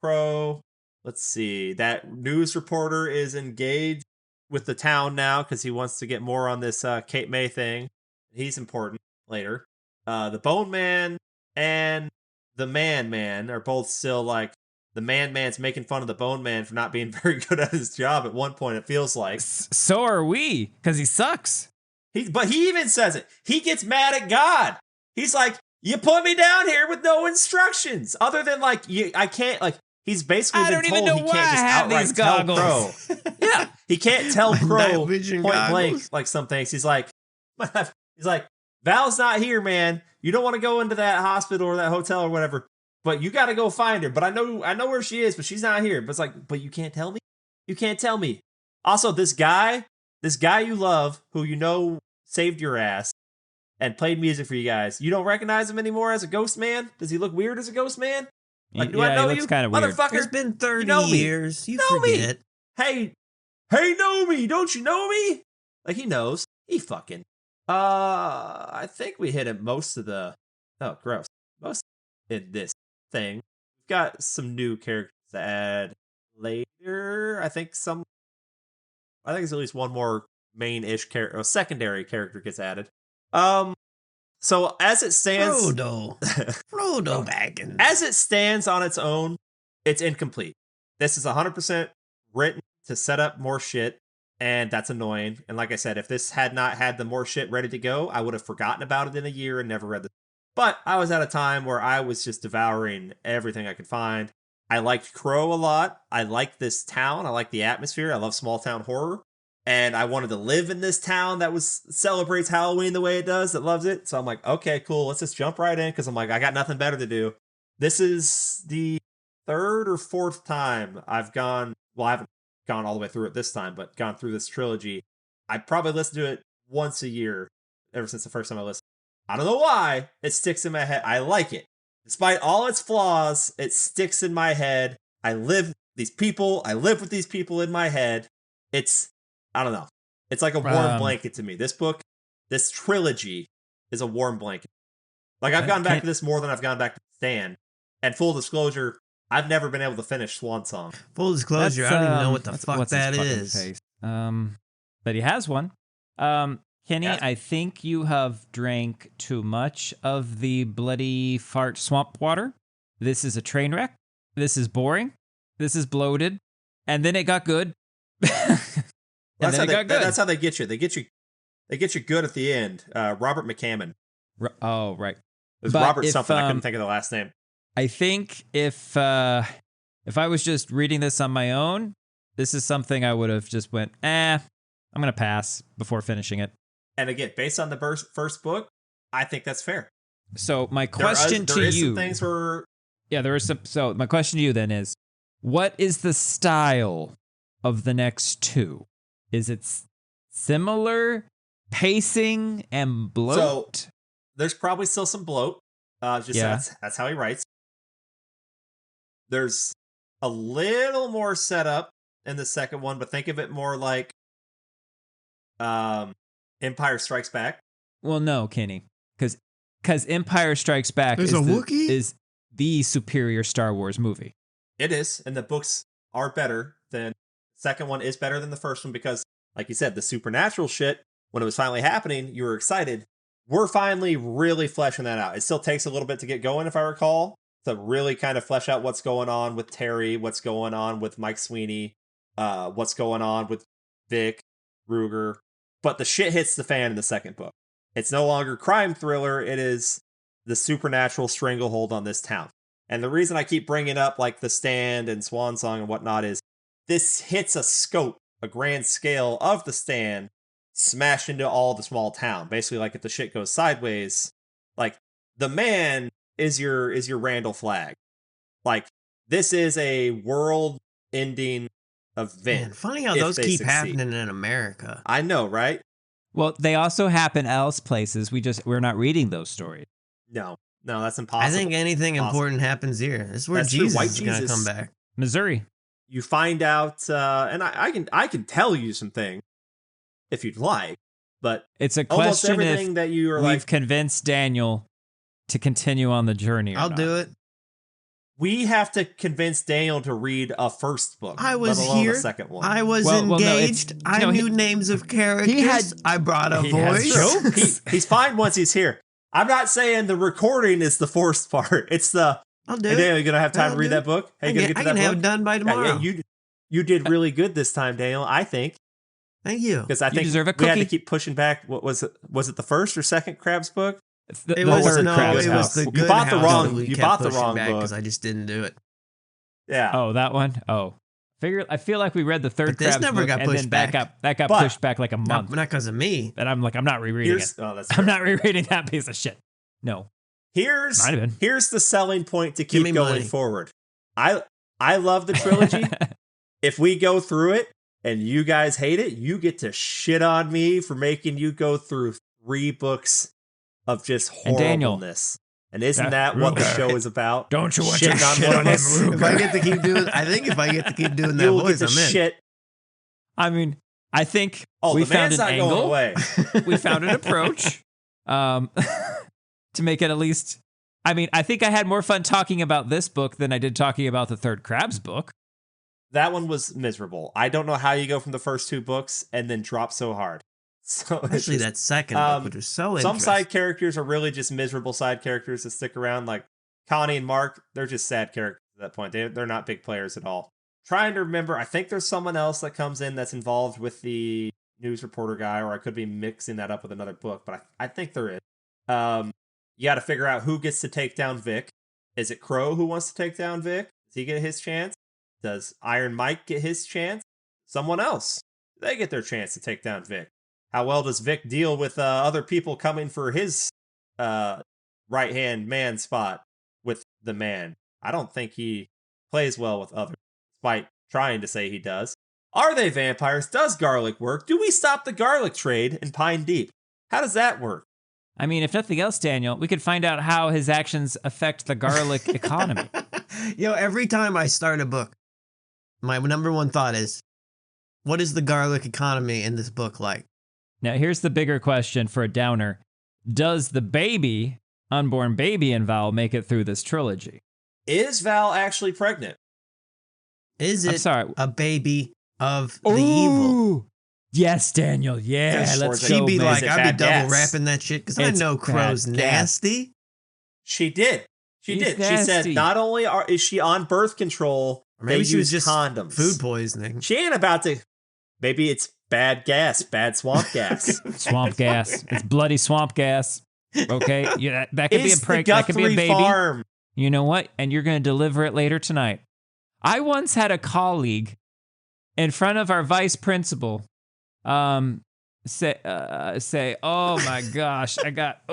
Crow. Let's see. That news reporter is engaged with the town now because he wants to get more on this Cape May thing. He's important later. The Bone Man and the Man are both still like, the Man's making fun of the Bone Man for not being very good at his job at one point, it feels like. So are we, because he sucks. But he even says it. He gets mad at God. He's like, you put me down here with no instructions. Other than like, I can't, like, he's basically been told he can't just outright tell Crow. Yeah, he can't tell Crow point blank like some things. He's like, Val's not here, man. You don't want to go into that hospital or that hotel or whatever. But you got to go find her. But I know where she is, but she's not here. But it's like, but you can't tell me? You can't tell me. Also, this guy you love, who you know saved your ass and played music for you guys, you don't recognize him anymore as a ghost man? Does he look weird as a ghost man? Like, do I know you? Motherfucker, it's been 30 years. You forget. Hey, know me. Don't you know me? Like, he knows. He fucking. I think we hit him most of the. Oh, gross. Most in this thing. We've got some new characters to add later. I think there's at least one more main-ish character, or secondary character gets added. So as it stands, Frodo Baggins. As it stands on its own, it's incomplete. This is 100% written to set up more shit, and that's annoying. And like I said, if this had not had the more shit ready to go, I would have forgotten about it in a year and never read it. But I was at a time where I was just devouring everything I could find. I liked Crow a lot. I like this town. I like the atmosphere. I love small town horror. And I wanted to live in this town that celebrates Halloween the way it does, that loves it. So I'm like, okay, cool. Let's just jump right in, because I'm like, I got nothing better to do. This is the 3rd or 4th time I've gone. Well, I haven't gone all the way through it this time, but gone through this trilogy. I probably listen to it once a year ever since the first time I listened. I don't know why. It sticks in my head. I like it. Despite all its flaws, it sticks in my head. I live with these people in my head. I don't know. It's like a warm blanket to me. This book, this trilogy is a warm blanket. Like, I've gone back to this more than I've gone back to Stand. And full disclosure, I've never been able to finish Swan Song. Full disclosure, I don't even know what the fuck that is. But he has one. Kenny, yeah. I think you have drank too much of the bloody fart swamp water. This is a train wreck. This is boring. This is bloated. And then it got good. That's how they get you. They get you good at the end. Robert McCammon. Oh, right. It was Robert something. I couldn't think of the last name. I think if I was just reading this on my own, this is something I would have just went, I'm going to pass before finishing it. And again, based on the first book, I think that's fair. So my question to you... some things where... Yeah, there is some... So my question to you then is, what is the style of the next two? Is it similar pacing and bloat? So there's probably still some bloat. That's how he writes. There's a little more setup in the second one, but think of it more like Empire Strikes Back. Well, no, Kenny, because Empire Strikes Back is the superior Star Wars movie. It is, and the books are better than the second one is better than the first one because, like you said, the supernatural shit, when it was finally happening, you were excited. We're finally really fleshing that out. It still takes a little bit to get going, if I recall, to really kind of flesh out what's going on with Terry, what's going on with Mike Sweeney, what's going on with Vic, Ruger. But the shit hits the fan in the second book. It's no longer crime thriller. It is the supernatural stranglehold on this town. And the reason I keep bringing up like The Stand and Swan Song and whatnot is this hits a scope, a grand scale of The Stand smashed into all the small town. Basically, like if the shit goes sideways, like the man is your Randall Flagg. Like this is a world-ending event. Man, funny how those keep happening in America. I know, right? Well, they also happen else places. We're not reading those stories. No, that's impossible. I think anything important happens here. This is where Jesus is going to come back. Missouri. You find out, and I can tell you some things if you'd like, but it's a almost question everything that you are we've convinced Daniel to continue on the journey. I'll do it. We have to convince Daniel to read a first book. I was let alone here. A second one. I was engaged. I knew names of characters. I brought a voice. He's fine once he's here. I'm not saying the recording is the forced part. It's the. I'll do it. Daniel, you gonna have time to read that book? I can have it done by tomorrow. Yeah, you did really good this time, Daniel. I think. Thank you. Because I think we had to keep pushing back. What was it? Was it the first or second Crab's book? It was the good you bought the wrong. You bought the wrong book because I just didn't do it. Yeah. Oh, that one. Oh, I feel like we read the third Crab's book got pushed back. That got pushed back like a month. Not because of me. And I'm like, I'm not rereading it. I'm not rereading that piece of shit. No. Here's the selling point to keep going forward. I love the trilogy. If we go through it and you guys hate it, you get to shit on me for making you go through 3 books of just horribleness. And isn't that what the show is about? Don't you want your shit on him, Ruger? If I get to keep doing that voice, I'm in. Shit. I mean, I think we found an angle. Away. We found an approach to make it at least. I mean, I think I had more fun talking about this book than I did talking about the third Crab's book. That one was miserable. I don't know how you go from the first 2 books and then drop so hard. So actually, that second book, which was so interesting. Some side characters are really just miserable side characters that stick around. Like Connie and Mark, they're just sad characters at that point. They're not big players at all. Trying to remember, I think there's someone else that comes in that's involved with the news reporter guy, or I could be mixing that up with another book, but I think there is. You got to figure out who gets to take down Vic. Is it Crow who wants to take down Vic? Does he get his chance? Does Iron Mike get his chance? Someone else. They get their chance to take down Vic. How well does Vic deal with other people coming for his right-hand man spot with the man? I don't think he plays well with others, despite trying to say he does. Are they vampires? Does garlic work? Do we stop the garlic trade in Pine Deep? How does that work? I mean, if nothing else, Daniel, we could find out how his actions affect the garlic economy. Every time I start a book, my number one thought is, what is the garlic economy in this book like? Now, here's the bigger question for a downer. Does the unborn baby in Val make it through this trilogy? Is Val actually pregnant? Is it a baby of the evil? Yes, Daniel. Yeah, let's go. She'd be like, I'd be double gas. wrapping that shit because I know Crow's nasty. She did. She He's did. nasty. She said not only is she on birth control, or maybe she was just condoms. Food poisoning. She ain't about to. Maybe it's bad gas, bad swamp gas. Swamp gas. It's bloody swamp gas. Okay, yeah, that could be a prank. That could be a baby. Farm. You know what? And you're going to deliver it later tonight. I once had a colleague in front of our vice principal say, oh my gosh, I got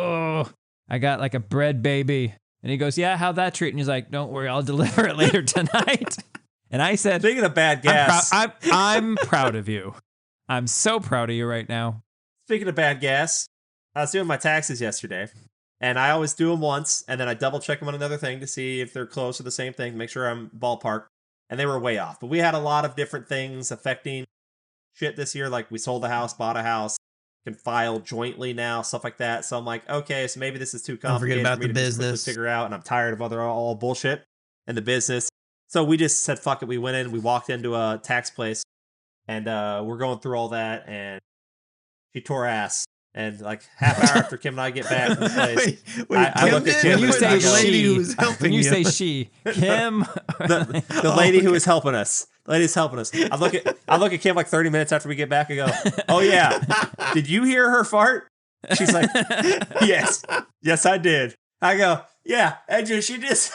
like a bread baby. And he goes, yeah, how'd that treat? And he's like, don't worry, I'll deliver it later tonight. And I said, speaking of bad gas, I'm proud of you. I'm so proud of you right now. Speaking of bad gas, I was doing my taxes yesterday, and I always do them once, and then I double check them on another thing to see if they're close to the same thing, make sure I'm ballpark, and they were way off. But we had a lot of different things affecting shit this year, like we sold a house, bought a house, can file jointly now, stuff like that. So I'm like, okay, so maybe this is too complicated about for me the to business. just figure out, and I'm tired of all bullshit in the business. So we just said, fuck it. We went in, we walked into a tax place, and we're going through all that, and she tore ass. And like half hour after Kim and I get back from the place, I look at Kim. When you say she, say she, Kim, the lady who is helping us. The lady's helping us. I look at Kim like 30 minutes after we get back. I go, oh yeah, did you hear her fart? She's like, yes, I did. I go, yeah, and she just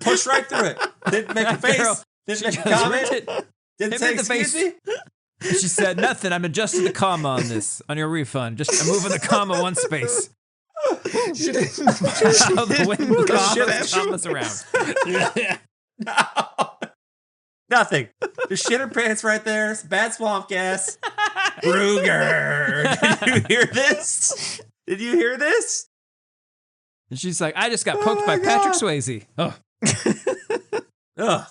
pushed right through it. Didn't make a face. Didn't make a comment. Didn't say excuse me. She said, nothing. I'm adjusting the comma on your refund. Just I'm moving the comma one space. How the wind commas around. No. Nothing. Just shit her pants right there. Some bad swamp gas. Ruger. Did you hear this? Did you hear this? And she's like, I just got poked by Patrick Swayze. Oh. I'll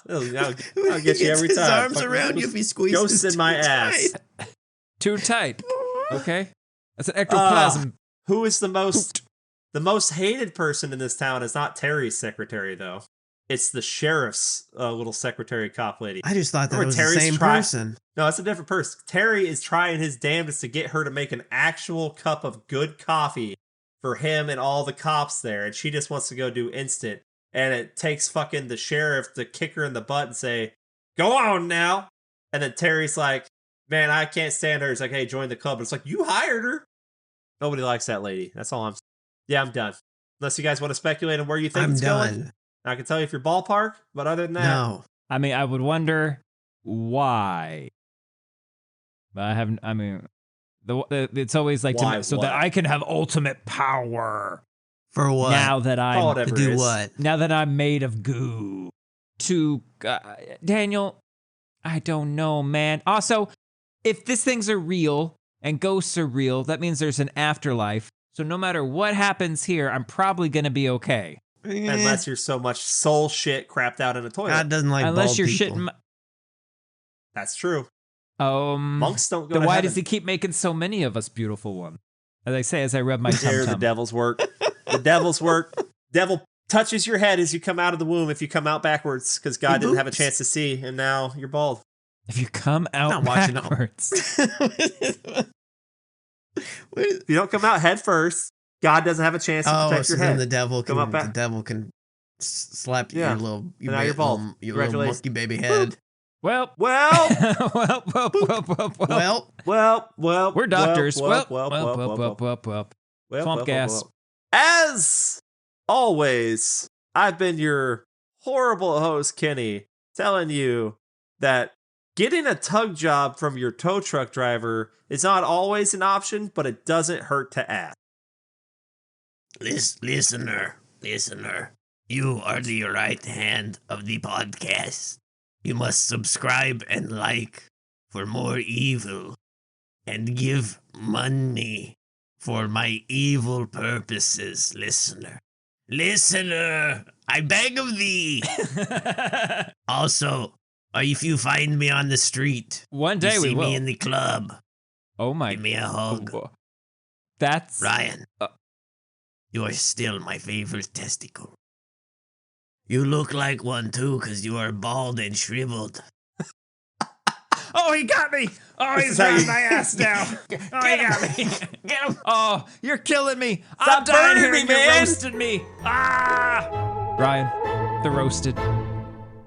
get you every time. His arms around you if he squeezes ghosts in my ass. Too tight. Okay. That's an ectoplasm. Who is the most hated person in this town is not Terry's secretary, though. It's the sheriff's little secretary cop lady. I just thought that was the same person. No, it's a different person. Terry is trying his damnedest to get her to make an actual cup of good coffee for him and all the cops there, and she just wants to go do instant. And it takes fucking the sheriff to kick her in the butt and say, go on now. And then Terry's like, man, I can't stand her. He's like, hey, join the club. But it's like, you hired her. Nobody likes that lady. That's all I'm saying. Yeah, I'm done. Unless you guys want to speculate on where you think it's going. I can tell you if you're ballpark, but other than that. No. I mean, I would wonder why. But it's always like, that I can have ultimate power. For what? Now that I'm to do what? Now that I'm made of goo. Daniel, I don't know, man. Also, if these things are real and ghosts are real, that means there's an afterlife. So no matter what happens here, I'm probably gonna be okay. Unless you're so much soul shit crapped out in a toilet. God doesn't like unless bald you're people. shitting. That's true. Monks don't go. Then to why heaven. does he keep making so many of us beautiful ones? As I say, as I rub my Here's tum-tum. the devil's work. The devil's work. Devil touches your head as you come out of the womb if you come out backwards because God didn't have a chance to see, and now you're bald. If you come out backwards. If you don't come out head first, God doesn't have a chance to protect your head. Then the devil can slap your little, now you're bald. Your little monkey baby head. Well. We're doctors. Swamp gas. As always, I've been your horrible host, Kenny, telling you that getting a tug job from your tow truck driver is not always an option, but it doesn't hurt to ask. Listener, you are the right hand of the podcast. You must subscribe and like for more evil and give money for my evil purposes, listener. Listener, I beg of thee. Also, if you find me on the street, one day you we see will. me in the club, Oh my! give me a hug. That's Ryan, you are still my favorite testicle. You look like one too, because you are bald and shriveled. Oh, he got me! Oh, he's got my ass now. Oh, he got me. Get him. Oh, you're killing me. Stop I'm dying burning here me, and you're man. roasting me. Ah! Ryan, the roasted.